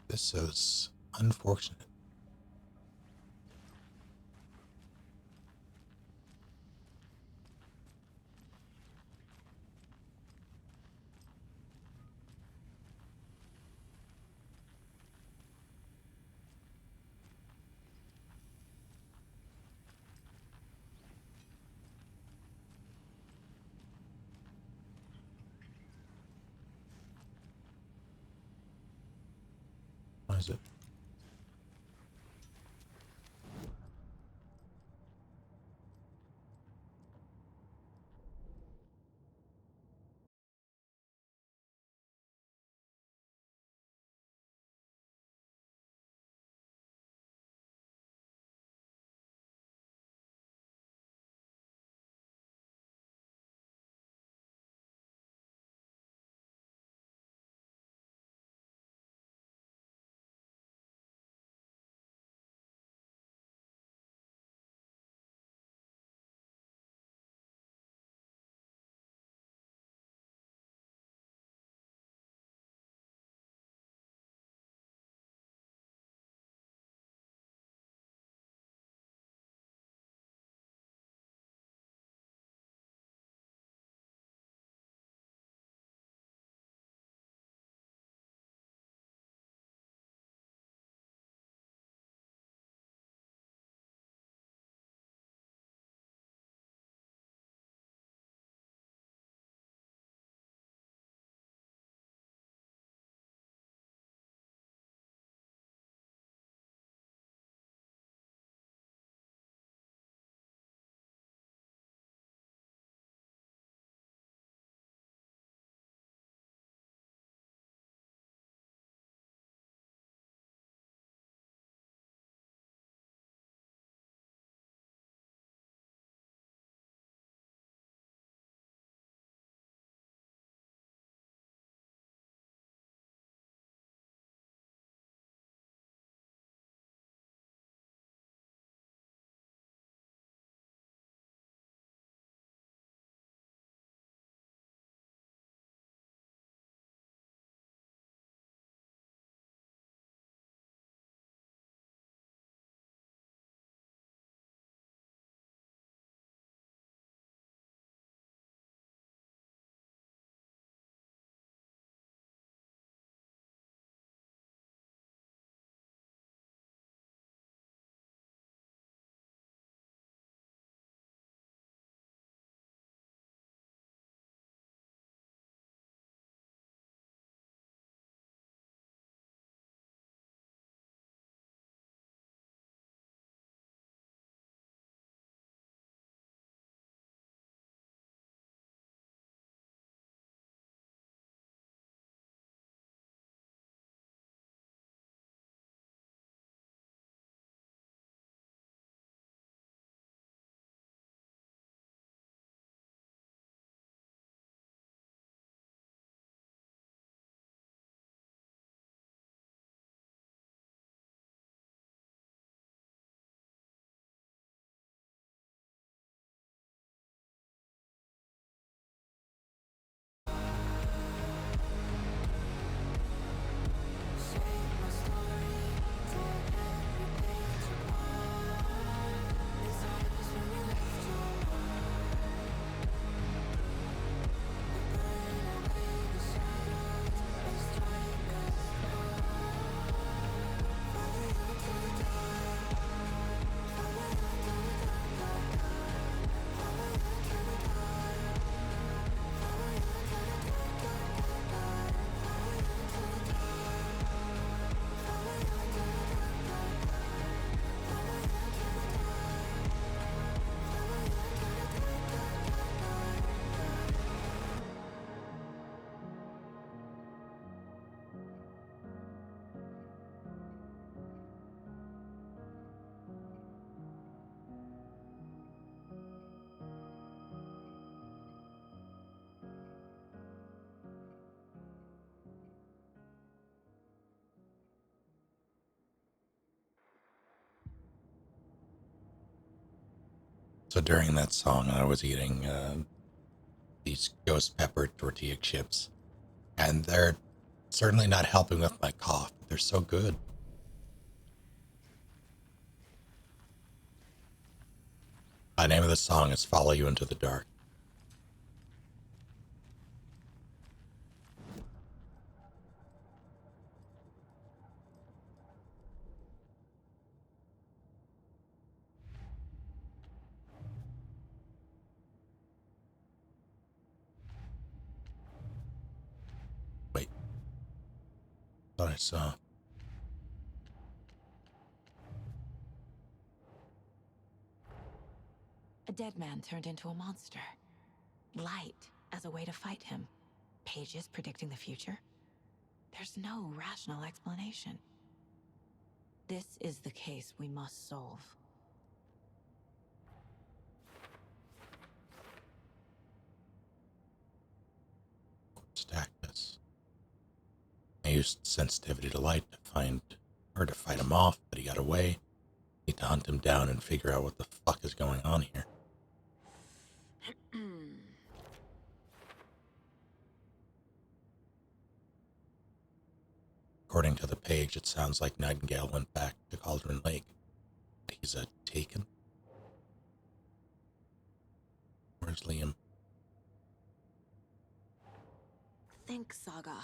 This is unfortunate. Why is it? So during that song, I was eating these ghost pepper tortilla chips, and they're certainly not helping with my cough. They're so good. The name of the song is Follow You Into the Dark. Wait. Thought I saw. A dead man turned into a monster. Light as a way to fight him. Pages predicting the future. There's no rational explanation. This is the case we must solve. Stack this. I used sensitivity to light to fight him off, but he got away. Need to hunt him down and figure out what the fuck is going on here. According to the page, it sounds like Nightingale went back to Cauldron Lake. He's a taken? Where's Liam? Think, Saga.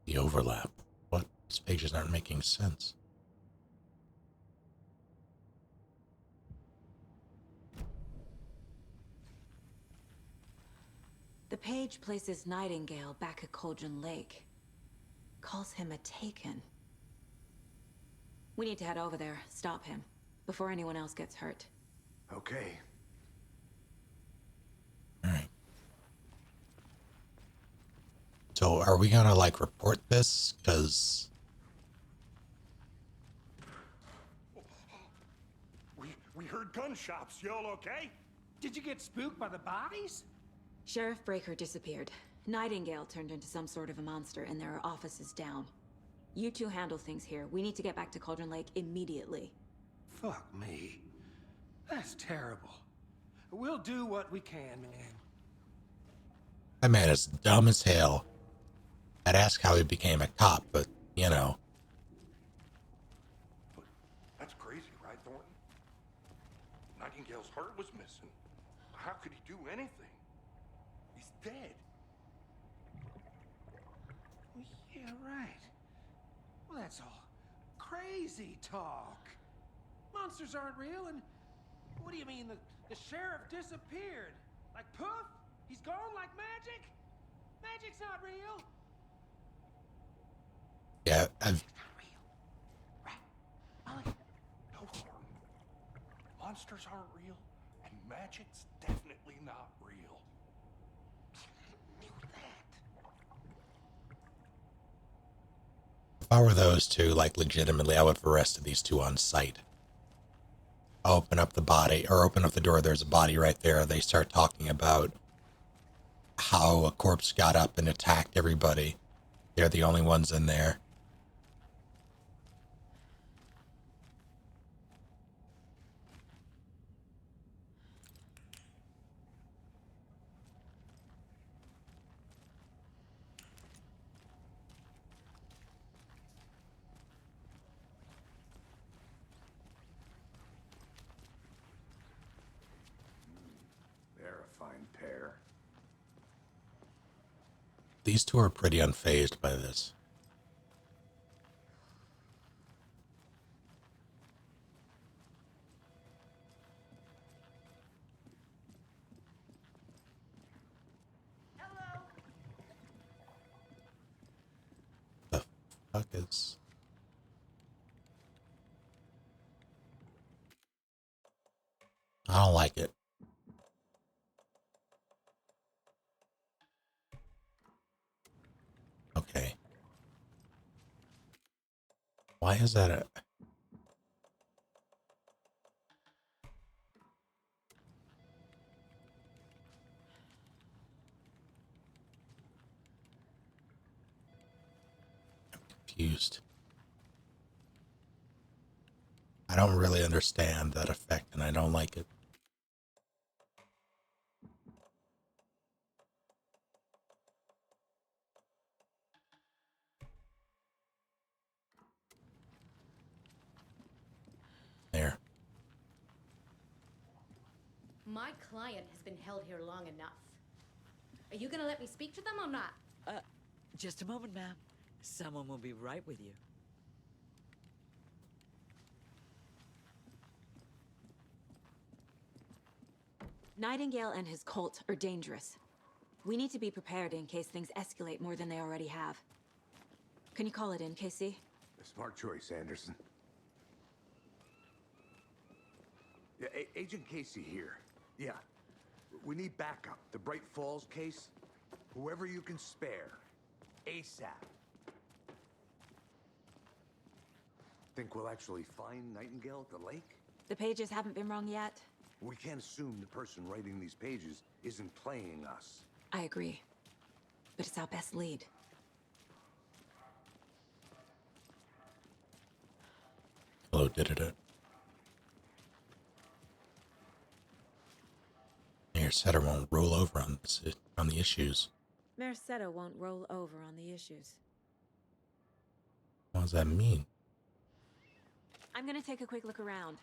The overlap. What? These pages aren't making sense. The page places Nightingale back at Cauldron Lake. Calls him a taken. We need to head over there, stop him, before anyone else gets hurt. Okay. So are we gonna, like, report this? Because... We heard gunshots. Y'all okay? Did you get spooked by the bodies? Sheriff Breaker disappeared. Nightingale turned into some sort of a monster, and there are offices down. You two handle things here. We need to get back to Cauldron Lake immediately. Fuck me. That's terrible. We'll do what we can, man. That man is dumb as hell. I'd ask how he became a cop, but, you know. That's crazy, right, Thornton? Nightingale's heart was missing. How could he do anything? He's dead. Well, yeah, right. Well, that's all crazy talk. Monsters aren't real, and what do you mean the sheriff disappeared? Like poof? He's gone like magic? Magic's not real. Yeah, I've... No, Thornton. Monsters aren't real, and magic's definitely not real. If I were those two, like, legitimately, I would have arrested these two on sight. Open up the body, or open up the door, there's a body right there. They start talking about how a corpse got up and attacked everybody. They're the only ones in there. They're a fine pair. These two are pretty unfazed by this. The fuck is... I don't like it. Okay. Why is that a... confused. I don't really understand that effect, and I don't like it. There. My client has been held here long enough. Are you gonna let me speak to them or not? Just a moment, ma'am. Someone will be right with you. Nightingale and his cult are dangerous. We need to be prepared in case things escalate more than they already have. Can you call it in, KC? A smart choice, Anderson. Yeah, Agent Casey here. Yeah. We need backup. The Bright Falls case. Whoever you can spare. ASAP. Think we'll actually find Nightingale at the lake? The pages haven't been wrong yet. We can't assume the person writing these pages isn't playing us. I agree. But it's our best lead. Hello, did it? Mayor Setter won't roll over on the issues. Mayor Setter won't roll over on the issues. What does that mean? I'm gonna take a quick look around.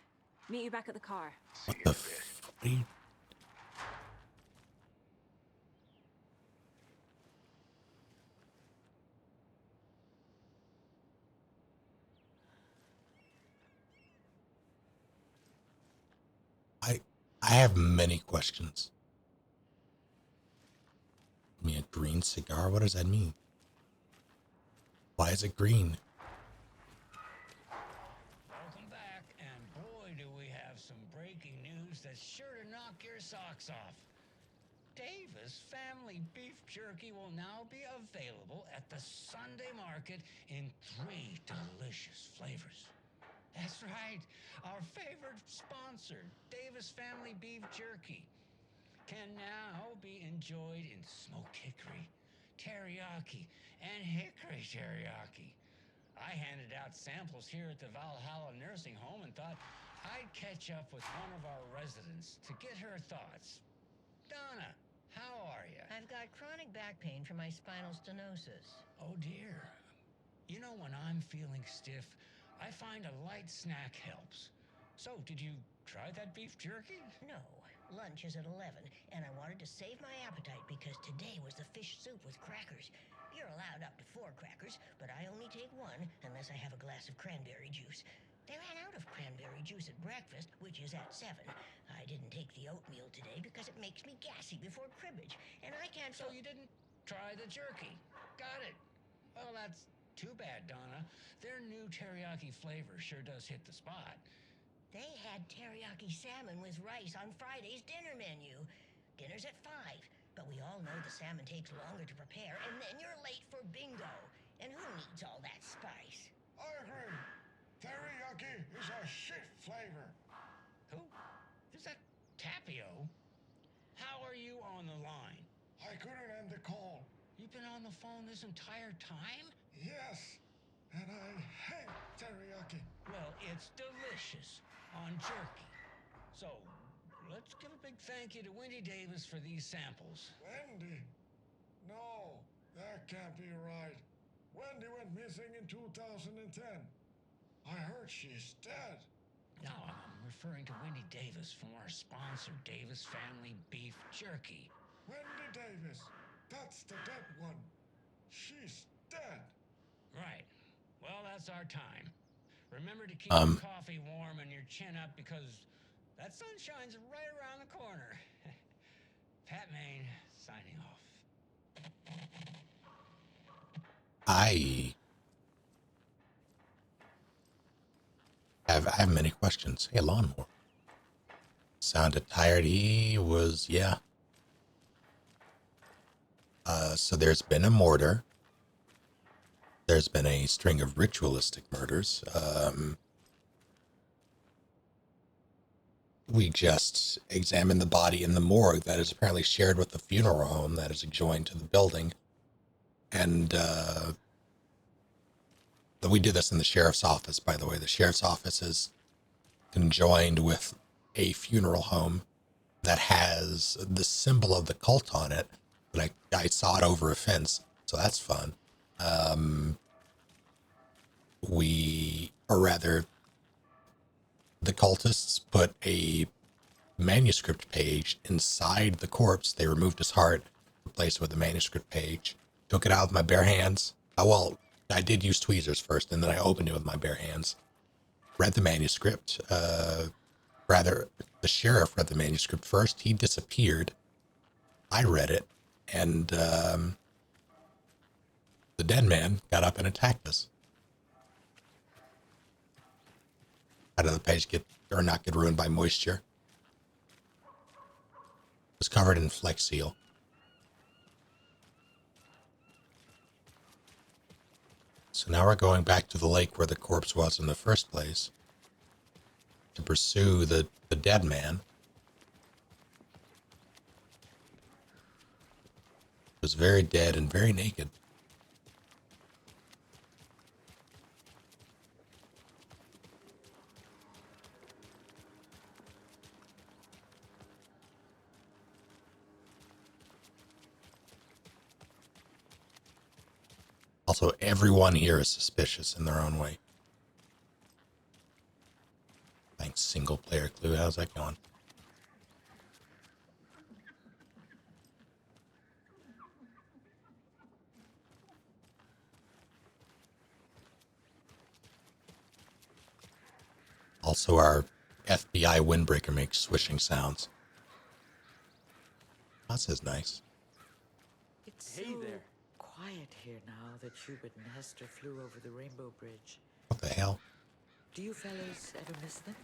Meet you back at the car. What the f... What are you... I have many questions. I mean, a green cigar? What does that mean? Why is it green? Welcome back, and boy do we have some breaking news that's sure to knock your socks off. Davis Family Beef Jerky will now be available at the Sunday market in 3 delicious flavors. That's right, our favorite sponsor, Davis Family Beef Jerky, can now be enjoyed in smoked hickory, teriyaki, and hickory teriyaki. I handed out samples here at the Valhalla Nursing Home and thought I'd catch up with one of our residents to get her thoughts. Donna, how are you? I've got chronic back pain from my spinal stenosis. Oh dear. You know, when I'm feeling stiff, I find a light snack helps. So, did you try that beef jerky? No. Lunch is at 11, and I wanted to save my appetite because today was the fish soup with crackers. You're allowed up to 4 crackers, but I only take 1 unless I have a glass of cranberry juice. They ran out of cranberry juice at breakfast, which is at 7. I didn't take the oatmeal today because it makes me gassy before cribbage, and I can't... So you didn't try the jerky. Got it. Well, that's too bad, Donna. Their new teriyaki flavor sure does hit the spot. They had teriyaki salmon with rice on Friday's dinner menu. Dinner's at 5, but we all know the salmon takes longer to prepare, and then you're late for bingo. And who needs all that spice? I agree. Teriyaki is a shit flavor. Who? Is that Tapio? How are you on the line? I couldn't end the call. You've been on the phone this entire time? Yes, and I hate teriyaki. Well, it's delicious on jerky. So, let's give a big thank you to Wendy Davis for these samples. Wendy? No, that can't be right. Wendy went missing in 2010. I heard she's dead. No, I'm referring to Wendy Davis from our sponsor, Davis Family Beef Jerky. Wendy Davis. That's the dead one. She's dead. Right. Well, that's our time. Remember to keep your coffee warm and your chin up because that sunshine's right around the corner. Pat Maine, signing off. I have many questions. Hey, lawnmower. Sounded tired. He was, yeah. So there's been a murder. There's been a string of ritualistic murders. We just examined the body in the morgue that is apparently shared with the funeral home that is adjoined to the building. And We do this in the sheriff's office, by the way. The sheriff's office is conjoined with a funeral home that has the symbol of the cult on it. But I saw it over a fence, so that's fun. The cultists put a manuscript page inside the corpse. They removed his heart, replaced it with a manuscript page, took it out with my bare hands. I did use tweezers first, and then I opened it with my bare hands. Read the manuscript. The sheriff read the manuscript first. He disappeared. I read it, and the dead man got up and attacked us. How did the page not get ruined by moisture? It was covered in Flex Seal. So now we're going back to the lake where the corpse was in the first place to pursue the dead man. He was very dead and very naked. Also, everyone here is suspicious in their own way. Thanks, single player clue. How's that going? Also, our FBI windbreaker makes swishing sounds. That is nice. It's so quiet here now that you and Hester flew over the Rainbow Bridge. What the hell? Do you fellows ever miss them?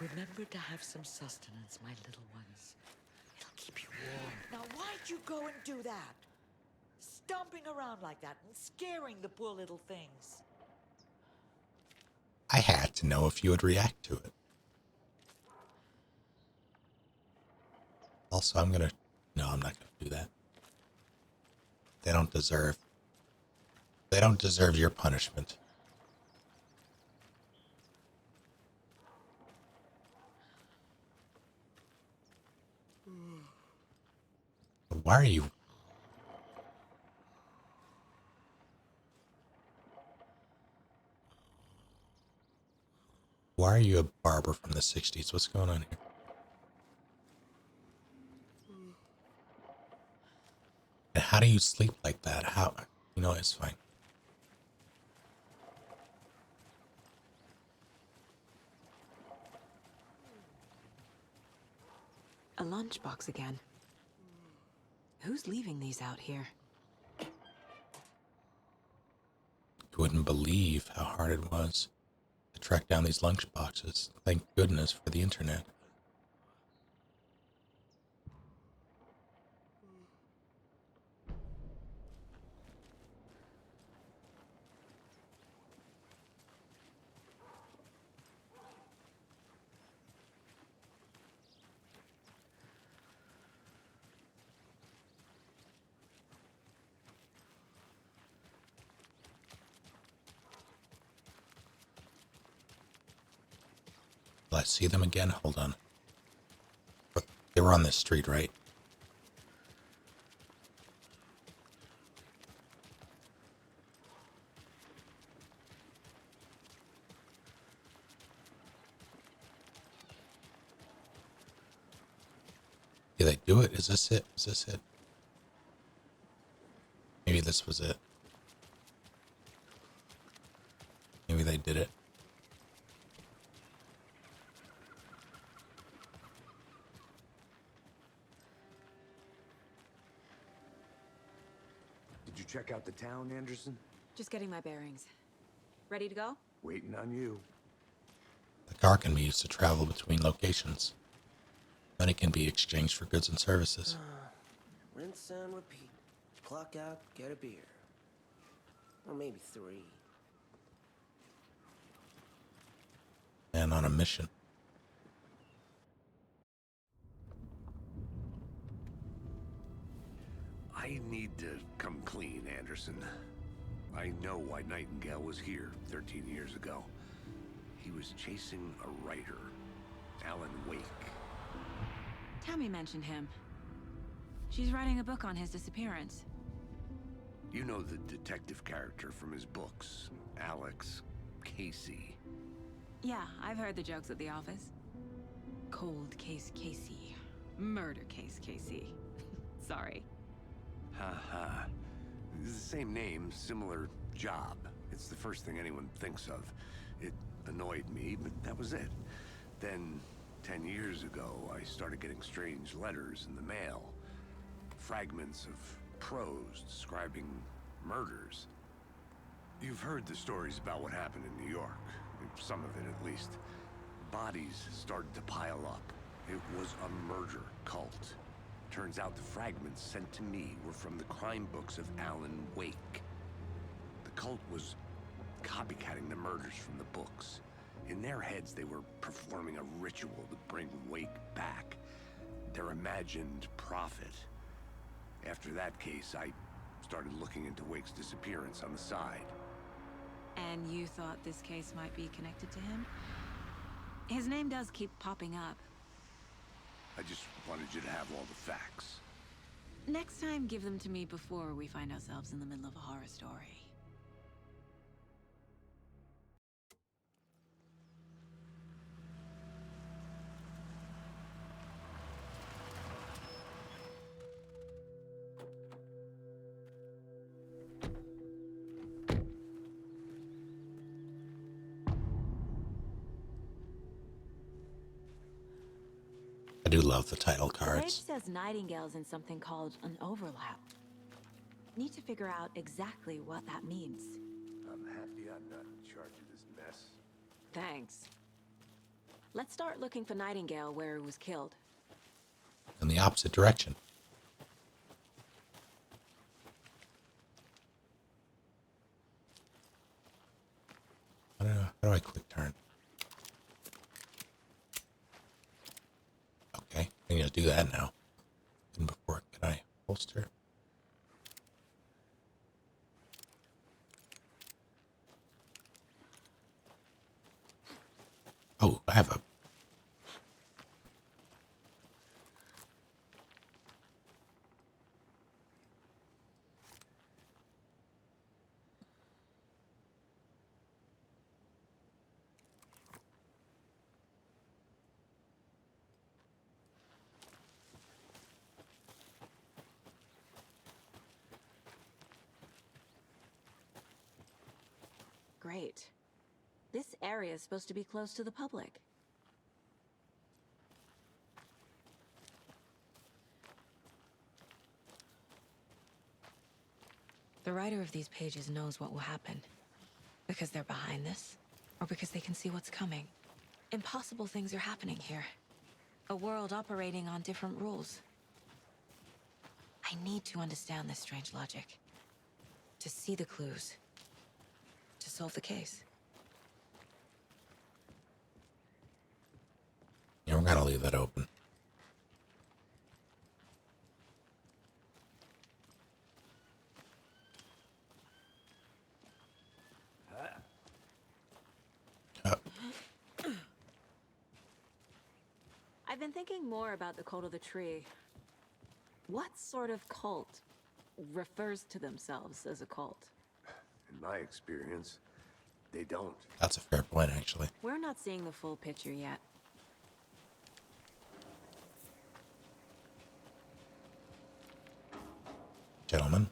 Remember to have some sustenance, my little ones. It'll keep you warm. Now, why'd you go and do that? Stomping around like that and scaring the poor little things. I had to know if you would react to it. Also, I'm not gonna do that. They don't deserve your punishment. Why are you? Why are you a barber from the 60s? What's going on here? And how do you sleep like that? How? It's fine. A lunchbox again. Who's leaving these out here? You wouldn't believe how hard it was to track down these lunch boxes. Thank goodness for the internet. Will I see them again? Hold on. They were on this street, right? Did they do it? Is this it? Is this it? Maybe this was it. Maybe they did it. Did you check out the town, Anderson? Just getting my bearings. Ready to go? Waiting on you. The car can be used to travel between locations. Money can be exchanged for goods and services. Rinse and repeat. Clock out, get a beer. Or maybe 3. And on a mission. I need to come clean, Anderson. I know why Nightingale was here 13 years ago. He was chasing a writer, Alan Wake. Tammy mentioned him. She's writing a book on his disappearance. You know the detective character from his books, Alex Casey. Yeah, I've heard the jokes at the office. Cold case Casey. Murder case Casey. Sorry. Ha. It's the same name, similar job. It's the first thing anyone thinks of. It annoyed me, but that was it. Then, 10 years ago, I started getting strange letters in the mail. Fragments of prose describing murders. You've heard the stories about what happened in New York. Some of it, at least. Bodies started to pile up. It was a murder cult. Turns out the fragments sent to me were from the crime books of Alan Wake. The cult was copycatting the murders from the books. In their heads, they were performing a ritual to bring Wake back. Their imagined prophet. After that case, I started looking into Wake's disappearance on the side. And you thought this case might be connected to him? His name does keep popping up. I just wanted you to have all the facts. Next time, give them to me before we find ourselves in the middle of a horror story. I do love the title The page cards. says Nightingale's in something called an overlap. Need to figure out exactly what that means. I'm happy I'm not in charge of this mess. Thanks. Let's start looking for Nightingale where he was killed. In the opposite direction. How do I quick turn? Okay, I need to do that now. And before, can I holster? Oh, I have a... Great. This area is supposed to be close to the public. The writer of these pages knows what will happen. Because they're behind this, or because they can see what's coming. Impossible things are happening here. A world operating on different rules. I need to understand this strange logic. To see the clues. To solve the case. Yeah, we're gonna leave that open. I've been thinking more about the cult of the tree. What sort of cult refers to themselves as a cult? In my experience, they don't. That's a fair point, actually. We're not seeing the full picture yet. Gentlemen.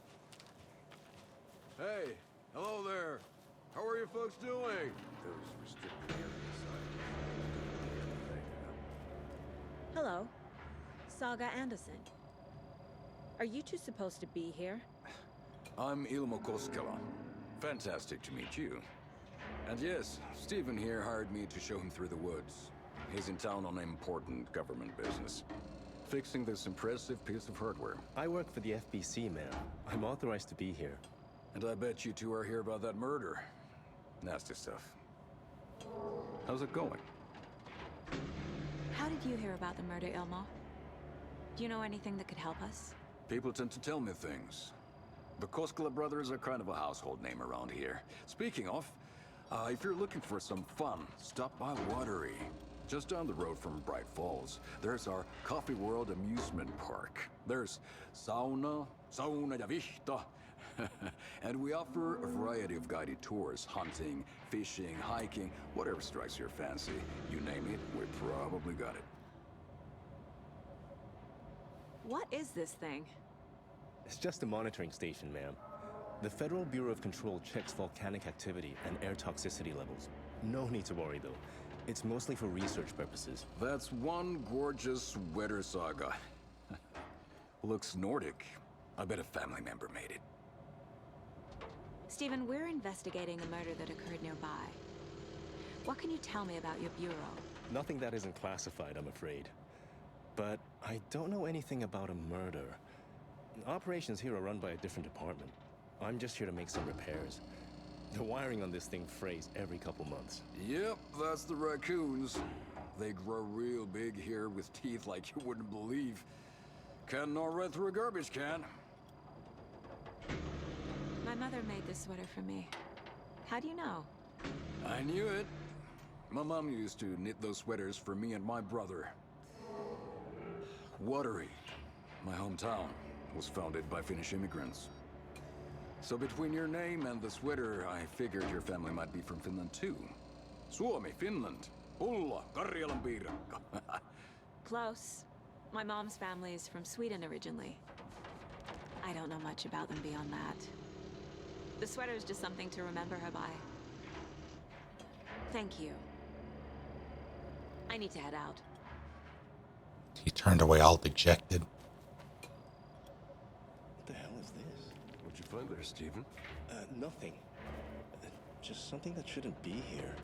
Hey, hello there. How are you folks doing? Those restricted areas Hello. Saga Anderson. Are you two supposed to be here? I'm Ilmo Koskela. Fantastic to meet you. And yes, Stephen here hired me to show him through the woods. He's in town on important government business. Fixing this impressive piece of hardware. I work for the FBC, man. I'm authorized to be here. And I bet you two are here about that murder. Nasty stuff. How's it going? How did you hear about the murder, Ilmo? Do you know anything that could help us? People tend to tell me things. The Koskela brothers are kind of a household name around here. Speaking of, if you're looking for some fun, stop by Watery. Just down the road from Bright Falls, there's our Coffee World amusement park. There's sauna ja vihta. And we offer a variety of guided tours, hunting, fishing, hiking, whatever strikes your fancy. You name it, we probably got it. What is this thing? It's just a monitoring station, ma'am. The Federal Bureau of Control checks volcanic activity and air toxicity levels. No need to worry, though. It's mostly for research purposes. That's one gorgeous weather saga. Looks Nordic. I bet a family member made it. Stephen, we're investigating a murder that occurred nearby. What can you tell me about your bureau? Nothing that isn't classified, I'm afraid. But I don't know anything about a murder. Operations here are run by a different department. I'm just here to make some repairs. The wiring on this thing frays every couple months. Yep, that's the raccoons. They grow real big here with teeth like you wouldn't believe. Can't gnaw right through a garbage can. My mother made this sweater for me. How do you know? I knew it. My mom used to knit those sweaters for me and my brother. Watery, my hometown, was founded by Finnish immigrants. So between your name and the sweater, I figured your family might be from Finland too. Suomi, Finland. Ulla, Karjalan piirakka. Close. My mom's family is from Sweden originally. I don't know much about them beyond that. The sweater is just something to remember her by. Thank you. I need to head out. He turned away all dejected. What the hell is this? What'd you find there, Stephen? Nothing. Just something that shouldn't be here.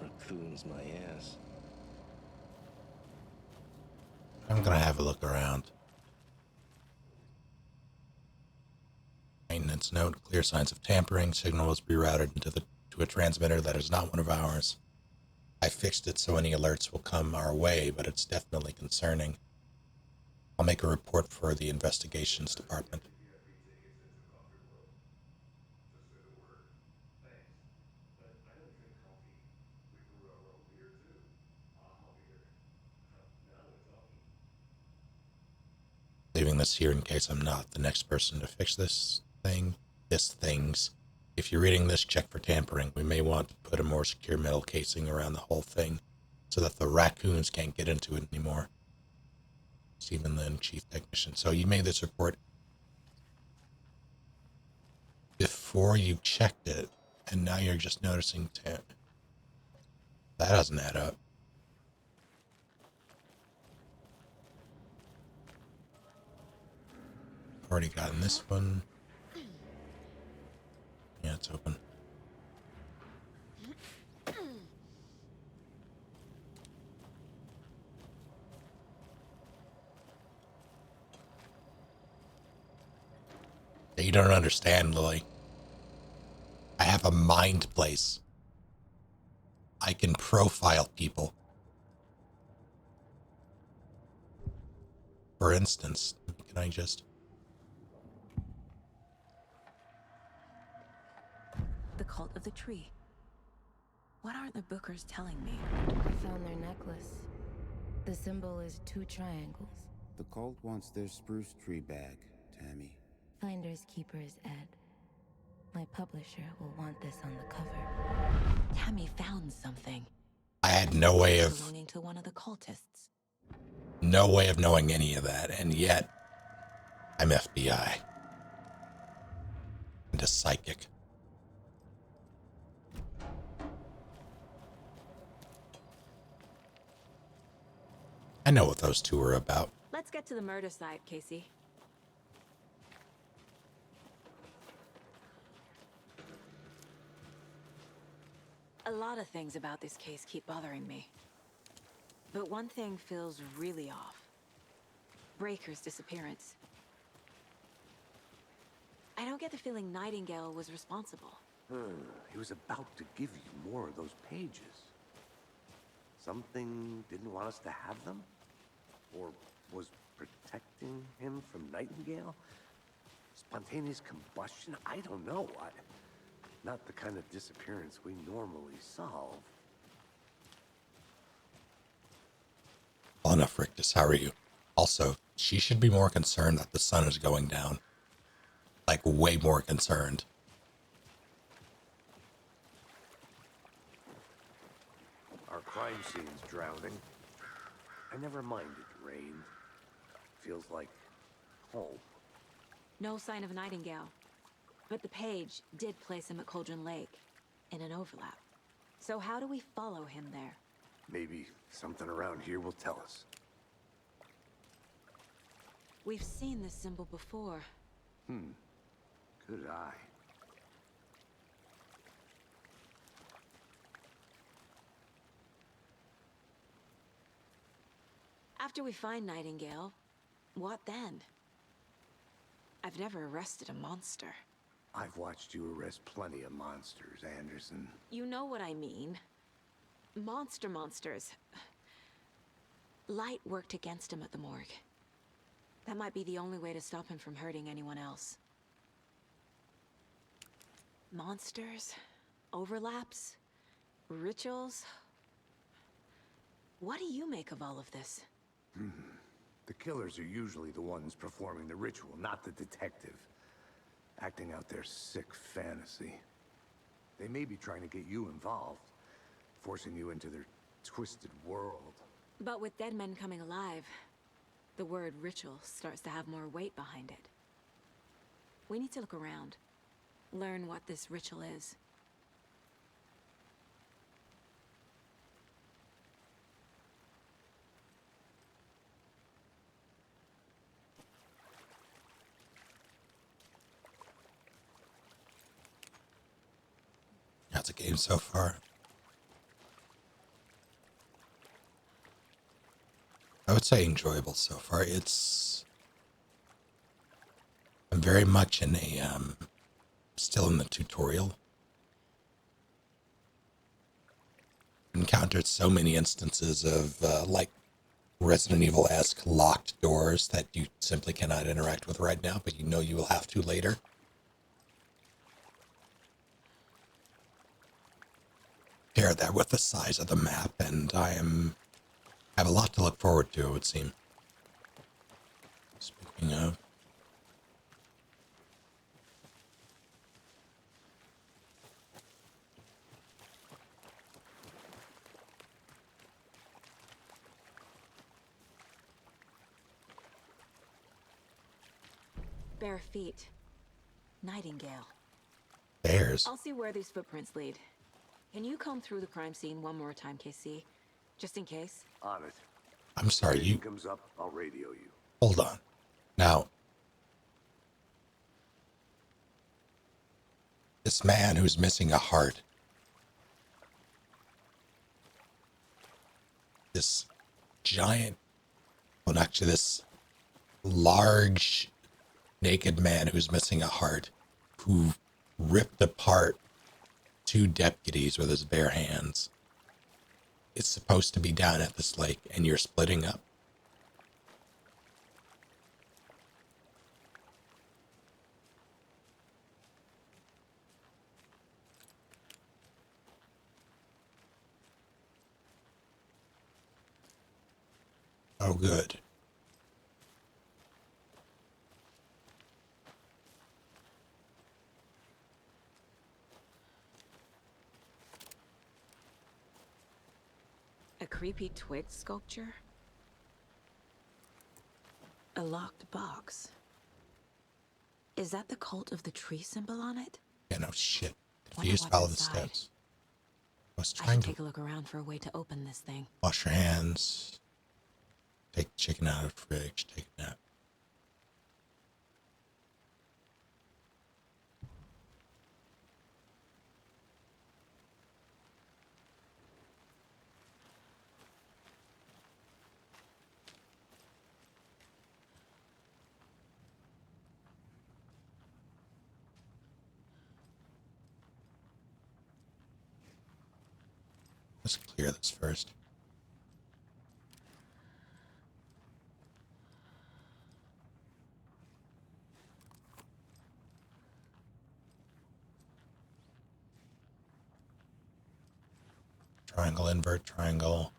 Raccoons, my ass. I'm gonna have a look around. Maintenance note: clear signs of tampering. Signal was rerouted to a transmitter that is not one of ours. I fixed it so any alerts will come our way, but it's definitely concerning. I'll make a report for the investigations department. Leaving this here in case I'm not the next person to fix this things. If you're reading this, check for tampering. We may want to put a more secure metal casing around the whole thing so that the raccoons can't get into it anymore. Stephen Lynn, Chief Technician. So you made this report before you checked it, and now you're just noticing that doesn't add up. Already gotten this one. Yeah, it's open. You don't understand, Lily. I have a mind place. I can profile people. For instance, can I just... The cult of the tree. What aren't the Bookers telling me? I found their necklace. The symbol is 2 triangles. The cult wants their spruce tree bag, Tammy. Finders keepers, Ed. My publisher will want this on the cover. Tammy found something. I had no way of... belonging to one of the cultists. No way of knowing any of that, and yet I'm FBI. And a psychic. I know what those two are about. Let's get to the murder site, Casey. A lot of things about this case keep bothering me. But one thing feels really off. Breaker's disappearance. I don't get the feeling Nightingale was responsible. He was about to give you more of those pages. Something didn't want us to have them? Or was protecting him from Nightingale? Spontaneous combustion? I don't know. Not the kind of disappearance we normally solve. Well enough, Rictus. How are you? Also, she should be more concerned that the sun is going down. Like, way more concerned. Our crime scene's drowning. I never minded rain. Feels like home. No sign of Nightingale. But the page did place him at Cauldron Lake, in an overlap. So how do we follow him there? Maybe something around here will tell us. We've seen this symbol before. Good eye. After we find Nightingale, what then? I've never arrested a monster. I've watched you arrest plenty of monsters, Anderson. You know what I mean. Monsters. Light worked against him at the morgue. That might be the only way to stop him from hurting anyone else. Monsters, overlaps, rituals. What do you make of all of this? The killers are usually the ones performing the ritual, not the detective. Acting out their sick fantasy. They may be trying to get you involved, forcing you into their twisted world. But with dead men coming alive, the word ritual starts to have more weight behind it. We need to look around, learn what this ritual is. How's the game so far? I would say enjoyable so far. I'm very much in a, still in the tutorial. Encountered so many instances of, like, Resident Evil-esque locked doors that you simply cannot interact with right now, but you know you will have to later. Pair that with the size of the map, and I have a lot to look forward to, it would seem. Speaking of... Bare feet. Nightingale. Bears? I'll see where these footprints lead. Can you comb through the crime scene one more time, KC? Just in case? On it. I'm sorry, If you... anything comes up, I'll radio you. Hold on. Now... This man who's missing a heart. This giant... Well, actually, this large, naked man who's missing a heart, who ripped apart 2 deputies with his bare hands. It's supposed to be down at this lake, and you're splitting up. Oh, good. A creepy twig sculpture? A locked box. Is that the cult of the tree symbol on it? Yeah, no shit. If Wonder you just what's follow the inside. steps. I was I trying should to take a look around for a way to open this thing. wash your hands. Take the chicken out of the fridge. Take a nap. Let's clear this first. triangle, invert triangle.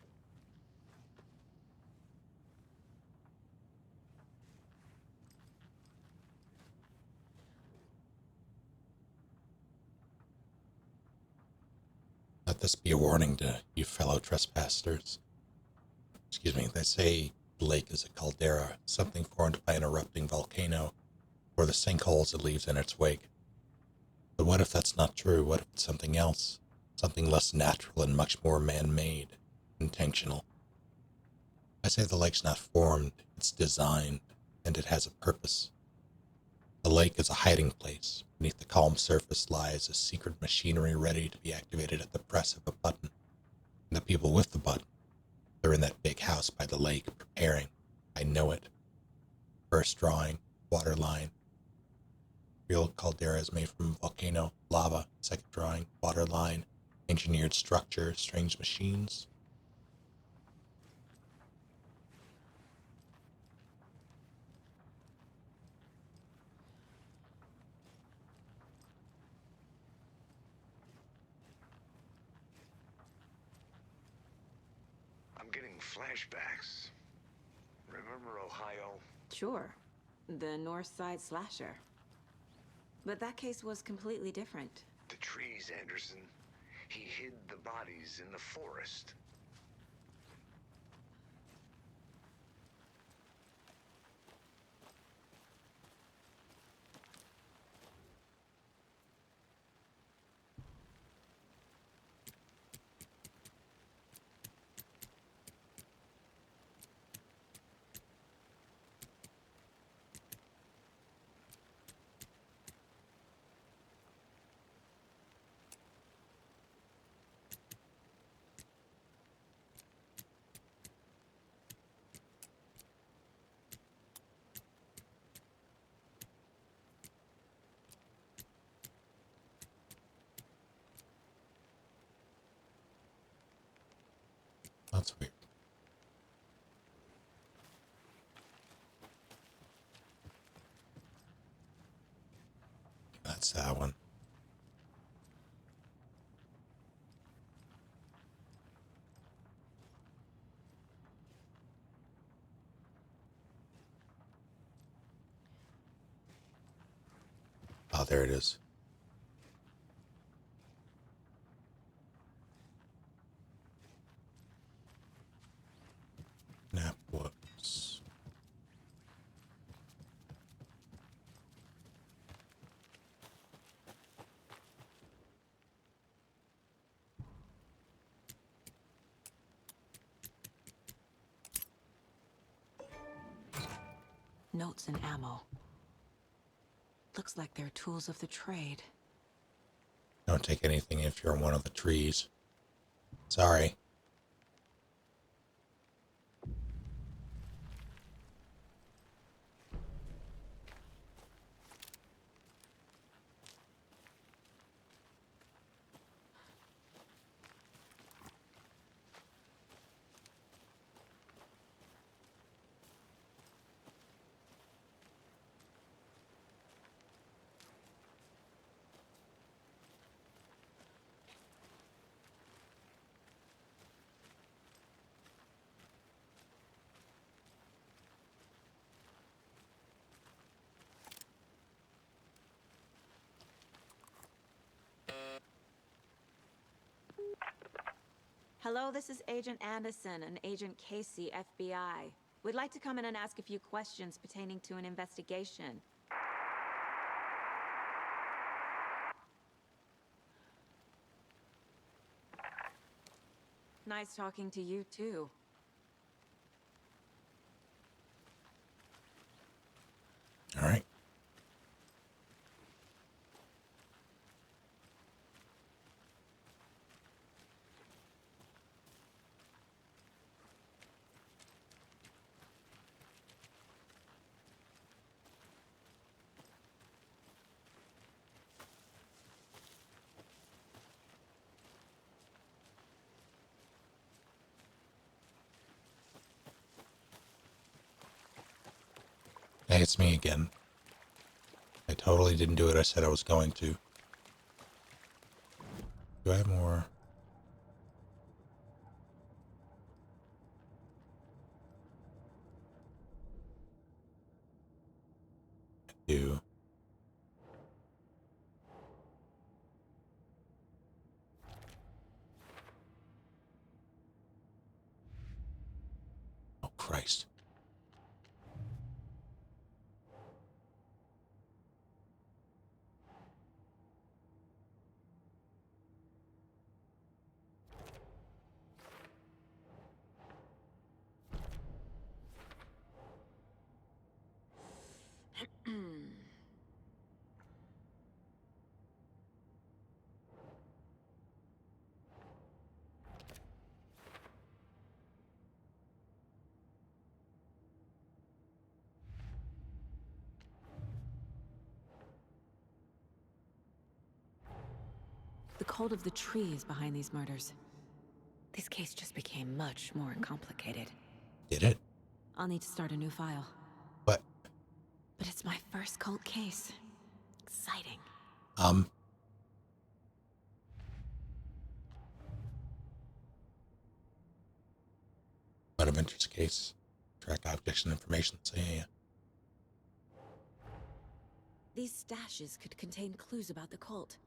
Let this be a warning to you fellow trespassers. Excuse me, they say the lake is a caldera, something formed by an erupting volcano, or the sinkholes it leaves in its wake. But what if that's not true? What if it's something else? Something less natural and much more man-made, intentional. I say the lake's not formed, it's designed, and it has a purpose. The lake is a hiding place. Beneath the calm surface lies a secret machinery ready to be activated at the press of a button. And the people with the button, they're in that big house by the lake, preparing. I know it. First drawing, water line. Real caldera is made from volcano, lava. Second drawing, water line, engineered structure, strange machines. I'm getting flashbacks. Remember Ohio? Sure. The North Side slasher. But that case was completely different. The trees, Anderson. He hid the bodies in the forest. That's weird. That's that one. Oh, there it is. Nap whoops. Notes and ammo. Looks like they're tools of the trade. Don't take anything if you're in one of the trees. Sorry. Hello, this is Agent Anderson and Agent Casey, FBI. We'd like to come in and ask a few questions pertaining to an investigation. Nice talking to you, too. All right. Hey, it's me again. I totally didn't do what I said I was going to. Do I have more? do. Oh, Christ. The cult of the tree is behind these murders. This case just became much more complicated. Did it? I'll need to start a new file. What? But it's my first cult case. Exciting. Out of interest case. Track objects and information. So yeah. These stashes could contain clues about the cult.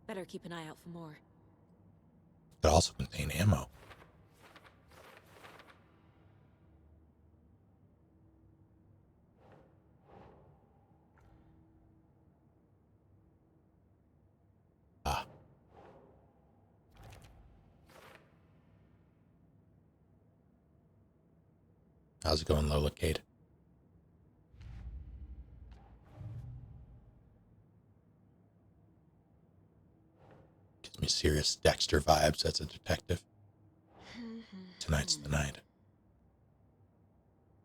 Better keep an eye out for more. Could also contain ammo. Ah. How's it going, Lola Cade? Gives me serious Dexter vibes as a detective. Tonight's the night.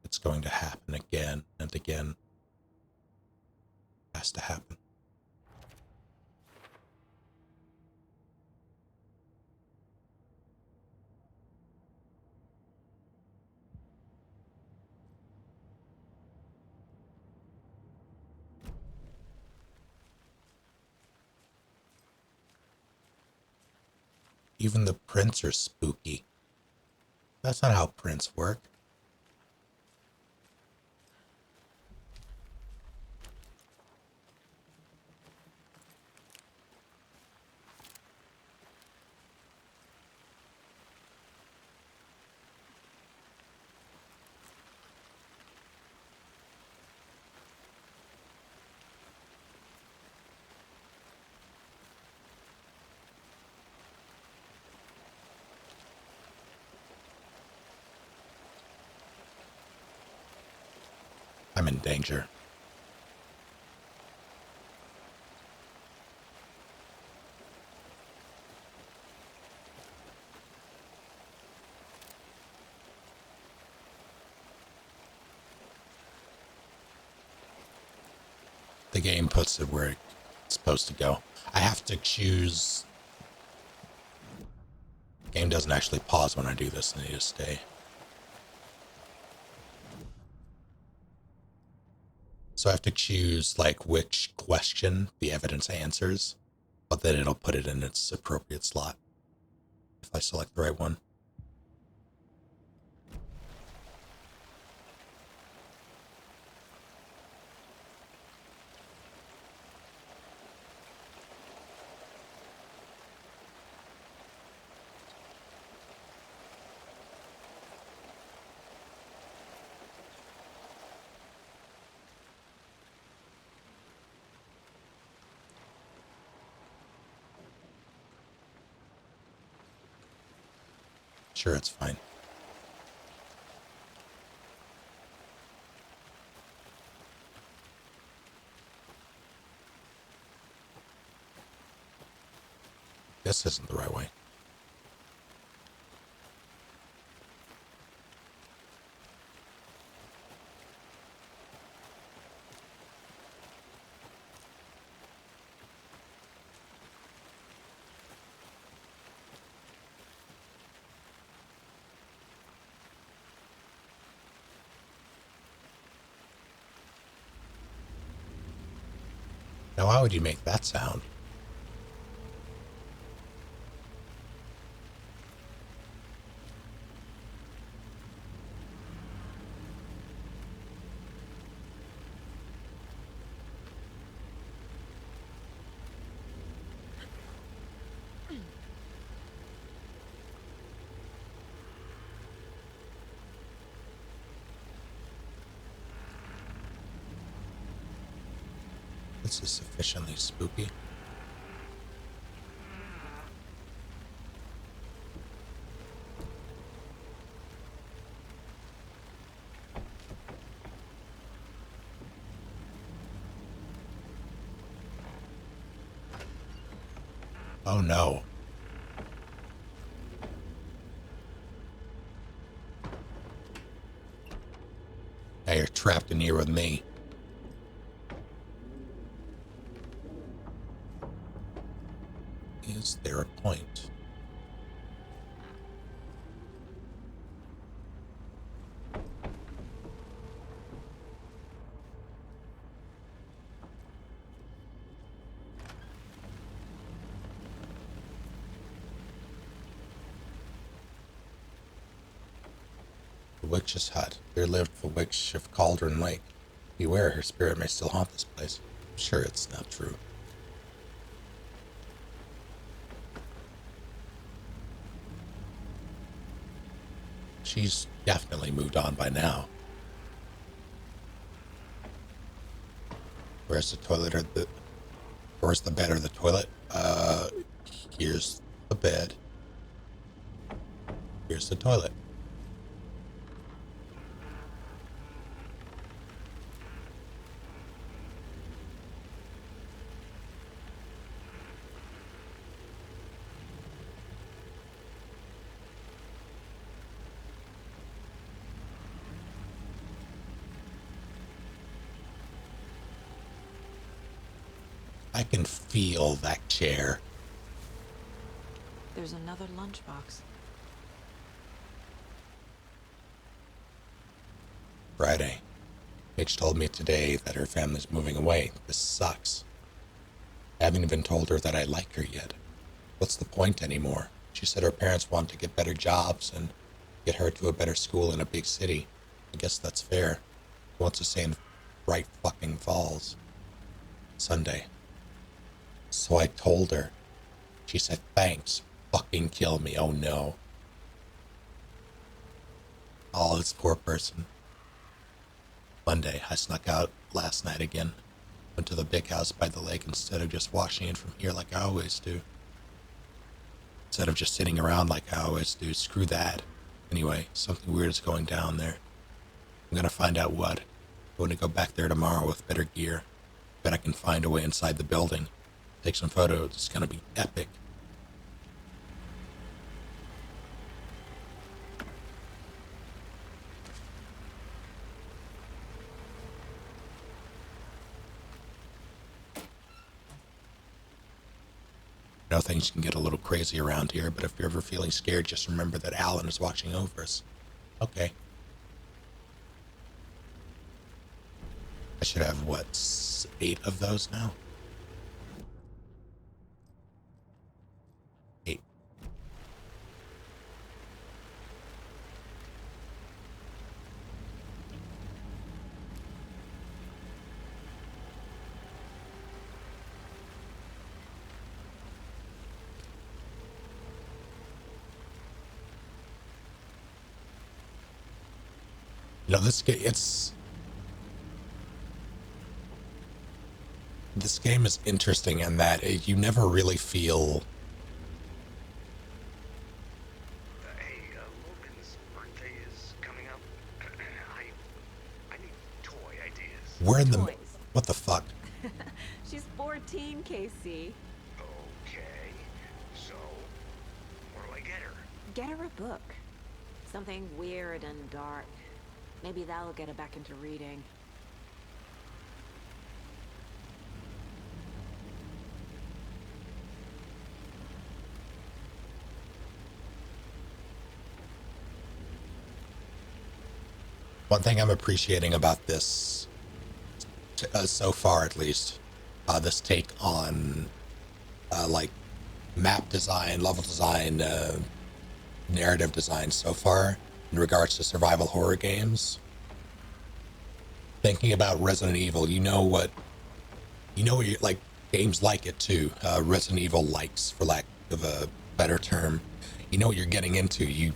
It's going to happen again and again. Has to happen. Even the prints are spooky. That's not how prints work. I'm in danger. The game puts it where it's supposed to go. I have to choose. The game doesn't actually pause when I do this, and I need to stay. So I have to choose like which question the evidence answers, but then it'll put it in its appropriate slot if I select the right one. Sure, it's fine. This isn't the right way. Now, why would you make that sound? This is sufficiently spooky. Oh no. Now you're trapped in here with me. Is there a point? The witch's hut. There lived the witch of Cauldron Lake. Beware, her spirit may still haunt this place. I'm sure it's not true. She's definitely moved on by now. Where's the toilet or the... Where's the bed or the toilet? Here's the bed. Here's the toilet. I can feel that chair. There's another lunchbox. Friday. Mitch told me today that her family's moving away. This sucks. I haven't even told her that I like her yet. What's the point anymore? She said her parents want to get better jobs and get her to a better school in a big city. I guess that's fair. She wants to stay in Bright fucking Falls. Sunday. So I told her. She said, thanks. Fucking kill me. Oh no. Oh, this poor person. Monday, I snuck out last night again. Went to the big house by the lake instead of just washing in from here like I always do. Instead of just sitting around like I always do. Screw that. Anyway, something weird is going down there. I'm gonna find out what. I'm going to go back there tomorrow with better gear. Bet I can find a way inside the building. Take some photos. It's gonna be epic. I know things can get a little crazy around here, but if you're ever feeling scared, just remember that Alan is watching over us. Okay. I should have, what, 8 of those now? 8. You know, this game is interesting in that you never really feel. Hey, Logan's birthday is coming up. I need toy ideas. We're in the. What the fuck? She's 14, Casey. Okay, so what do I get her? Get her a book. Something weird and dark. Maybe that'll get her back into reading. One thing I'm appreciating about this, so far at least, this take on like map design, level design, narrative design so far in regards to survival horror games. Thinking about Resident Evil, you know what you like, games like it too. Resident Evil likes, for lack of a better term. You know what you're getting into.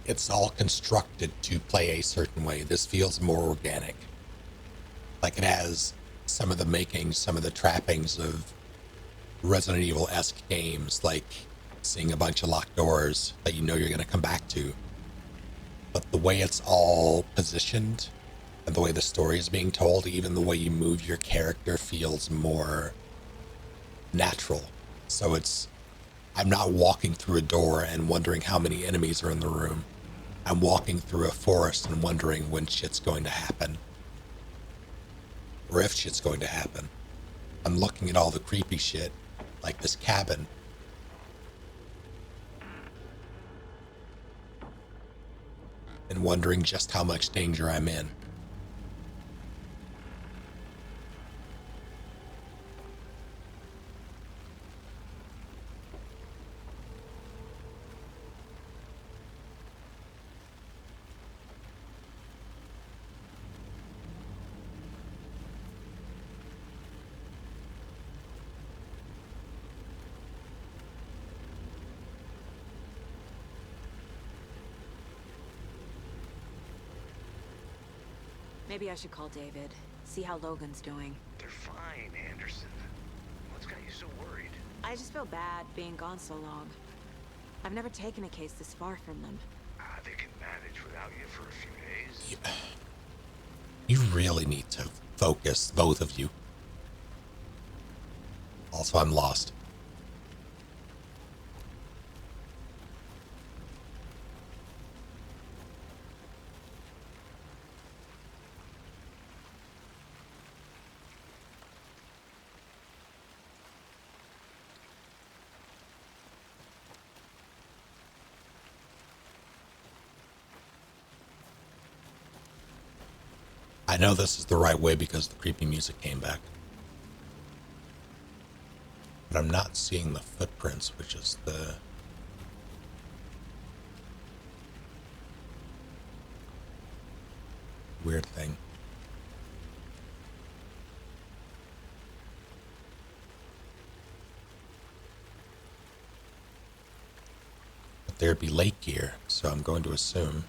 It's all constructed to play a certain way. This feels more organic. Like it has some of the makings, some of the trappings of Resident Evil-esque games, like seeing a bunch of locked doors that you know you're going to come back to. But the way it's all positioned and the way the story is being told, even the way you move your character feels more natural. So I'm not walking through a door and wondering how many enemies are in the room. I'm walking through a forest and wondering when shit's going to happen. Or if shit's going to happen. I'm looking at all the creepy shit, like this cabin. And wondering just how much danger I'm in. Maybe I should call David, see how Logan's doing. They're fine, Anderson. What's got you so worried? I just feel bad being gone so long. I've never taken a case this far from them. They can manage without you for a few days. You really need to focus, both of you. Also, I'm lost. I know this is the right way because the creepy music came back. But I'm not seeing the footprints, which is the... weird thing. But there'd be lake gear, so I'm going to assume...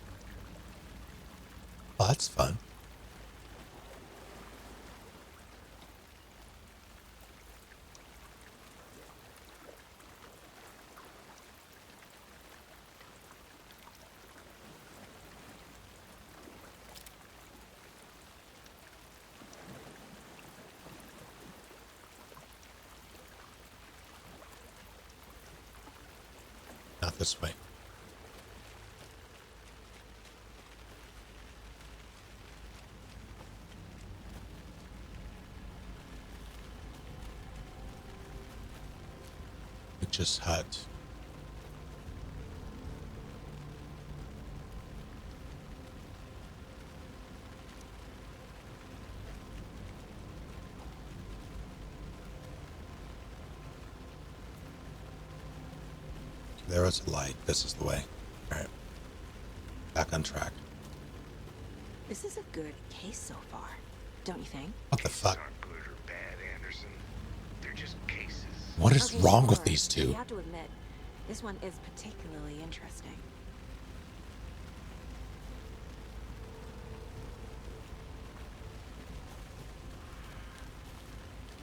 oh, that's fun. Not this way. Witch's hut. There was a light. This is the way. Alright. Back on track. This is a good case so far, don't you think? What the fuck? Aren't good or bad, Anderson. They're just cases. What is Okay, wrong with sure. these two? You have to admit, this one is particularly interesting.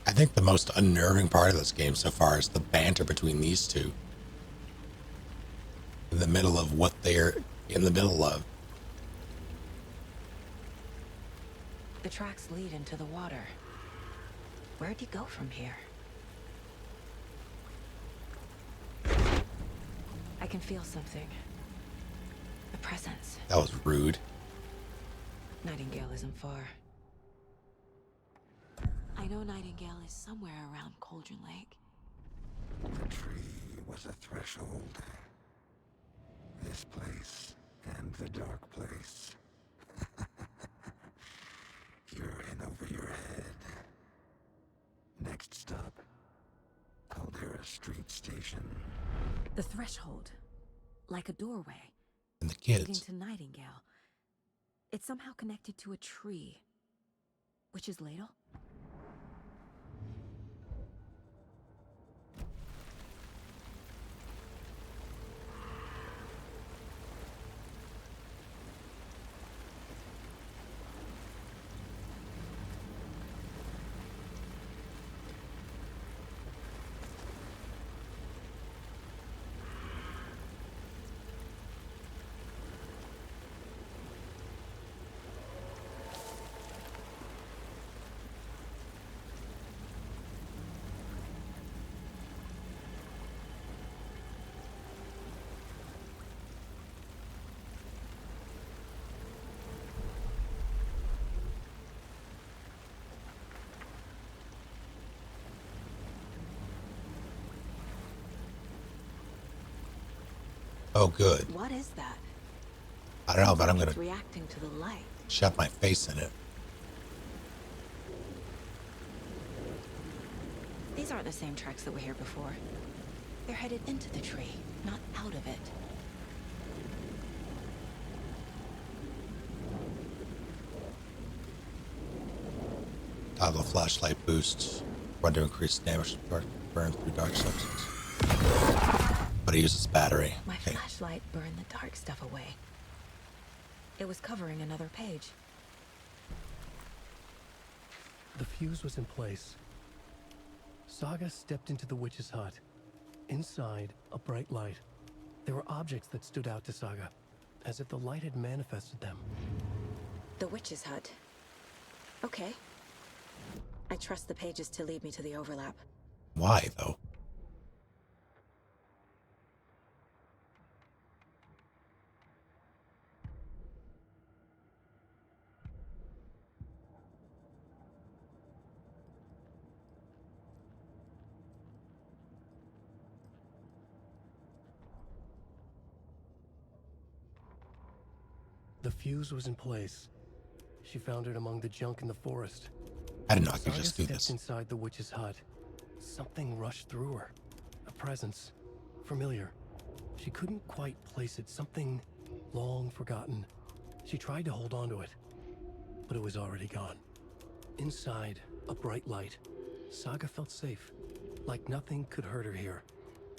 I think the most unnerving part of this game so far is the banter between these two. In the middle of what they're in the middle of. The tracks lead into the water. Where'd you go from here? I can feel something. A presence. That was rude. Nightingale isn't far. I know Nightingale is somewhere around Cauldron Lake. The tree was a threshold. This place and the dark place. You're in over your head. Next stop, Caldera Street Station. The threshold, like a doorway. And the Leading kids. to Nightingale. It's somehow connected to a tree. Witch's ladle? Oh, good. What is that? I don't know, Seems but like I'm going it's to reacting to the light. shove my face in it. These aren't the same tracks that were here before. They're headed into the tree, not out of it. Toggle flashlight boosts. Run to increase damage burn through dark substance. But it uses battery. My Okay. flashlight burned the dark stuff away. It was covering another page. The fuse was in place. Saga stepped into the witch's hut. Inside, a bright light. There were objects that stood out to Saga, as if the light had manifested them. The witch's hut. Okay. I trust the pages to lead me to the overlap. Why, though? The fuse was in place. She found it among the junk in the forest. I didn't know I could Saga just do stepped this. inside the witch's hut. Something rushed through her. A presence. Familiar. She couldn't quite place it. Something long forgotten. She tried to hold on to it, but it was already gone. Inside, a bright light. Saga felt safe. Like nothing could hurt her here.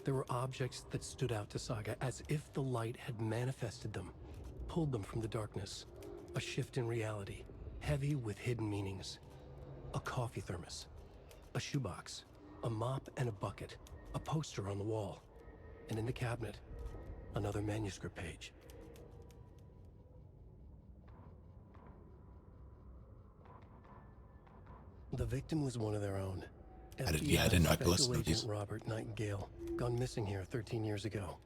There were objects that stood out to Saga as if the light had manifested them. Pulled them from the darkness. A shift in reality, heavy with hidden meanings. A coffee thermos, a shoebox, a mop and a bucket, a poster on the wall, and in the cabinet, another manuscript page. The victim was one of their own. I didn't know I could listen Special to Agent these. Robert Nightingale, gone missing here 13 years ago.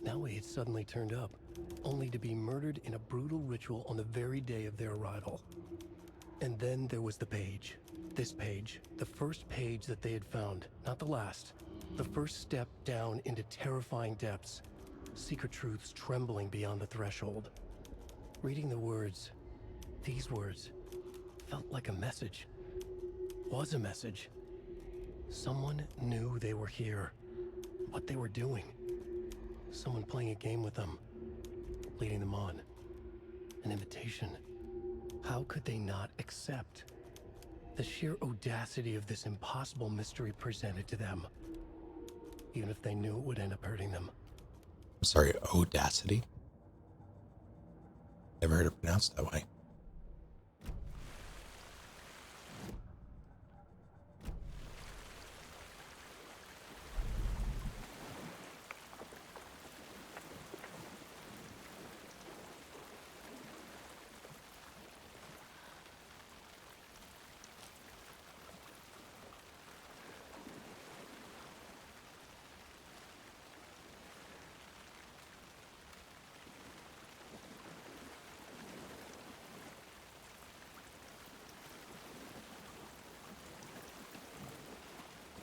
Now he had suddenly turned up, only to be murdered in a brutal ritual on the very day of their arrival. And then there was the page. This page, the first page that they had found, not the last. The first step down into terrifying depths. Secret truths trembling beyond the threshold. Reading the words, these words, felt like a message. Was a message. Someone knew they were here. What they were doing. Someone playing a game with them. Leading them on. An invitation. How could they not accept? The sheer audacity of this impossible mystery presented to them. Even if they knew it would end up hurting them. I'm sorry, audacity? Never heard it pronounced that way.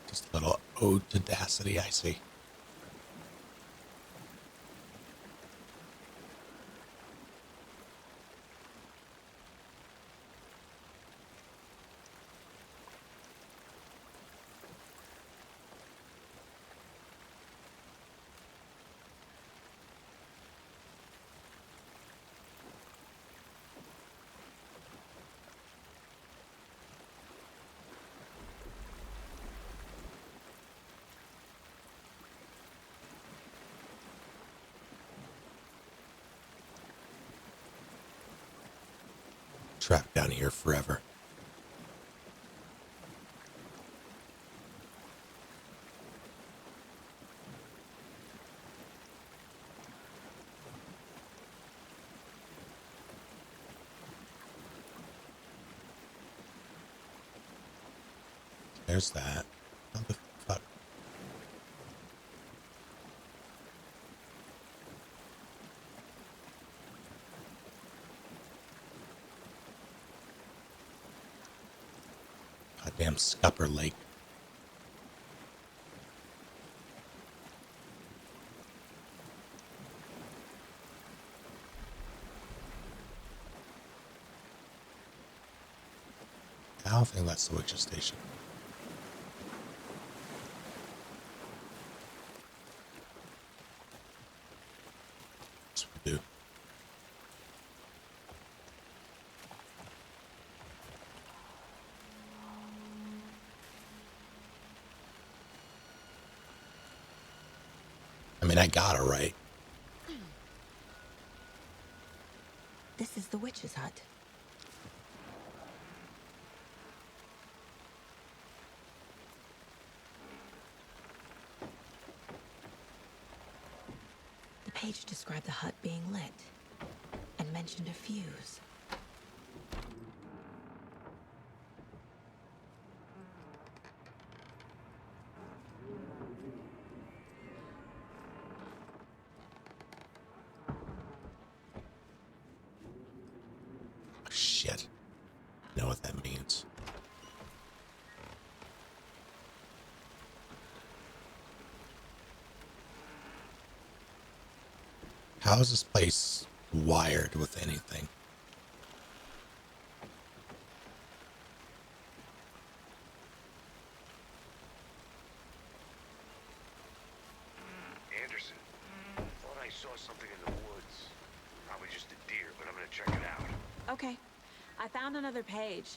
Just a little audacity, I see. Trapped down here forever. There's that. What the fuck? Goddamn Scupper Lake. I don't think that's the witch's station. Yes, we do. I mean, I got it right. This is the witch's hut. The page described the hut being lit and mentioned a fuse. Shit. I know what that means. How is this place wired with anything? Anderson, thought I saw something in the woods. Probably just a deer, but I'm gonna check it out. Okay. I found another page.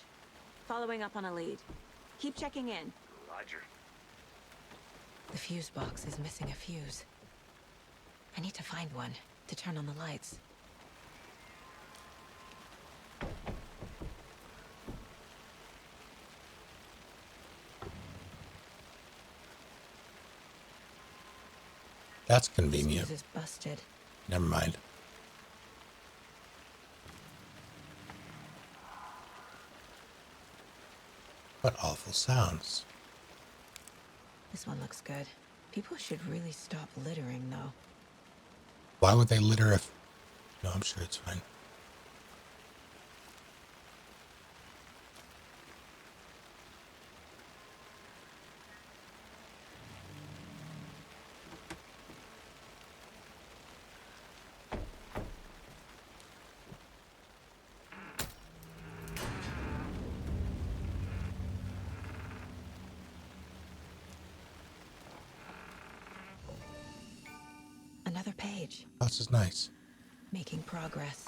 Following up on a lead. Keep checking in. Roger. The fuse box is missing a fuse. I need to find one to turn on the lights. That's convenient. Fuse is busted. Never mind. What awful sounds. This one looks good. People should really stop littering, though. Why would they litter if... No, I'm sure it's fine. Another page. This is nice. Making progress.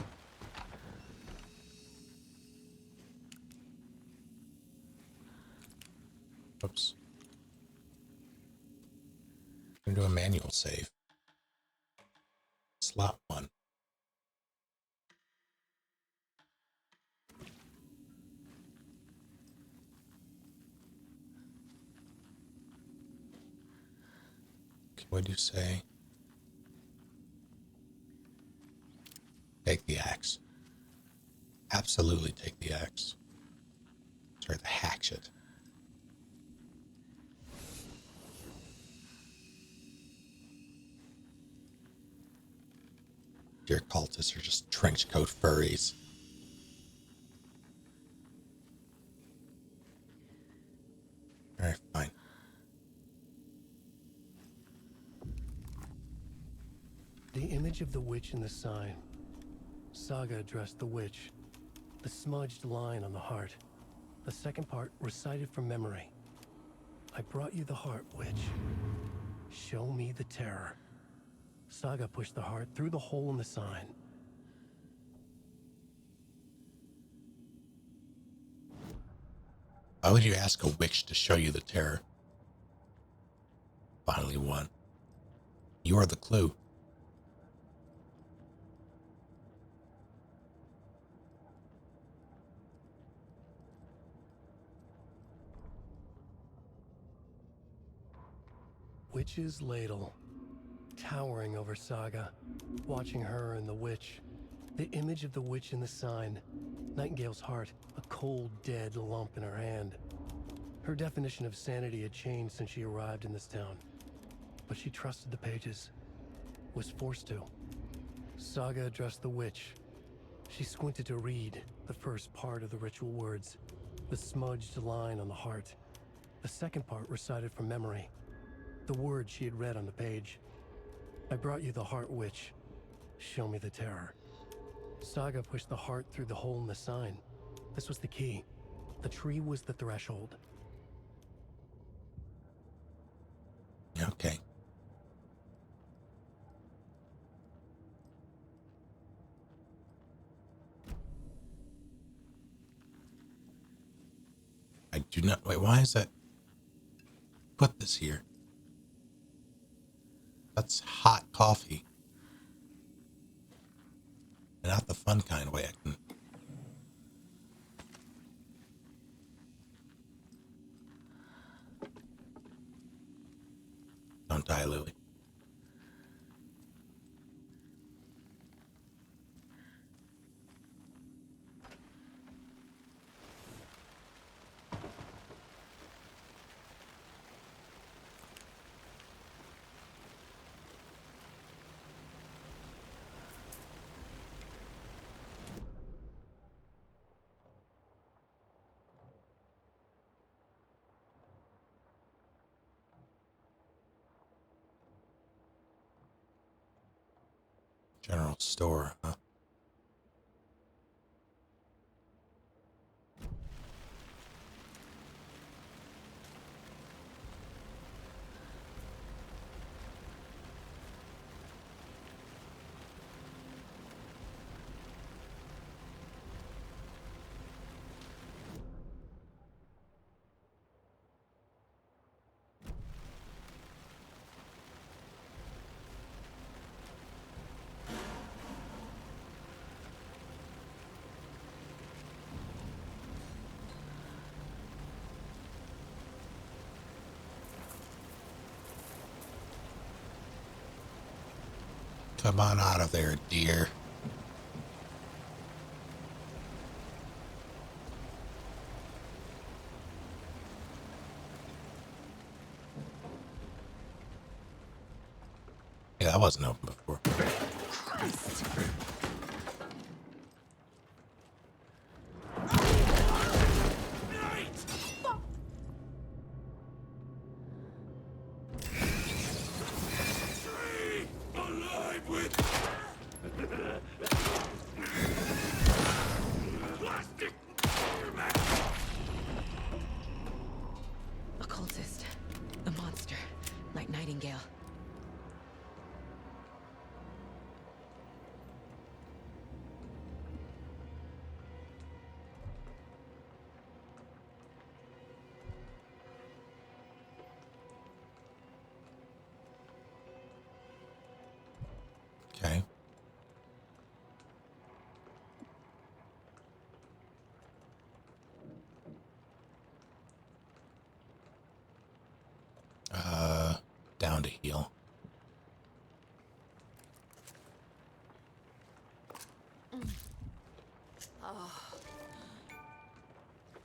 Oops. I'm gonna do a manual save. Slot 1. Okay, what do you say? Take the axe. Absolutely take the axe. Sorry, the hatchet. Your cultists are just trench coat furries. Alright, fine. The image of the witch in the sign. Saga addressed the witch. The smudged line on the heart. The second part recited from memory. I brought you the heart, witch. Show me the terror. Saga pushed the heart through the hole in the sign. Why would you ask a witch to show you the terror? Finally won. You are the clue. Witch's ladle, towering over Saga, watching her and the witch. The image of the witch in the sign. Nightingale's heart, a cold, dead lump in her hand. Her definition of sanity had changed since she arrived in this town. But she trusted the pages. Was forced to. Saga addressed the witch. She squinted to read the first part of the ritual words. The smudged line on the heart. The second part recited from memory. The words she had read on the page. I brought you the heart, witch. Show me the terror. Saga pushed the heart through the hole in the sign. This was the key. The tree was the threshold. Okay. I do not. Wait, why is that? Put this here. That's hot coffee. Not the fun kind of way I can. Don't die, Lily. General store, huh? Come on out of there, dear. Yeah, that wasn't open before. Christ! Occultist. The monster. Like Nightingale. Okay. Down to heal.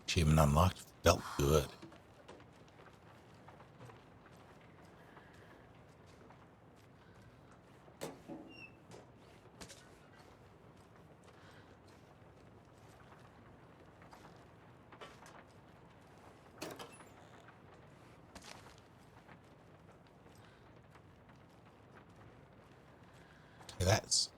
Achievement unlocked. Felt good. Okay, that's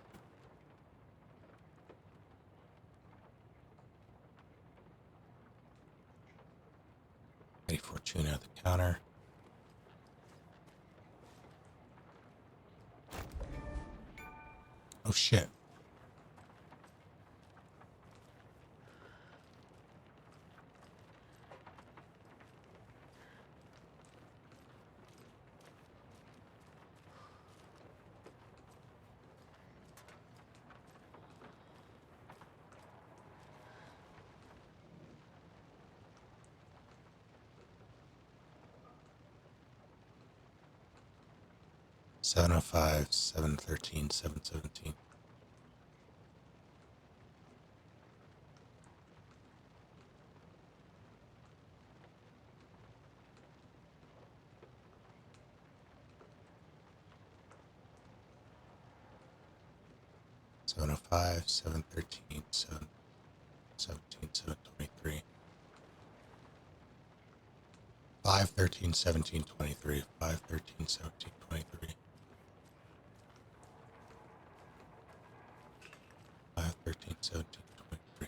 84 tuna at the counter. Oh shit. Seven oh five, 713, 717. Seven oh five, 713, 717, 723. 513, 17, 23. 513, 17, 23. 513, 17, 23.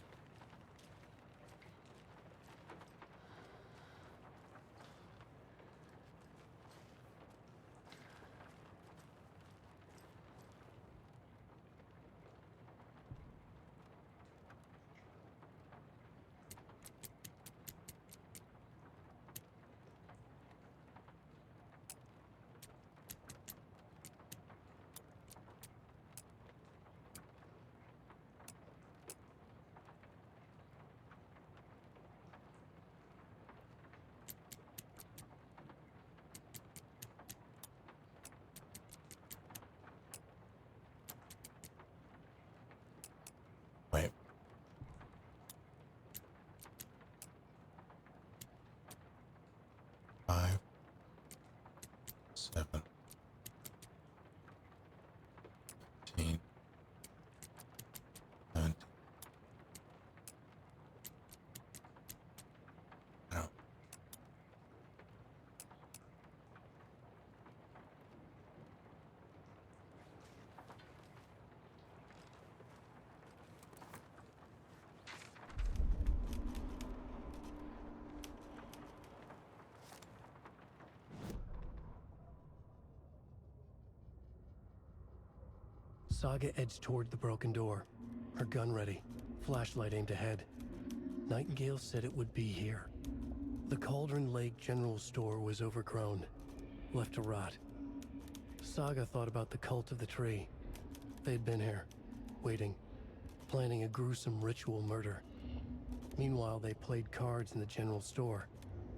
Saga edged toward the broken door, her gun ready, flashlight aimed ahead. Nightingale said it would be here. The Cauldron Lake General Store was overgrown, left to rot. Saga thought about the cult of the tree. They'd been here, waiting, planning a gruesome ritual murder. Meanwhile, they played cards in the general store,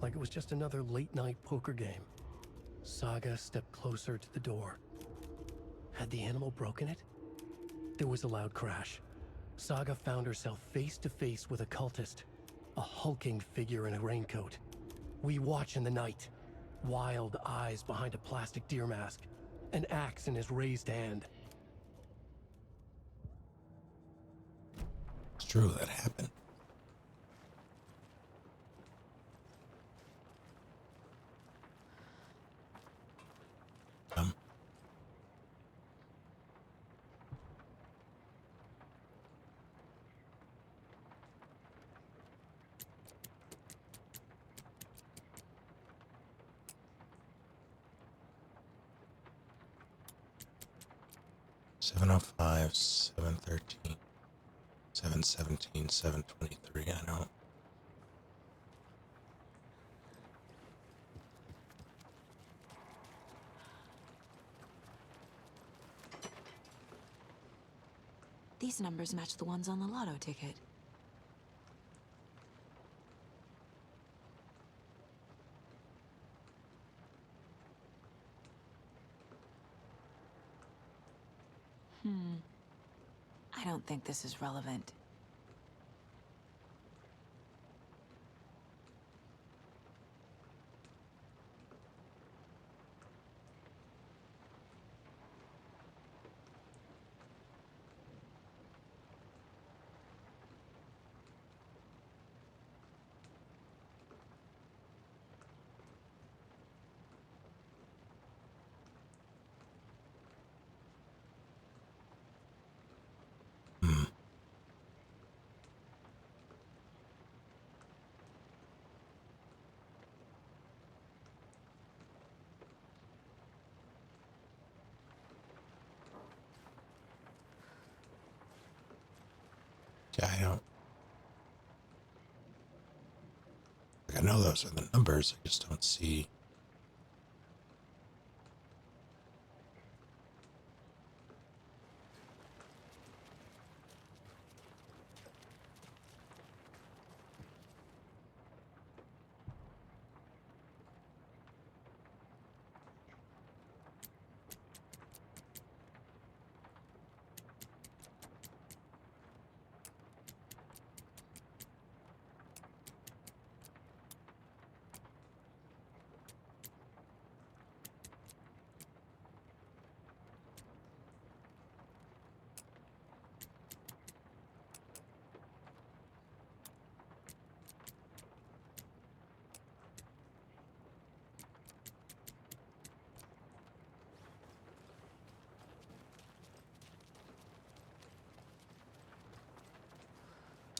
like it was just another late-night poker game. Saga stepped closer to the door. Had the animal broken it? There was a loud crash. Saga found herself face to face with a cultist, a hulking figure in a raincoat. We watch in the night. Wild eyes behind a plastic deer mask, an axe in his raised hand. It's true, that happened. $7:05, 7:13, 7:17, 7:23. I know. These numbers match the ones on the lotto ticket. I don't think this is relevant. Yeah, I don't. I know those are the numbers. I just don't see.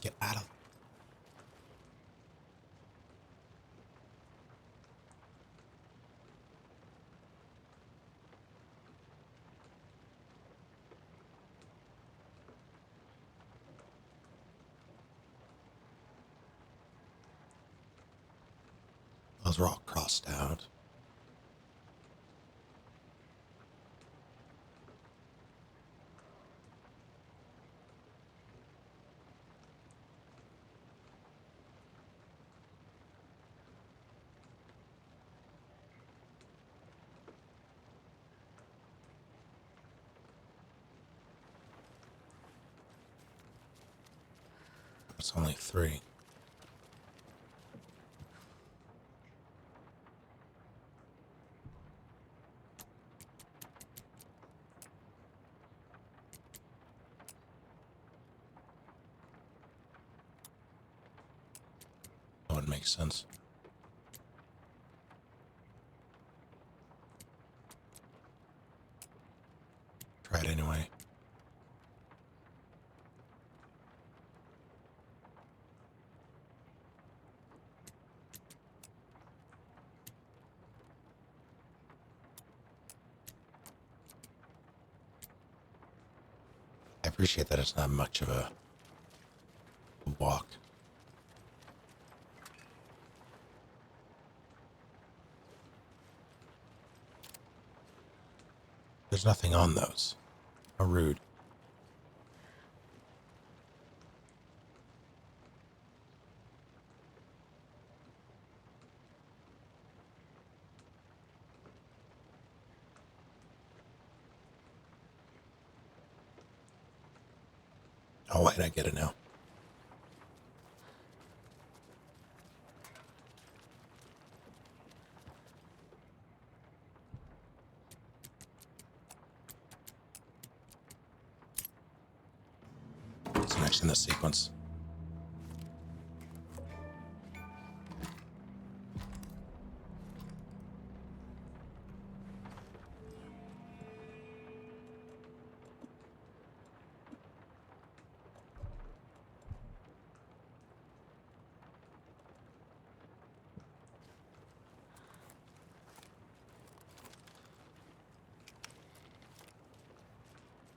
Get out of. Those are all crossed out. It's only 3. That would make sense. Try it anyway. I appreciate that it's not much of a walk. There's nothing on those. How rude. Oh, wait, I get it now. What's next in this sequence?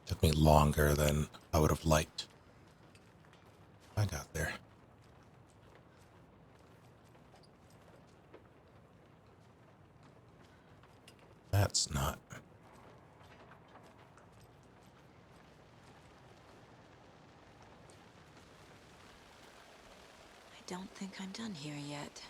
Took me longer than I would have liked. I got there. That's not. I don't think I'm done here yet.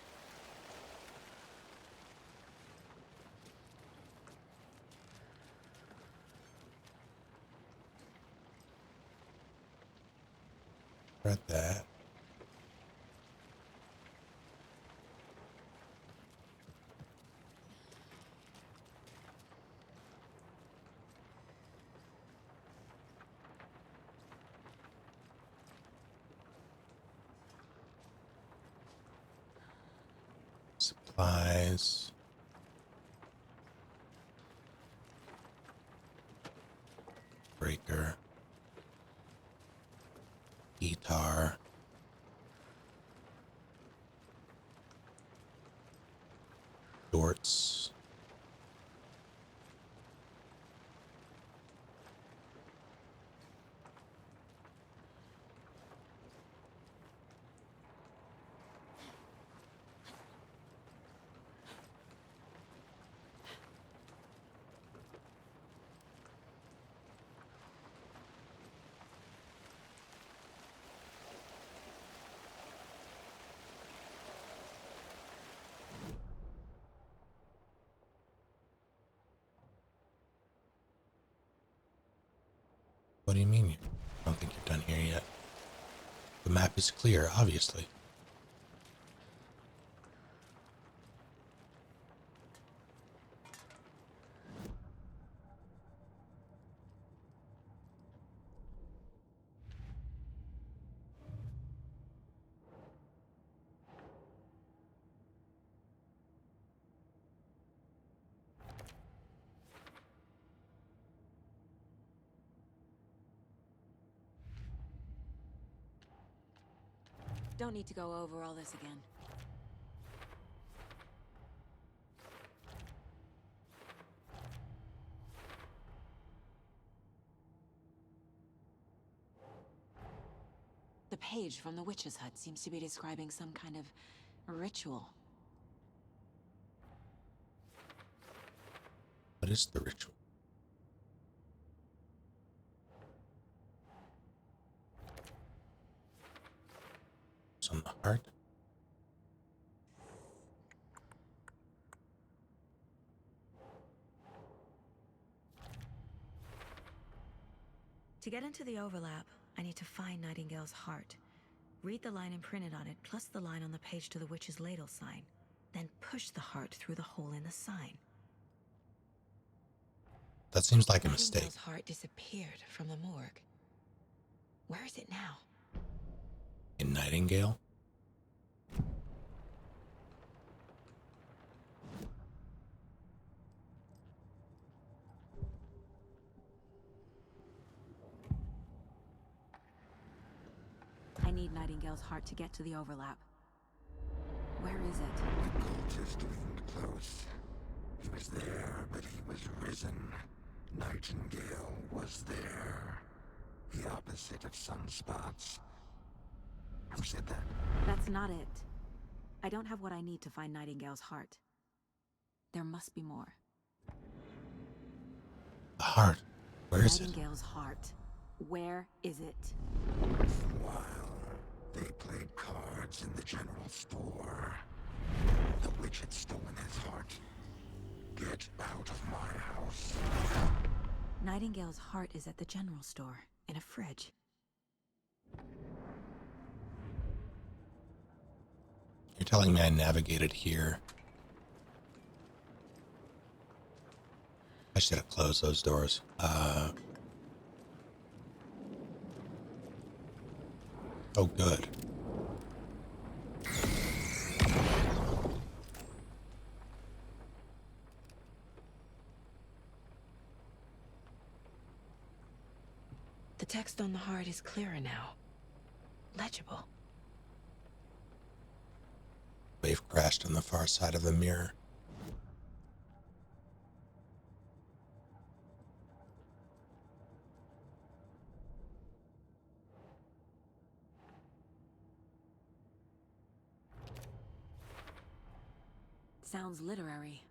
Read that. Supplies. Breaker. Guitar. Shorts. What do you mean? I don't think you're done here yet. The map is clear, obviously. Don't need to go over all this again. The page from the witch's hut seems to be describing some kind of ritual. What is the ritual? It's on the heart. To get into the overlap, I need to find Nightingale's heart. Read the line imprinted on it, plus the line on the page to the witch's ladle sign. Then push the heart through the hole in the sign. That seems like a mistake. Nightingale's heart disappeared from the morgue. Where is it now? In Nightingale? I need Nightingale's heart to get to the overlap. Where is it? The cultist isn't close. He was there, but he was risen. Nightingale was there. The opposite of sunspots. Who said that? That's not it. I don't have what I need to find Nightingale's heart. There must be more. The heart. Where is it? Nightingale's heart. Where is it? While they played cards in the general store, the witch had stolen his heart. Get out of my house. Nightingale's heart is at the general store, in a fridge. You're telling me I navigated here? I should have closed those doors. Oh, good. The text on the heart is clearer now. Legible. Wave crashed on the far side of the mirror. Sounds literary.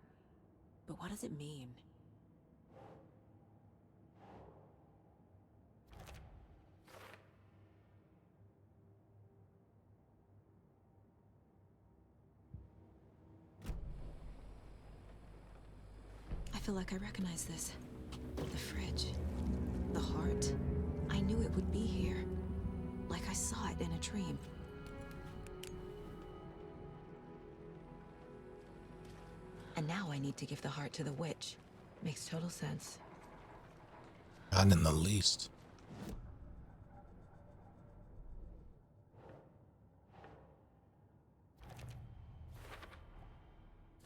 But what does it mean? I feel like I recognize this. The fridge. The heart. I knew it would be here. Like I saw it in a dream. And now I need to give the heart to the witch. Makes total sense. Not in the least.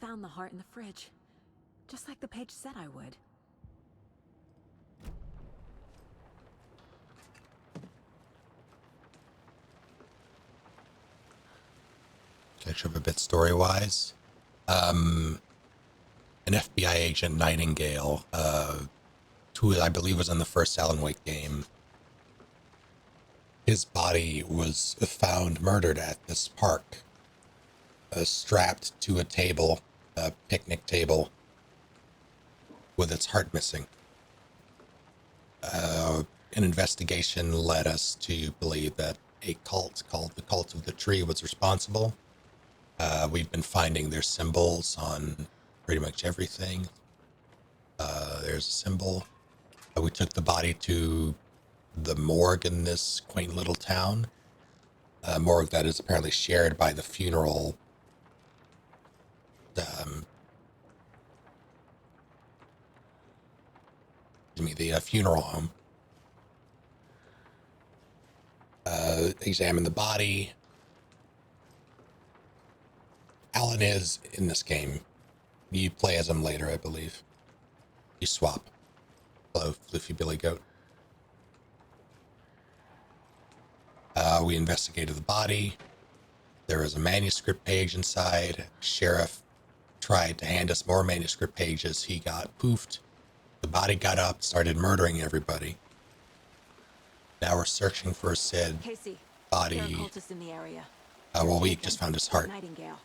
Found the heart in the fridge. Just like the page said I would. Catch up a bit story-wise. An FBI agent, Nightingale, who I believe was in the first Alan Wake game. His body was found murdered at this park, strapped to a table, a picnic table, with its heart missing. An investigation led us to believe that a cult called the Cult of the Tree was responsible. We've been finding their symbols on pretty much everything. There's a symbol. We took the body to the morgue in this quaint little town. A morgue that is apparently shared by the funeral the funeral home. Examine the body. Alan is in this game. You play as him later, I believe. You swap. Hello, Floofy Billy Goat. We investigated the body. There was a manuscript page inside. Sheriff tried to hand us more manuscript pages. He got poofed. The body got up, started murdering everybody. Now we're searching for Sid. Casey, body. there are cultists in the area. Well, we just found his heart. Nightingale.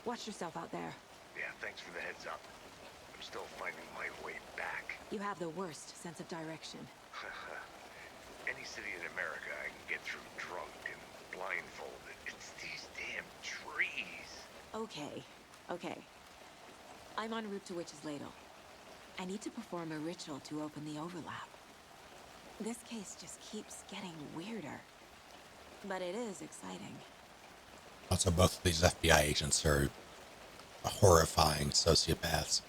Watch yourself out there. Yeah, thanks for the heads up. I'm still finding my way back. You have the worst sense of direction. Any city in America I can get through drunk and blindfolded. It's these damn trees. Okay. I'm en route to Witch's Ladle. I need to perform a ritual to open the overlap. This case just keeps getting weirder. But it is exciting. Also, both of these FBI agents are horrifying sociopaths.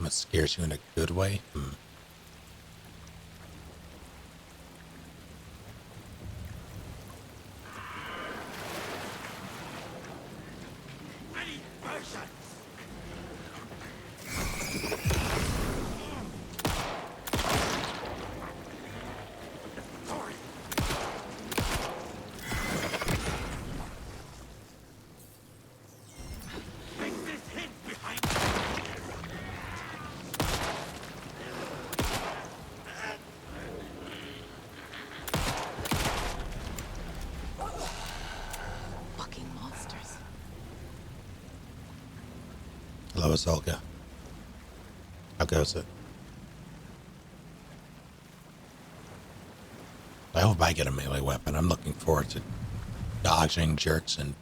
Something that scares you in a good way? Fucking monsters. Hello, it's Olga. How goes it? I hope I get a melee weapon. I'm looking forward to dodging jerks and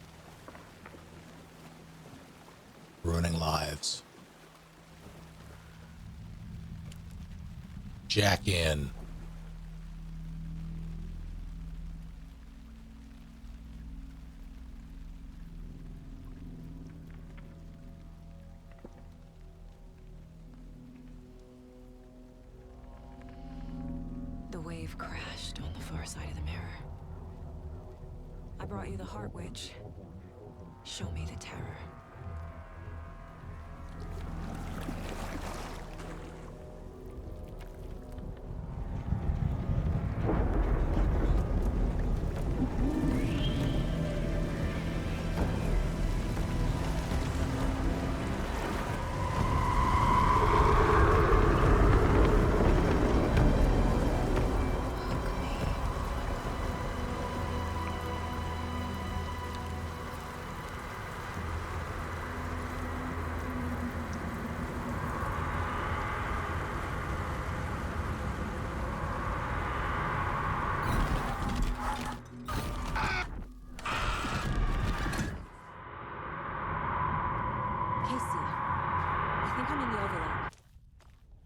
ruining lives. Jack in. The wave crashed on the far side of the mirror. I brought you the Heart Witch. Show me the terror.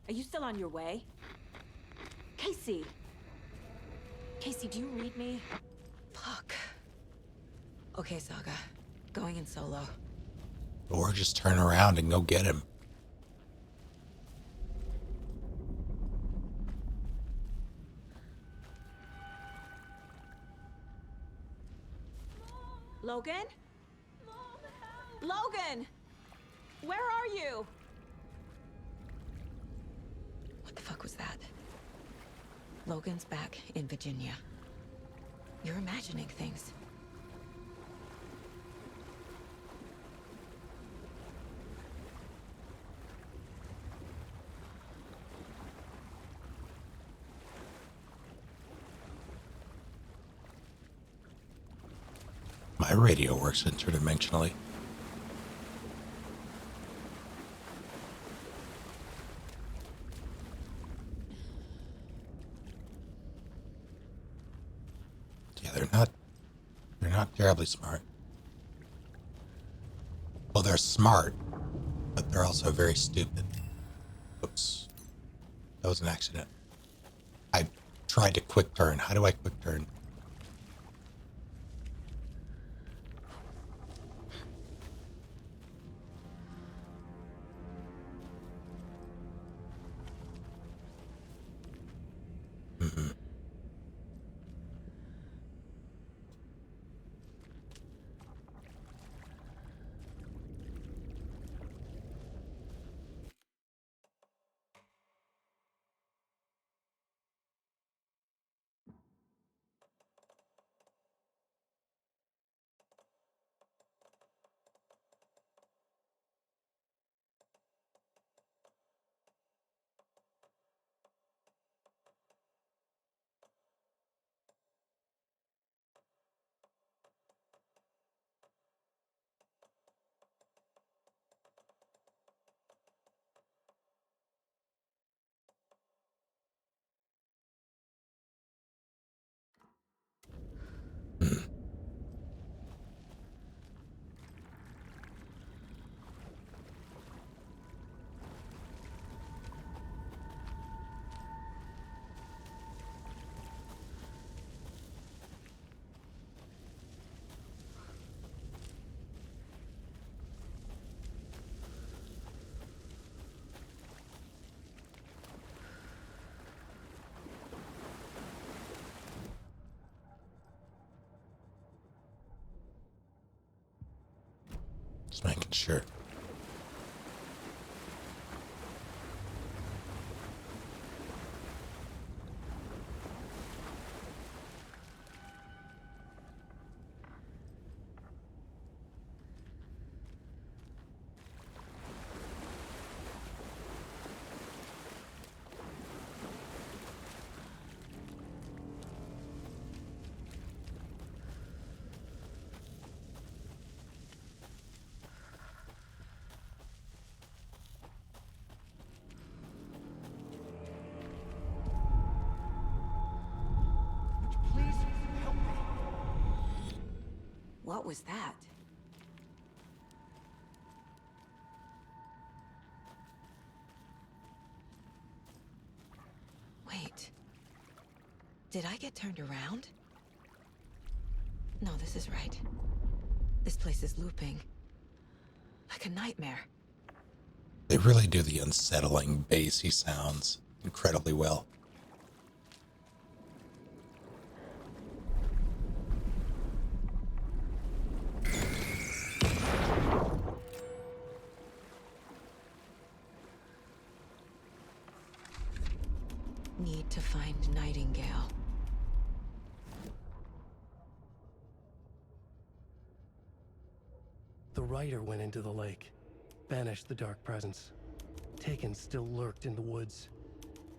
Are you still on your way? Casey! Casey, do you read me? Fuck. Okay, Saga. Going in solo. Or just turn around and go get him. Logan? Logan! Where are you? What the fuck was that? Logan's back in Virginia. You're imagining things. My radio works interdimensionally. Yeah, they're not terribly smart. Well, they're smart, but they're also very stupid. Oops. That was an accident. I tried to quick turn. How do I quick turn? Just making sure. What was that? Wait. Did I get turned around? No, this is right. This place is looping. Like a nightmare. They really do the unsettling, bassy sounds incredibly well. Need to find Nightingale. The rider went into the lake, banished the dark presence. Taken still lurked in the woods.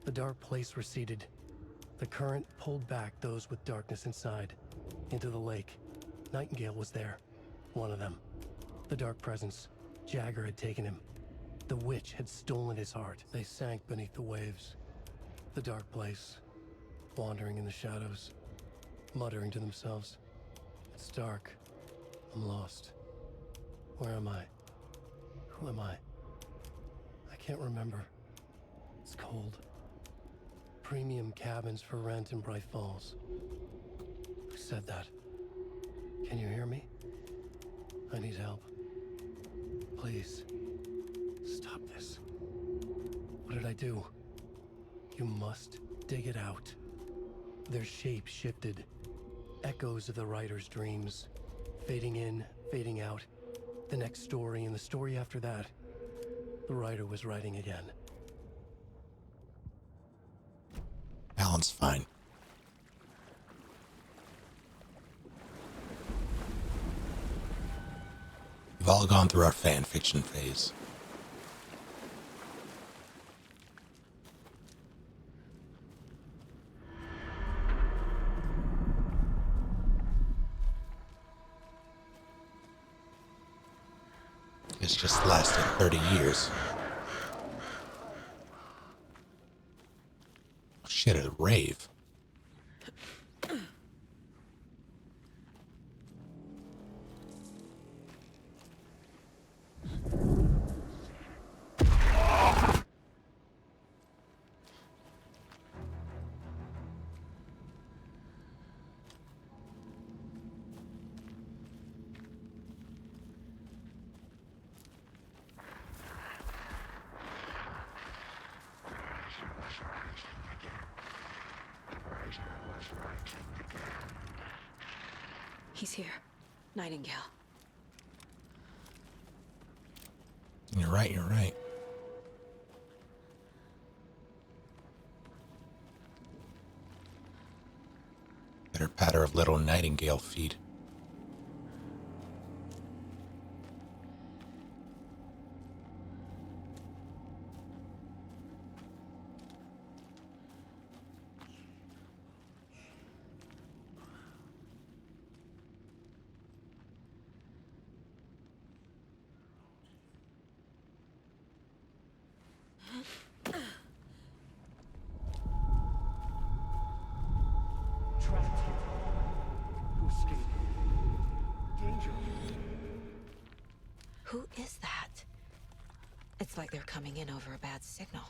The dark place receded. The current pulled back those with darkness inside, into the lake. Nightingale was there, one of them. The dark presence, Jagger had taken him. The witch had stolen his heart. They sank beneath the waves. The dark place, wandering in the shadows, muttering to themselves. It's dark. I'm lost. Where am I? Who am I? I can't remember. It's cold. Premium cabins for rent in Bright Falls. Who said that? Can you hear me? I need help. Please. Stop this. What did I do? You must dig it out. Their shape shifted. Echoes of the writer's dreams. Fading in, fading out. The next story and the story after that. The writer was writing again. Alan's fine. We've all gone through our fan fiction phase. It's just lasted 30 years. Shit, a rave. He's here. Nightingale. You're right, you're right. Pitter patter of little nightingale feet. Trapped here. To escape. Danger. Who is that? It's like they're coming in over a bad signal.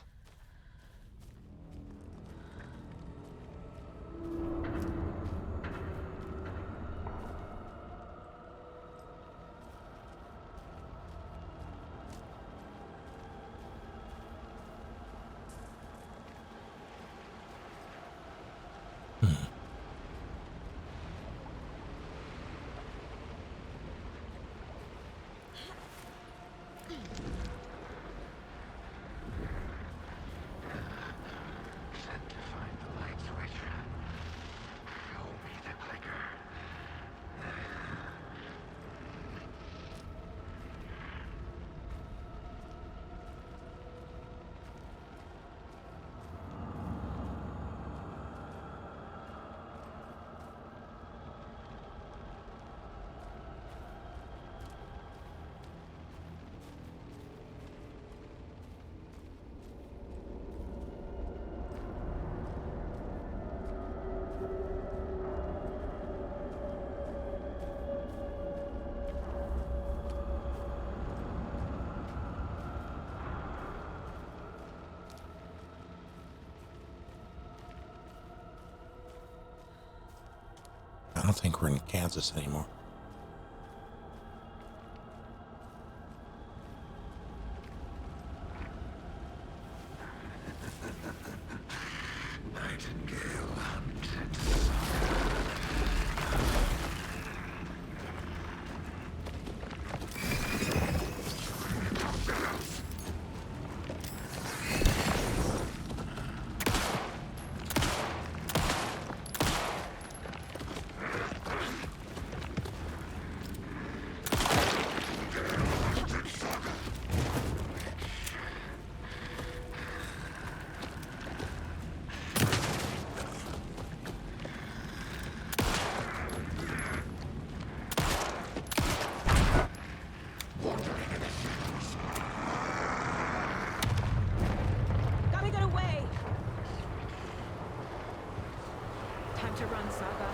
I don't think we're in Kansas anymore. Nightingale hunted. Gotta get away! Time to run, Saga.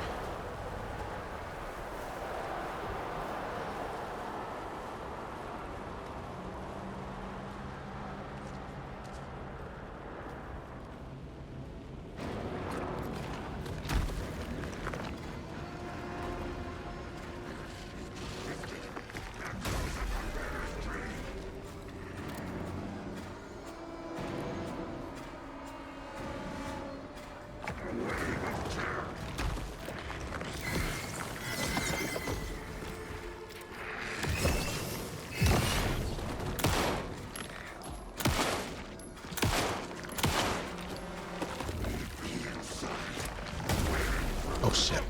Oh shit.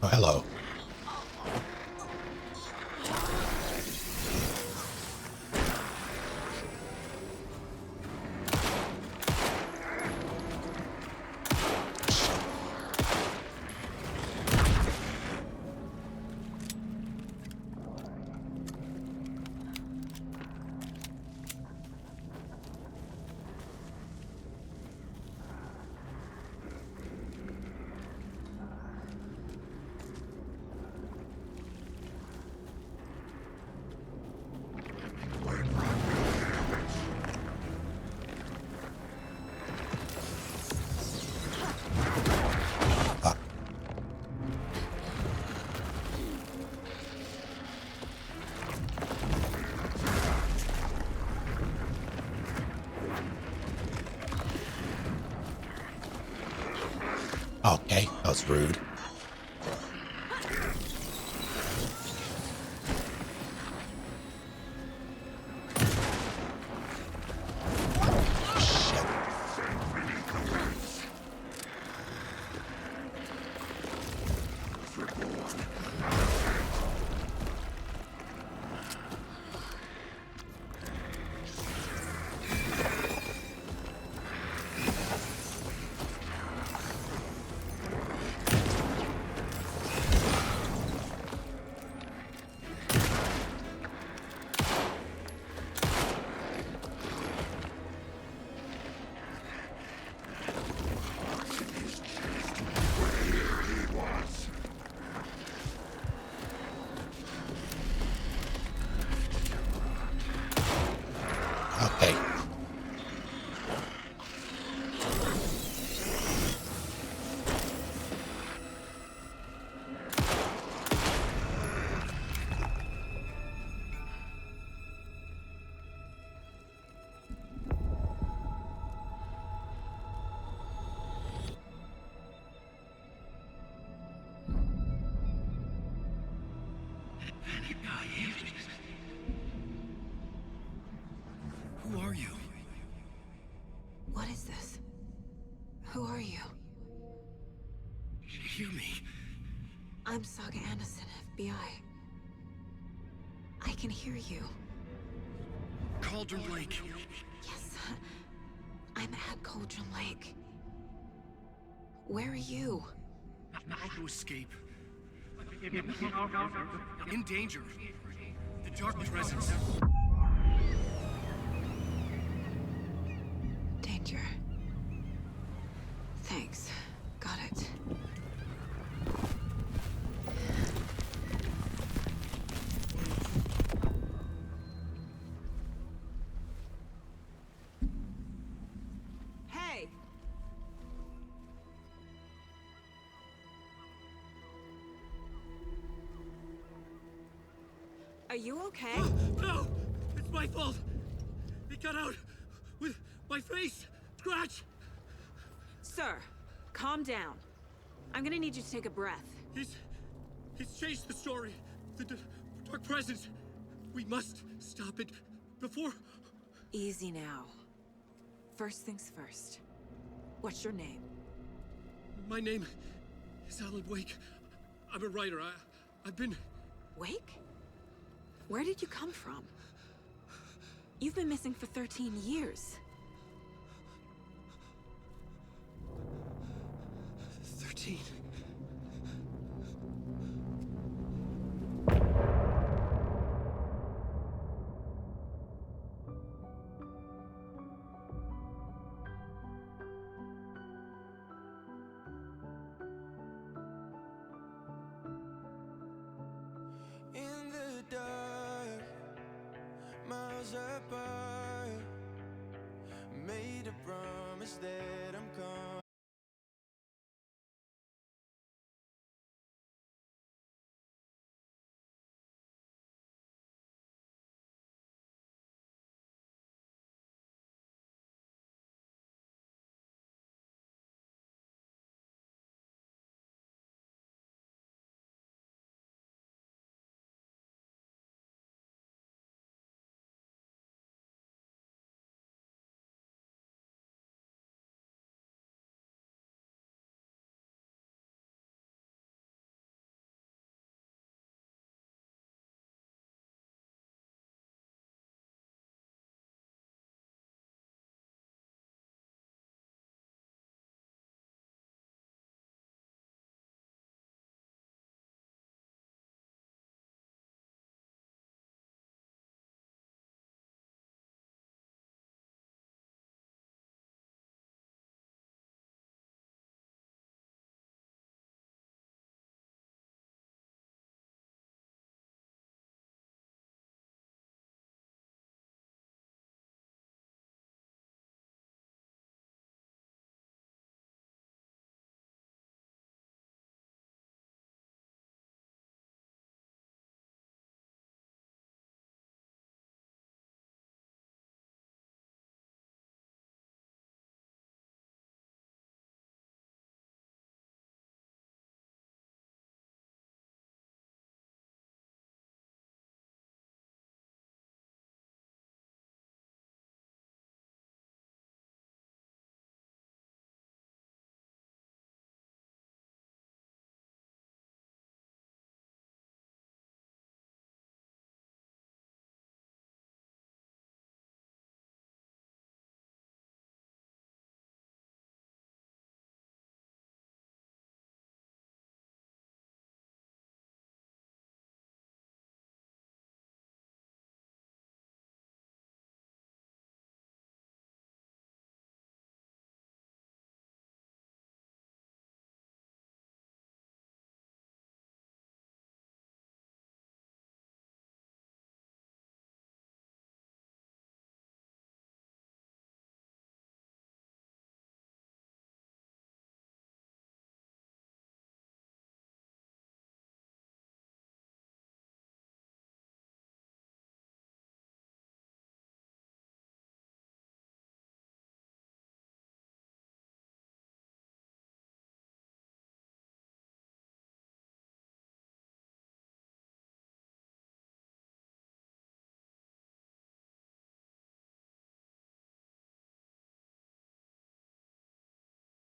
Oh, hello. Okay, that was rude. Okay. Who are you? What is this? Who are you? Hear me. I'm Saga Anderson, FBI. I can hear you. Cauldron Lake. Yes. I'm at Cauldron Lake. Where are you? Not to escape. In danger. The dark presence. Danger. Thanks. Got it. Hey! Are you okay? No! It's my fault! It got out with my face! Scratch! Sir, calm down. I'm gonna need you to take a breath. He's changed the story. The dark presence. We must stop it before... Easy now. First things first. What's your name? My name is Alan Wake. I'm a writer. I've been... Wake? Where did you come from? You've been missing for 13 years. 13. In the dark, miles apart, made a promise that I'm coming.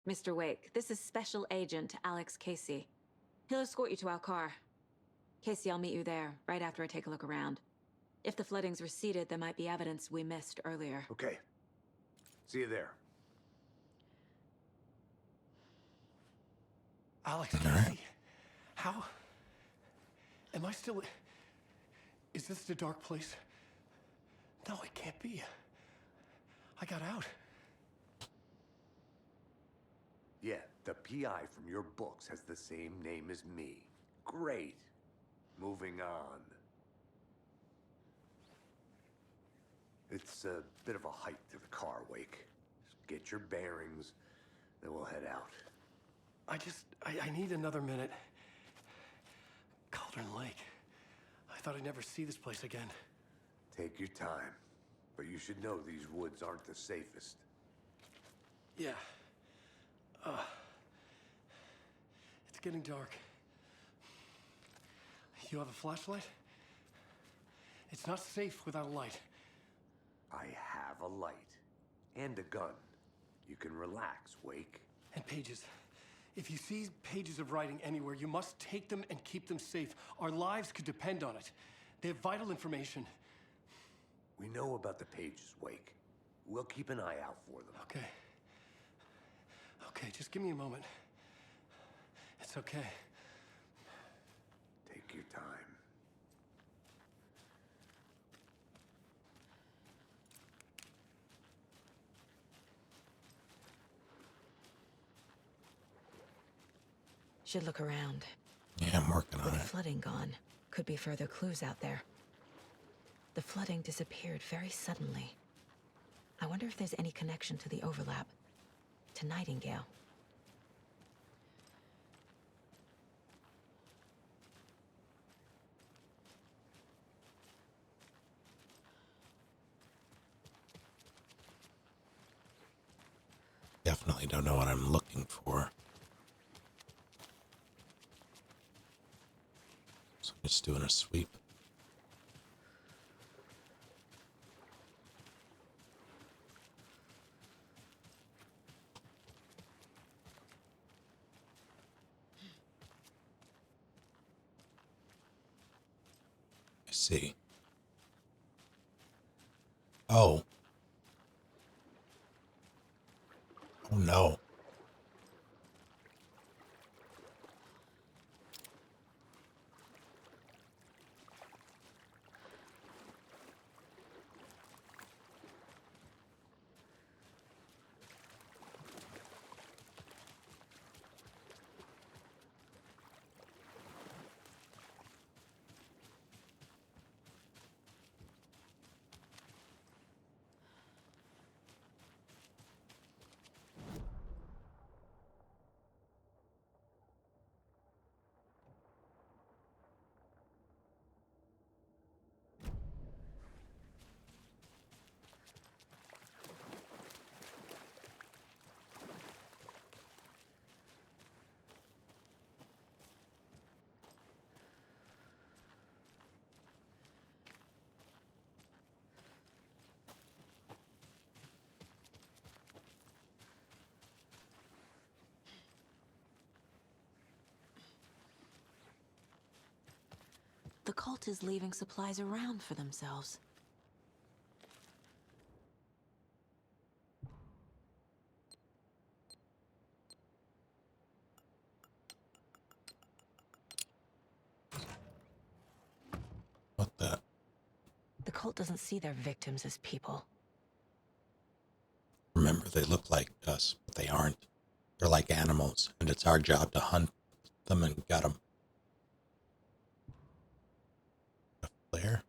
Mr. Wake, this is Special Agent Alex Casey. He'll escort you to our car. Casey, I'll meet you there, right after I take a look around. If the flooding's receded, there might be evidence we missed earlier. Okay. See you there. Alex, All right. how? Am I still... Is this the dark place? No, it can't be. I got out. Yeah, the PI from your books has the same name as me. Great. Moving on. It's a bit of a hike to the car, Wake. Just get your bearings, then we'll head out. I need another minute. Cauldron Lake. I thought I'd never see this place again. Take your time. But you should know these woods aren't the safest. Yeah. It's getting dark. You have a flashlight? It's not safe without a light. I have a light. And a gun. You can relax, Wake. And pages. If you see pages of writing anywhere, you must take them and keep them safe. Our lives could depend on it. They have vital information. We know about the pages, Wake. We'll keep an eye out for them. Okay. Okay, just give me a moment. It's okay. Take your time. Should look around. Yeah, I'm working on With it. the flooding gone, could be further clues out there. The flooding disappeared very suddenly. I wonder if there's any connection to the overlap. To Nightingale. Definitely don't know what I'm looking for. So I'm just doing a sweep. I see. Oh. Oh no. The cult is leaving supplies around for themselves. What the? The cult doesn't see their victims as people. Remember, they look like us, but they aren't. They're like animals, and it's our job to hunt them and gut them. A flare?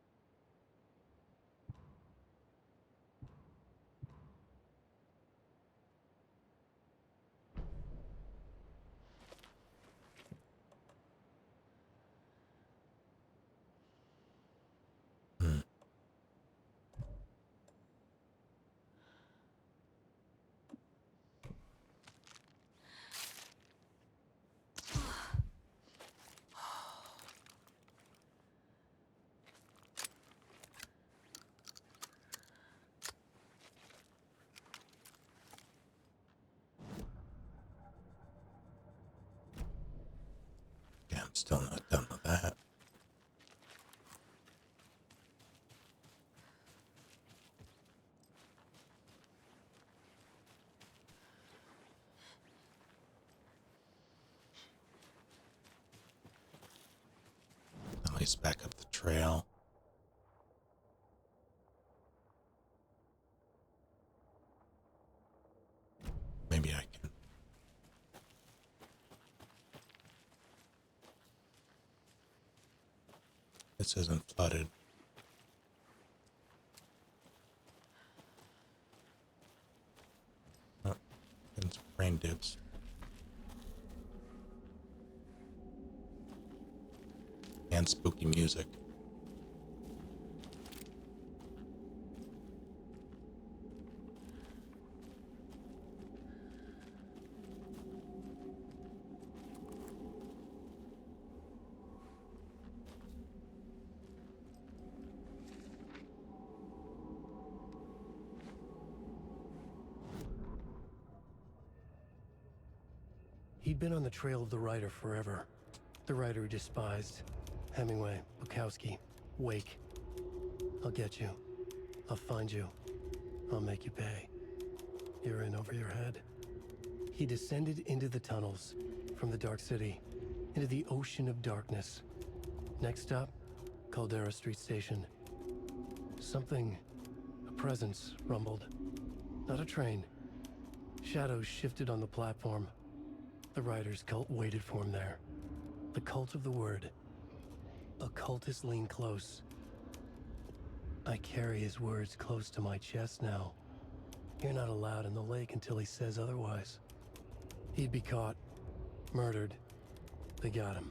Yeah, I'm still not done with that. ways back up the trail. Maybe I can. This isn't flooded. Oh, getting some rain dips. And spooky music. He'd been on the trail of the writer forever. The writer he despised. Hemingway, Bukowski, Wake. I'll get you. I'll find you. I'll make you pay. You're in over your head. He descended into the tunnels, from the Dark City, into the ocean of darkness. Next stop, Caldera Street Station. Something, a presence, rumbled. Not a train. Shadows shifted on the platform. The writer's cult waited for him there. The cult of the word. Occultists lean close. I carry his words close to my chest now. You're not allowed in the lake until he says otherwise. He'd be caught, murdered. They got him.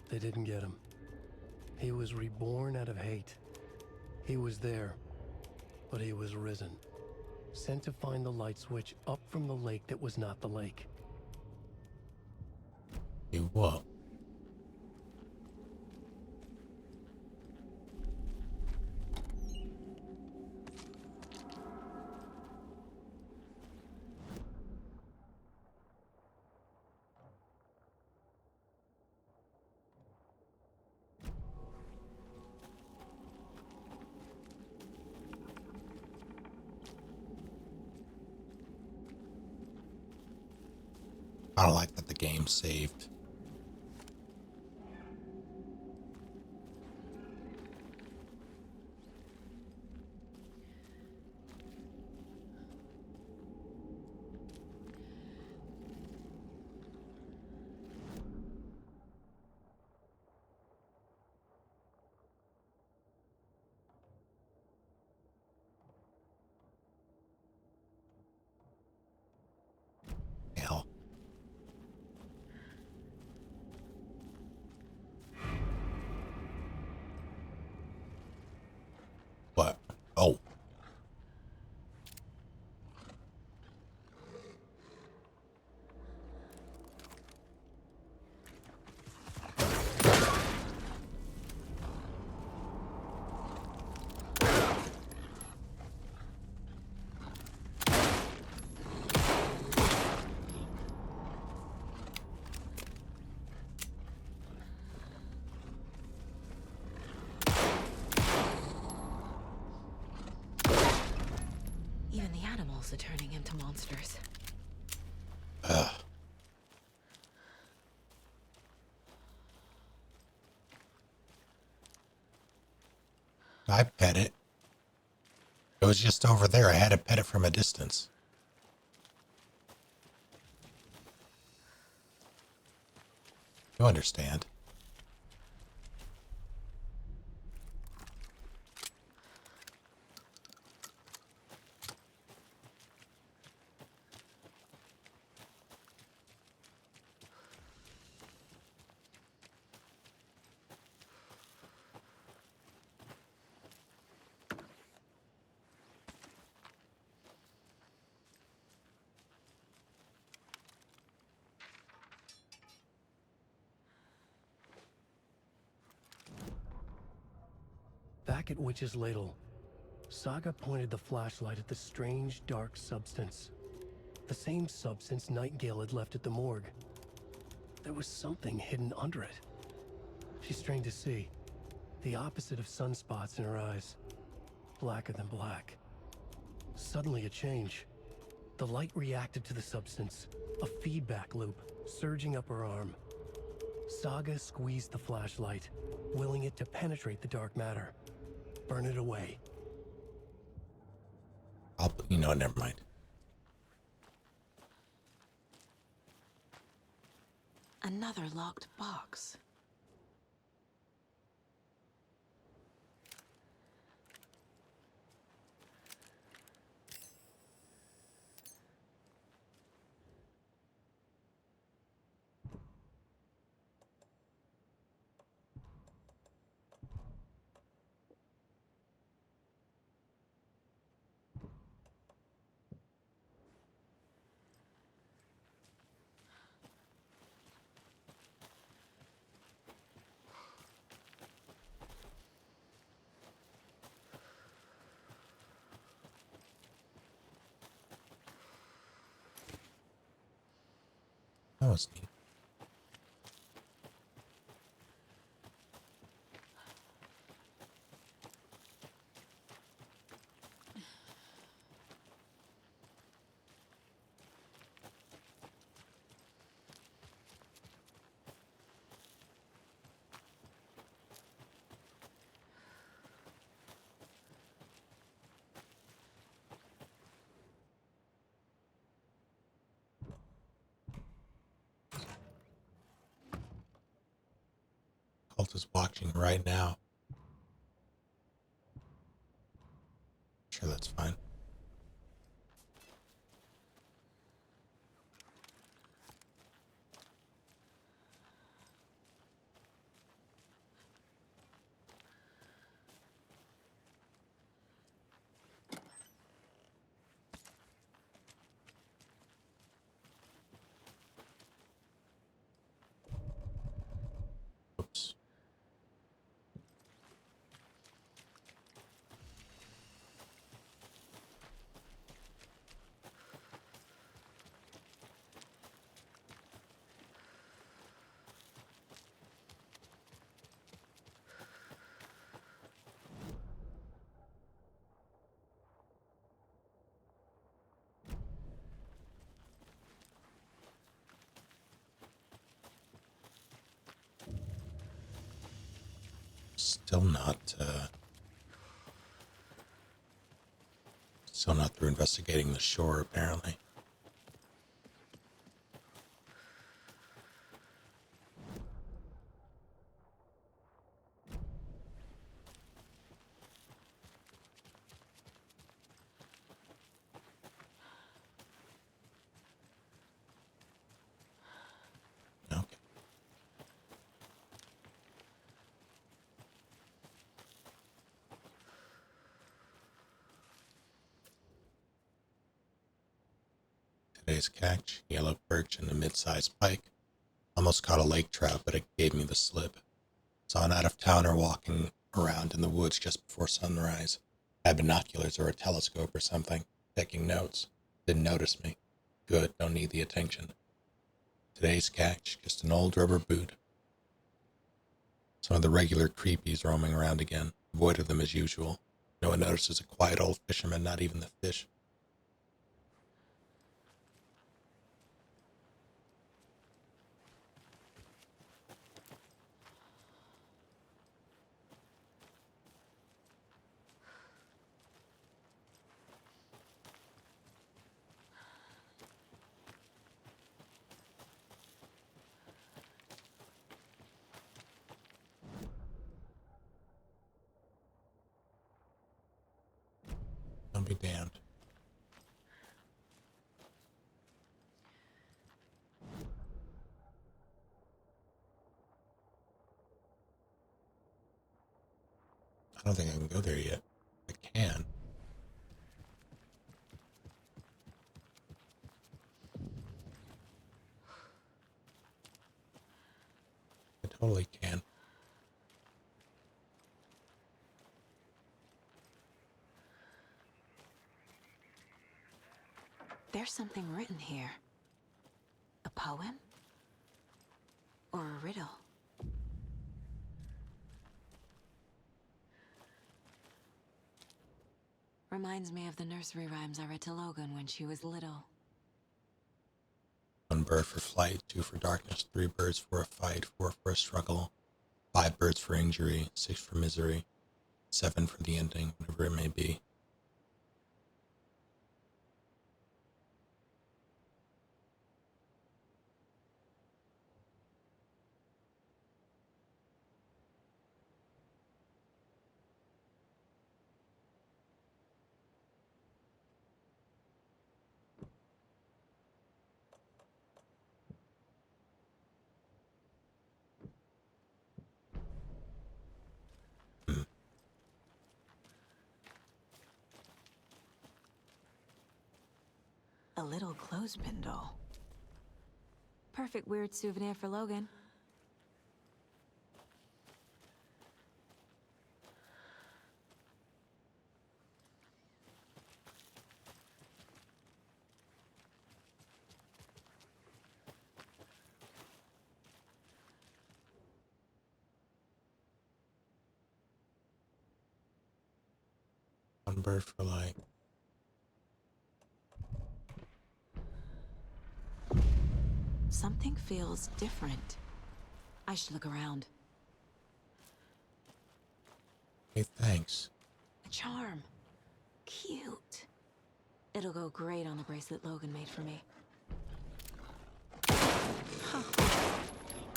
They didn't get him. He was reborn out of hate. He was there, but he was risen. Sent to find the light switch up from the lake that was not the lake. You what? I don't like that the game saved. Hell. What? Oh. Even the animals are turning into monsters. Ugh. I pet it. It was just over there. I had to pet it from a distance. You understand. Back at Witch's Ladle, Saga pointed the flashlight at the strange, dark substance. The same substance Nightingale had left at the morgue. There was something hidden under it. She strained to see. The opposite of sunspots in her eyes. Blacker than black. Suddenly a change. The light reacted to the substance. A feedback loop, surging up her arm. Saga squeezed the flashlight, willing it to penetrate the dark matter. Burn it away. You know, never mind. Another locked box. That was neat. Cult is watching right now. Sure, that's fine. Oops. Still not through investigating the shore, apparently. Okay. Today's catch, yellow perch and a mid-sized pike. Almost caught a lake trout, but it gave me the slip. Saw an out-of-towner walking around in the woods just before sunrise. Had binoculars or a telescope or something, taking notes. Didn't notice me. Good, don't need the attention. Today's catch, just an old rubber boot. Some of the regular creepies roaming around again. Avoided them as usual. No one notices a quiet old fisherman, not even the fish. I'll be damned. I don't think I can go there yet. I can. I totally can. There's something written here. A poem? Or a riddle? Reminds me of the nursery rhymes I read to Logan when she was little. One bird for flight, 2 for darkness, 3 birds for a fight, 4 for a struggle, 5 birds for injury, 6 for misery, 7 for the ending, whatever it may be. A little clothespin doll. Perfect weird souvenir for Logan. One bird for light. Something feels different. I should look around. Hey, thanks. A charm. Cute. It'll go great on the bracelet Logan made for me. Huh.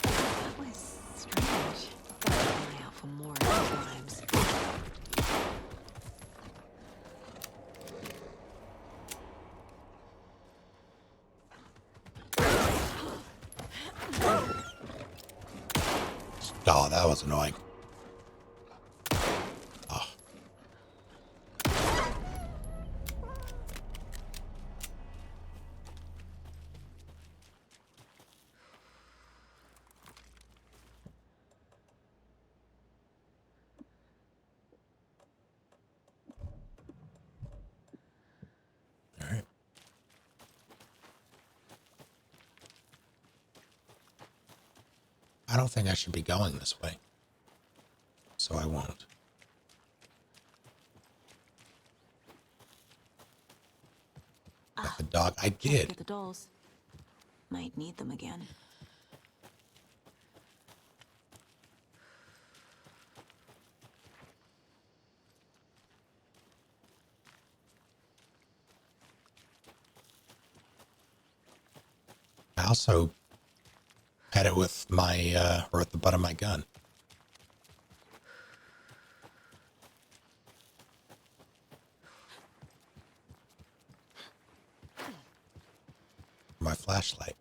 That was strange. Gotta keep an eye out for more times. Oh, that was annoying. Oh. All right. I don't think I should be going this way, so I won't. Got the dog. I did. Get the dolls. Might need them again. I also had it with my, or at the butt of my gun. My flashlight.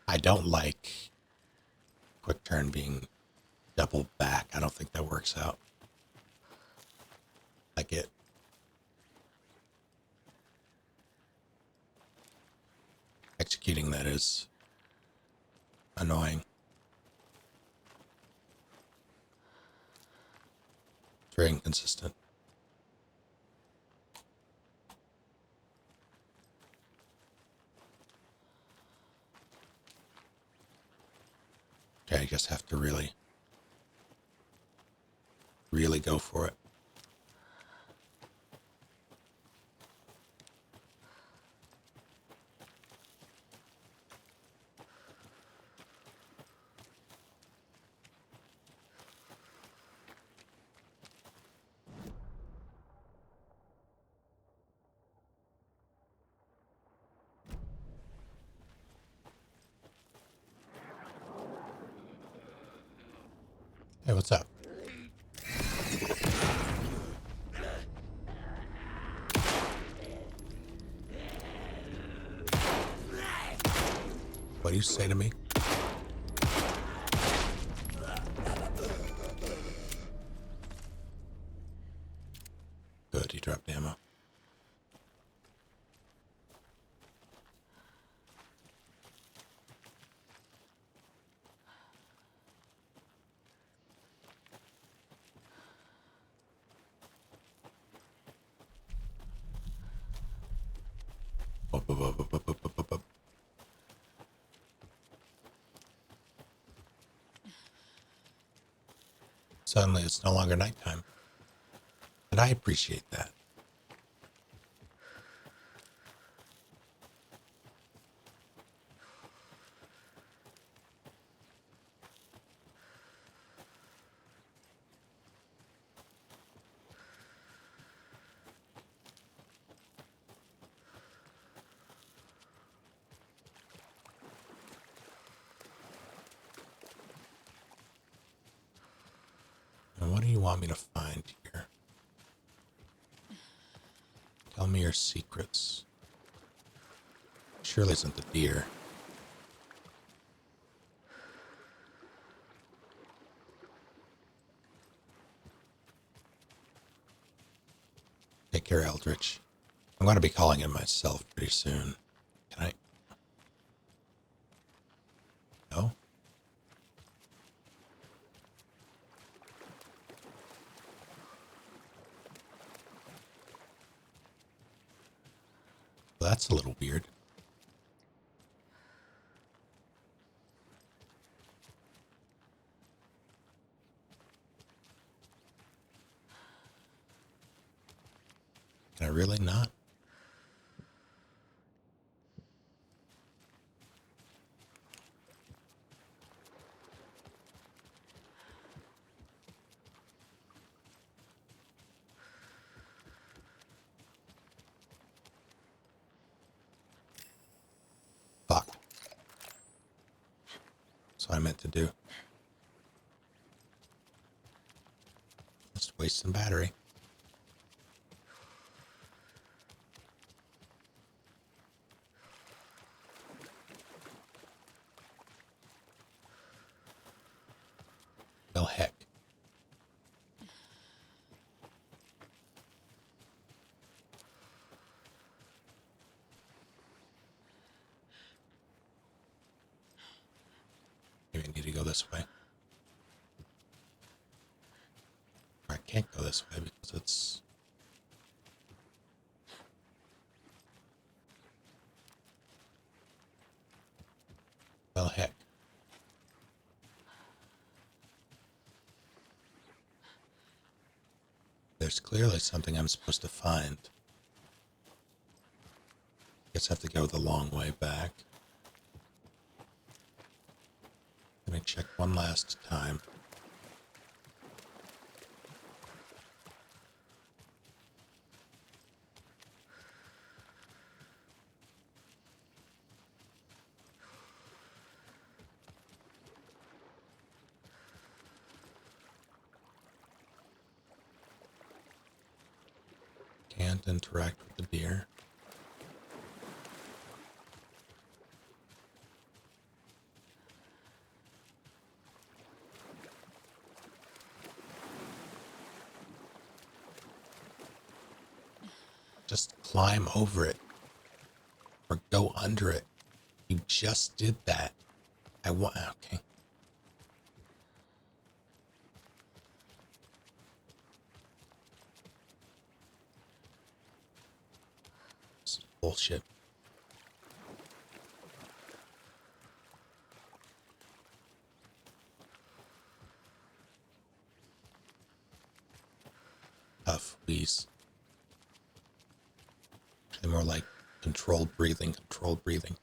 I don't like quick turn being double back. I don't think that works out. Like it. Executing that is annoying. Very inconsistent. Okay, I guess I have to really go for it. Hey, what's up? What do you say to me? Good, he dropped ammo. Up. Suddenly it's no longer nighttime. And I appreciate that. And what do you want me to find here? Tell me your secrets. Surely isn't the deer. Take care, Eldritch. I'm going to be calling him myself pretty soon. Can I? No? Well, that's a little weird. Can I really not? Fuck. That's what I meant to do. Just waste some battery. Well, heck. Maybe I need to go this way. Or I can't go this way because it's... Well, heck. There's clearly something I'm supposed to find. Guess I have to go the long way back. Let me check one last time. Can't interact with the deer. Just climb over it. Or go under it. You just did that. I want... Okay. This is bullshit. Tough, please. Actually, more like controlled breathing, controlled breathing.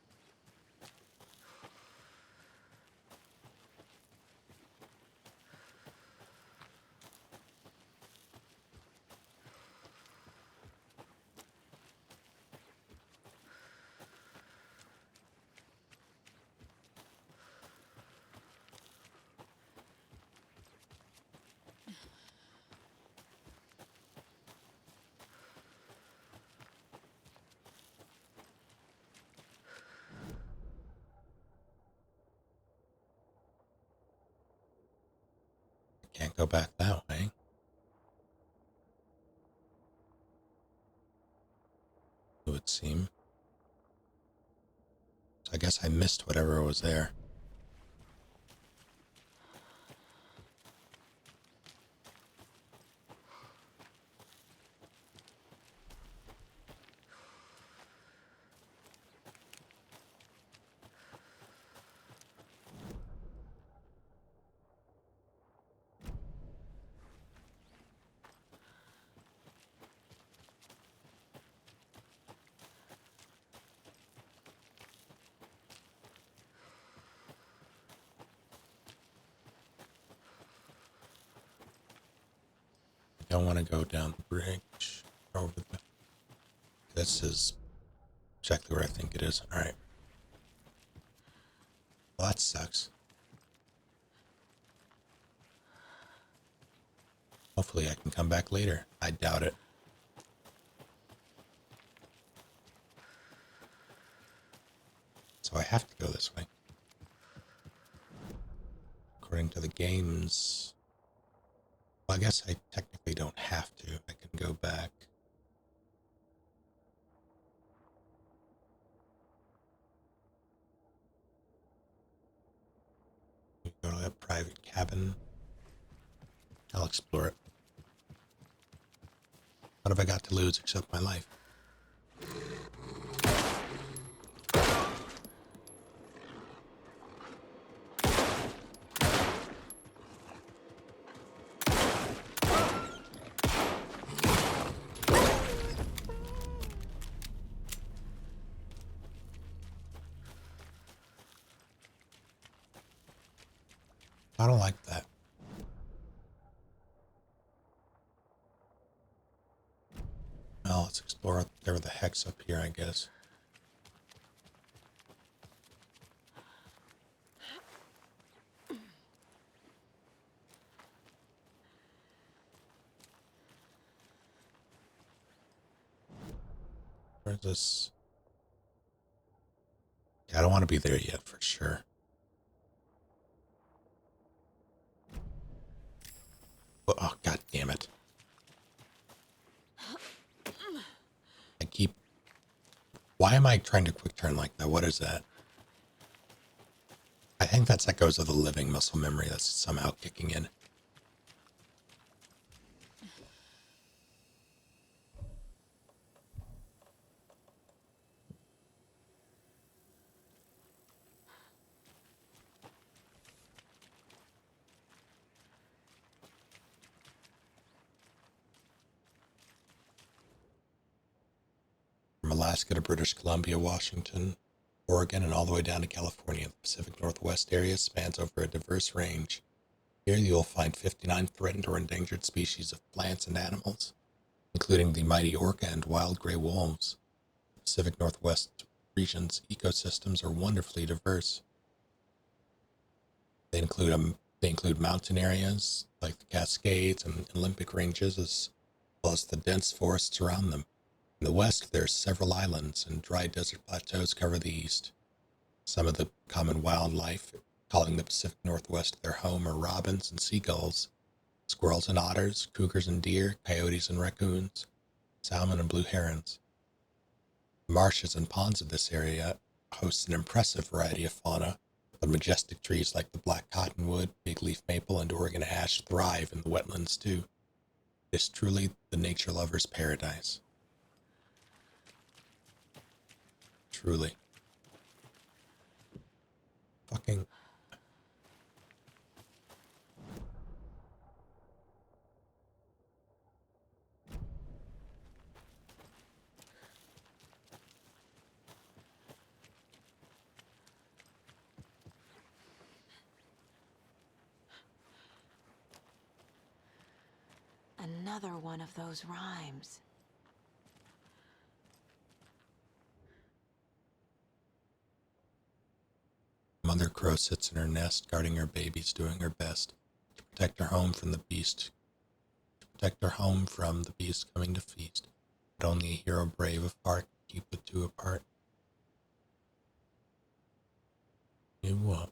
Can't go back that way. It would seem. So I guess I missed whatever was there. don't want to go down the bridge over the. This is exactly where I think it is. All right. Well, that sucks. Hopefully I can come back later. I doubt it. So I have to go this way. According to the games, well, I guess I technically don't have to. I can go back. Go to that private cabin. I'll explore it. What have I got to lose except my life? I don't like that. Well, let's explore whatever the heck's up here, I guess. Where's this? Yeah, I don't want to be there yet for sure. Oh, god damn it. I keep... Why am I trying to quick turn like that? What is that? I think that's echoes of the living muscle memory that's somehow kicking in. From Alaska to British Columbia, Washington, Oregon, and all the way down to California, the Pacific Northwest area spans over a diverse range. Here you'll find 59 threatened or endangered species of plants and animals, including the mighty orca and wild gray wolves. The Pacific Northwest region's ecosystems are wonderfully diverse. They include mountain areas like the Cascades and Olympic Ranges, as well as the dense forests around them. In the west, there are several islands, and dry desert plateaus cover the east. Some of the common wildlife, calling the Pacific Northwest their home, are robins and seagulls, squirrels and otters, cougars and deer, coyotes and raccoons, salmon and blue herons. The marshes and ponds of this area host an impressive variety of fauna, but majestic trees like the black cottonwood, big leaf maple, and Oregon ash thrive in the wetlands too. It is truly the nature lover's paradise. Truly. Fucking... Another one of those rhymes. Mother crow sits in her nest, guarding her babies, doing her best to protect her home from the beast. To protect her home from the beast coming to feast. But only a hero brave of heart can keep the two apart. You what?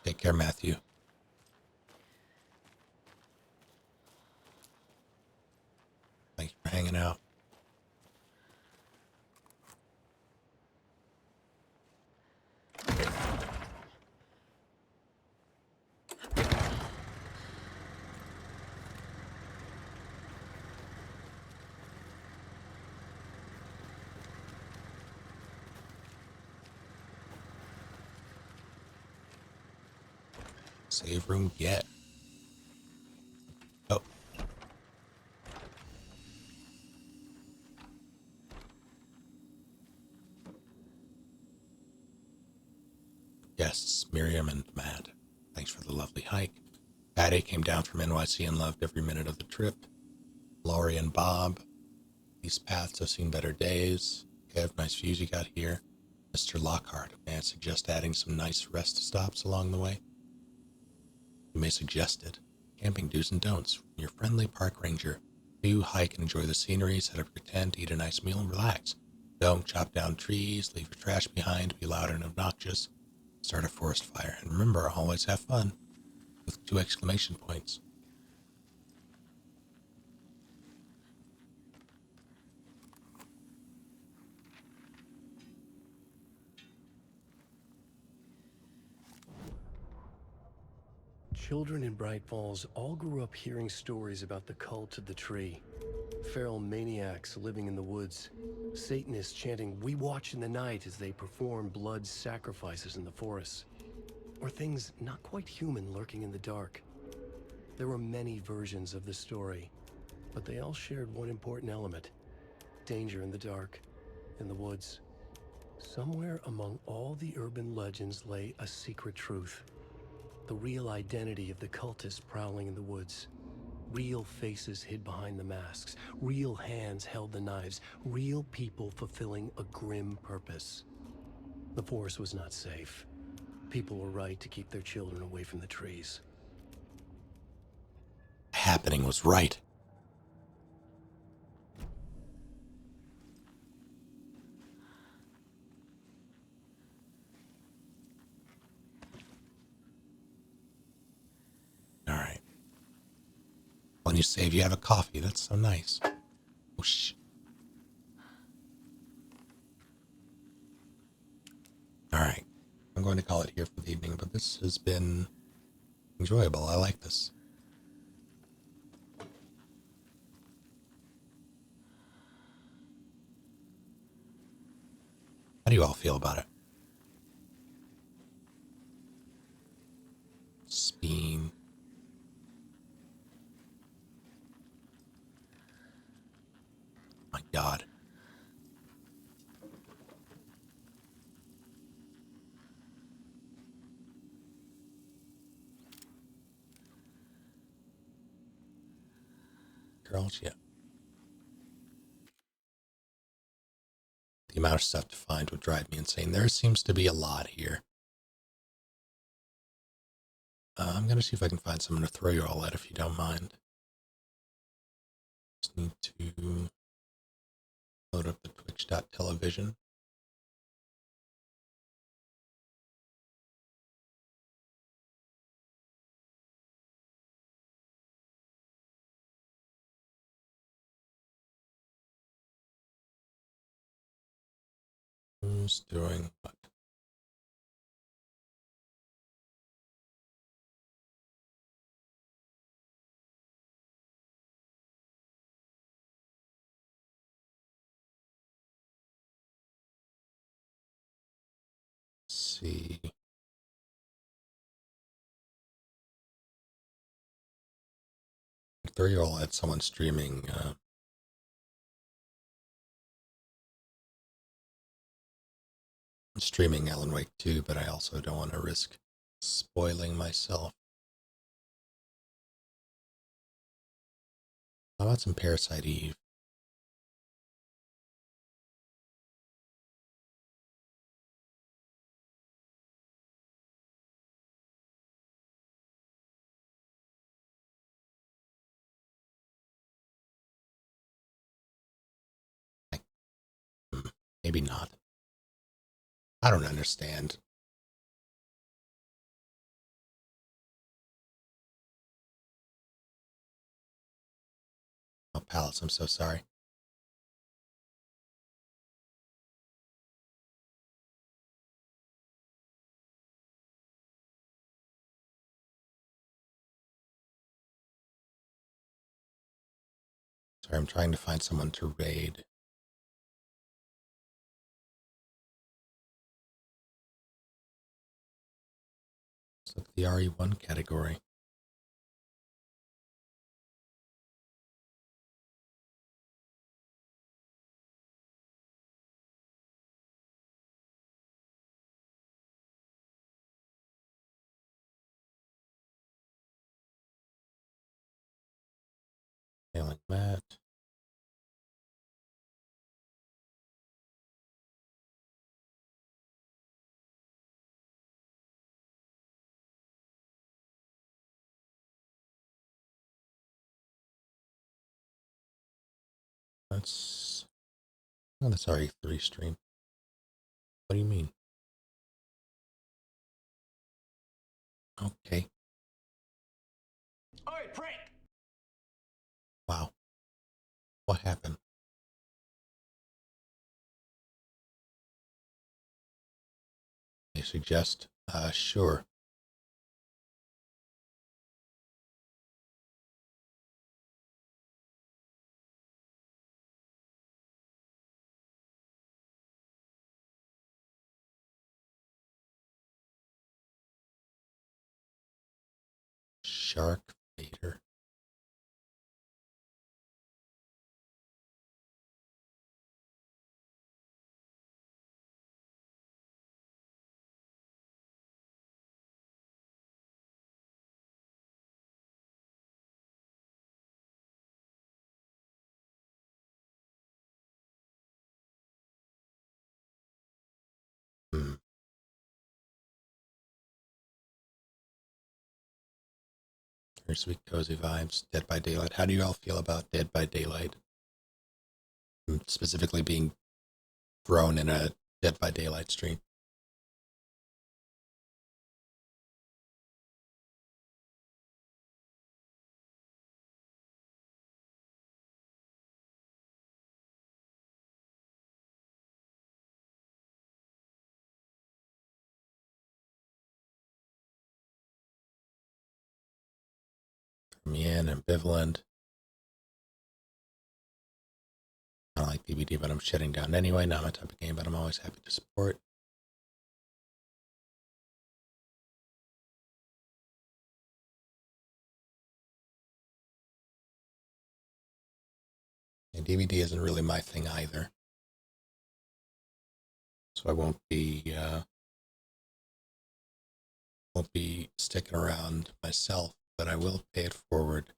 Take care, Matthew. Thanks for hanging out. Save room, get. Patty came down from NYC and loved every minute of the trip. Laurie and Bob, these paths have seen better days. Kev, nice views you got here. Mr. Lockhart, may I suggest adding some nice rest stops along the way? You may suggest it. Camping do's and don'ts. From your friendly park ranger. Do hike and enjoy the scenery, set up your tent, eat a nice meal, and relax. Don't chop down trees, leave your trash behind, be loud and obnoxious, start a forest fire, and remember, always have fun. With 2 exclamation points. Children in Bright Falls all grew up hearing stories about the cult of the tree. Feral maniacs living in the woods. Satanists chanting, "We watch in the night," as they perform blood sacrifices in the forests. Or things not quite human lurking in the dark. There were many versions of the story, but they all shared one important element: danger in the dark, in the woods. Somewhere among all the urban legends lay a secret truth. The real identity of the cultists prowling in the woods. Real faces hid behind the masks. Real hands held the knives. Real people fulfilling a grim purpose. The forest was not safe. People were right to keep their children away from the trees. Happening was right. All right. When you save, you have a coffee. That's so nice. Whoosh. All right. I'm going to call it here for the evening, but this has been enjoyable. I like this. How do you all feel about it? Speen. My God. Girls, yeah. The amount of stuff to find would drive me insane. There seems to be a lot here. I'm going to see if I can find someone to throw you all at if you don't mind. Just need to load up the twitch.television. Who's doing what? Let's see. Throw you all at someone streaming. Streaming Alan Wake 2, but I also don't want to risk spoiling myself. How about some Parasite Eve? Maybe not. I don't understand. Oh, Palace, I'm so sorry. Sorry, I'm trying to find someone to raid. Let's look at the RE1 category. Failing that. That's RE3 stream. What do you mean? Okay. Oi, prick! Wow. What happened? They suggest? Sure. Shark Vader. Here's sweet cozy vibes. Dead by Daylight. How do you all feel about Dead by Daylight? Specifically being thrown in a Dead by Daylight stream. Yeah, ambivalent. I don't like DVD, but I'm shutting down anyway. Not my type of game, but I'm always happy to support. And DVD isn't really my thing either. So I won't be sticking around myself, but I will pay it forward.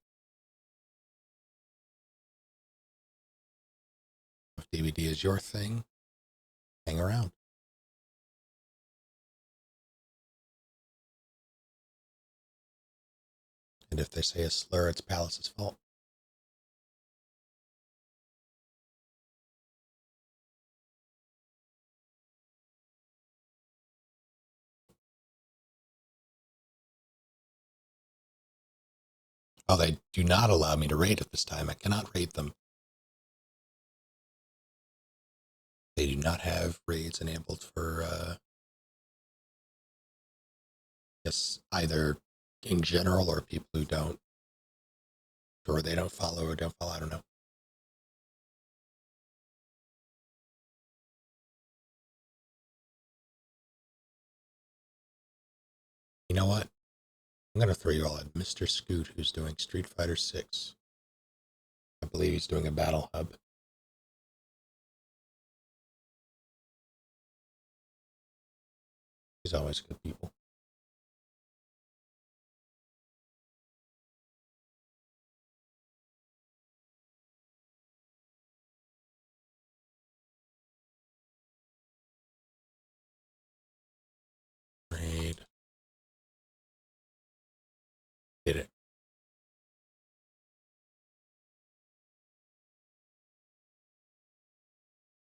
If DVD is your thing, hang around. And if they say a slur, it's Palace's fault. Oh, they do not allow me to raid at this time. I cannot raid them. They do not have raids enabled for, yes, either in general or people who don't, or they don't follow or don't follow, I don't know. You know what? I'm going to throw you all at Mr. Scoot, who's doing Street Fighter 6. I believe he's doing a battle hub. He's always good people. Raid. Did it.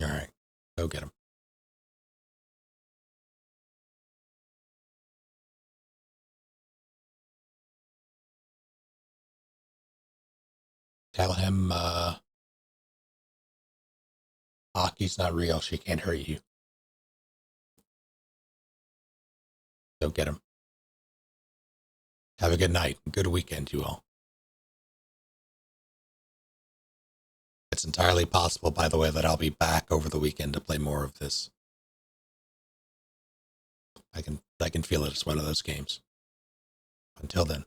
All right, go get him. Tell him hockey's not real. She can't hurt you. Go get him. Have a good night. Good weekend, you all. It's entirely possible, by the way, that I'll be back over the weekend to play more of this. I can feel it. It's one of those games. Until then.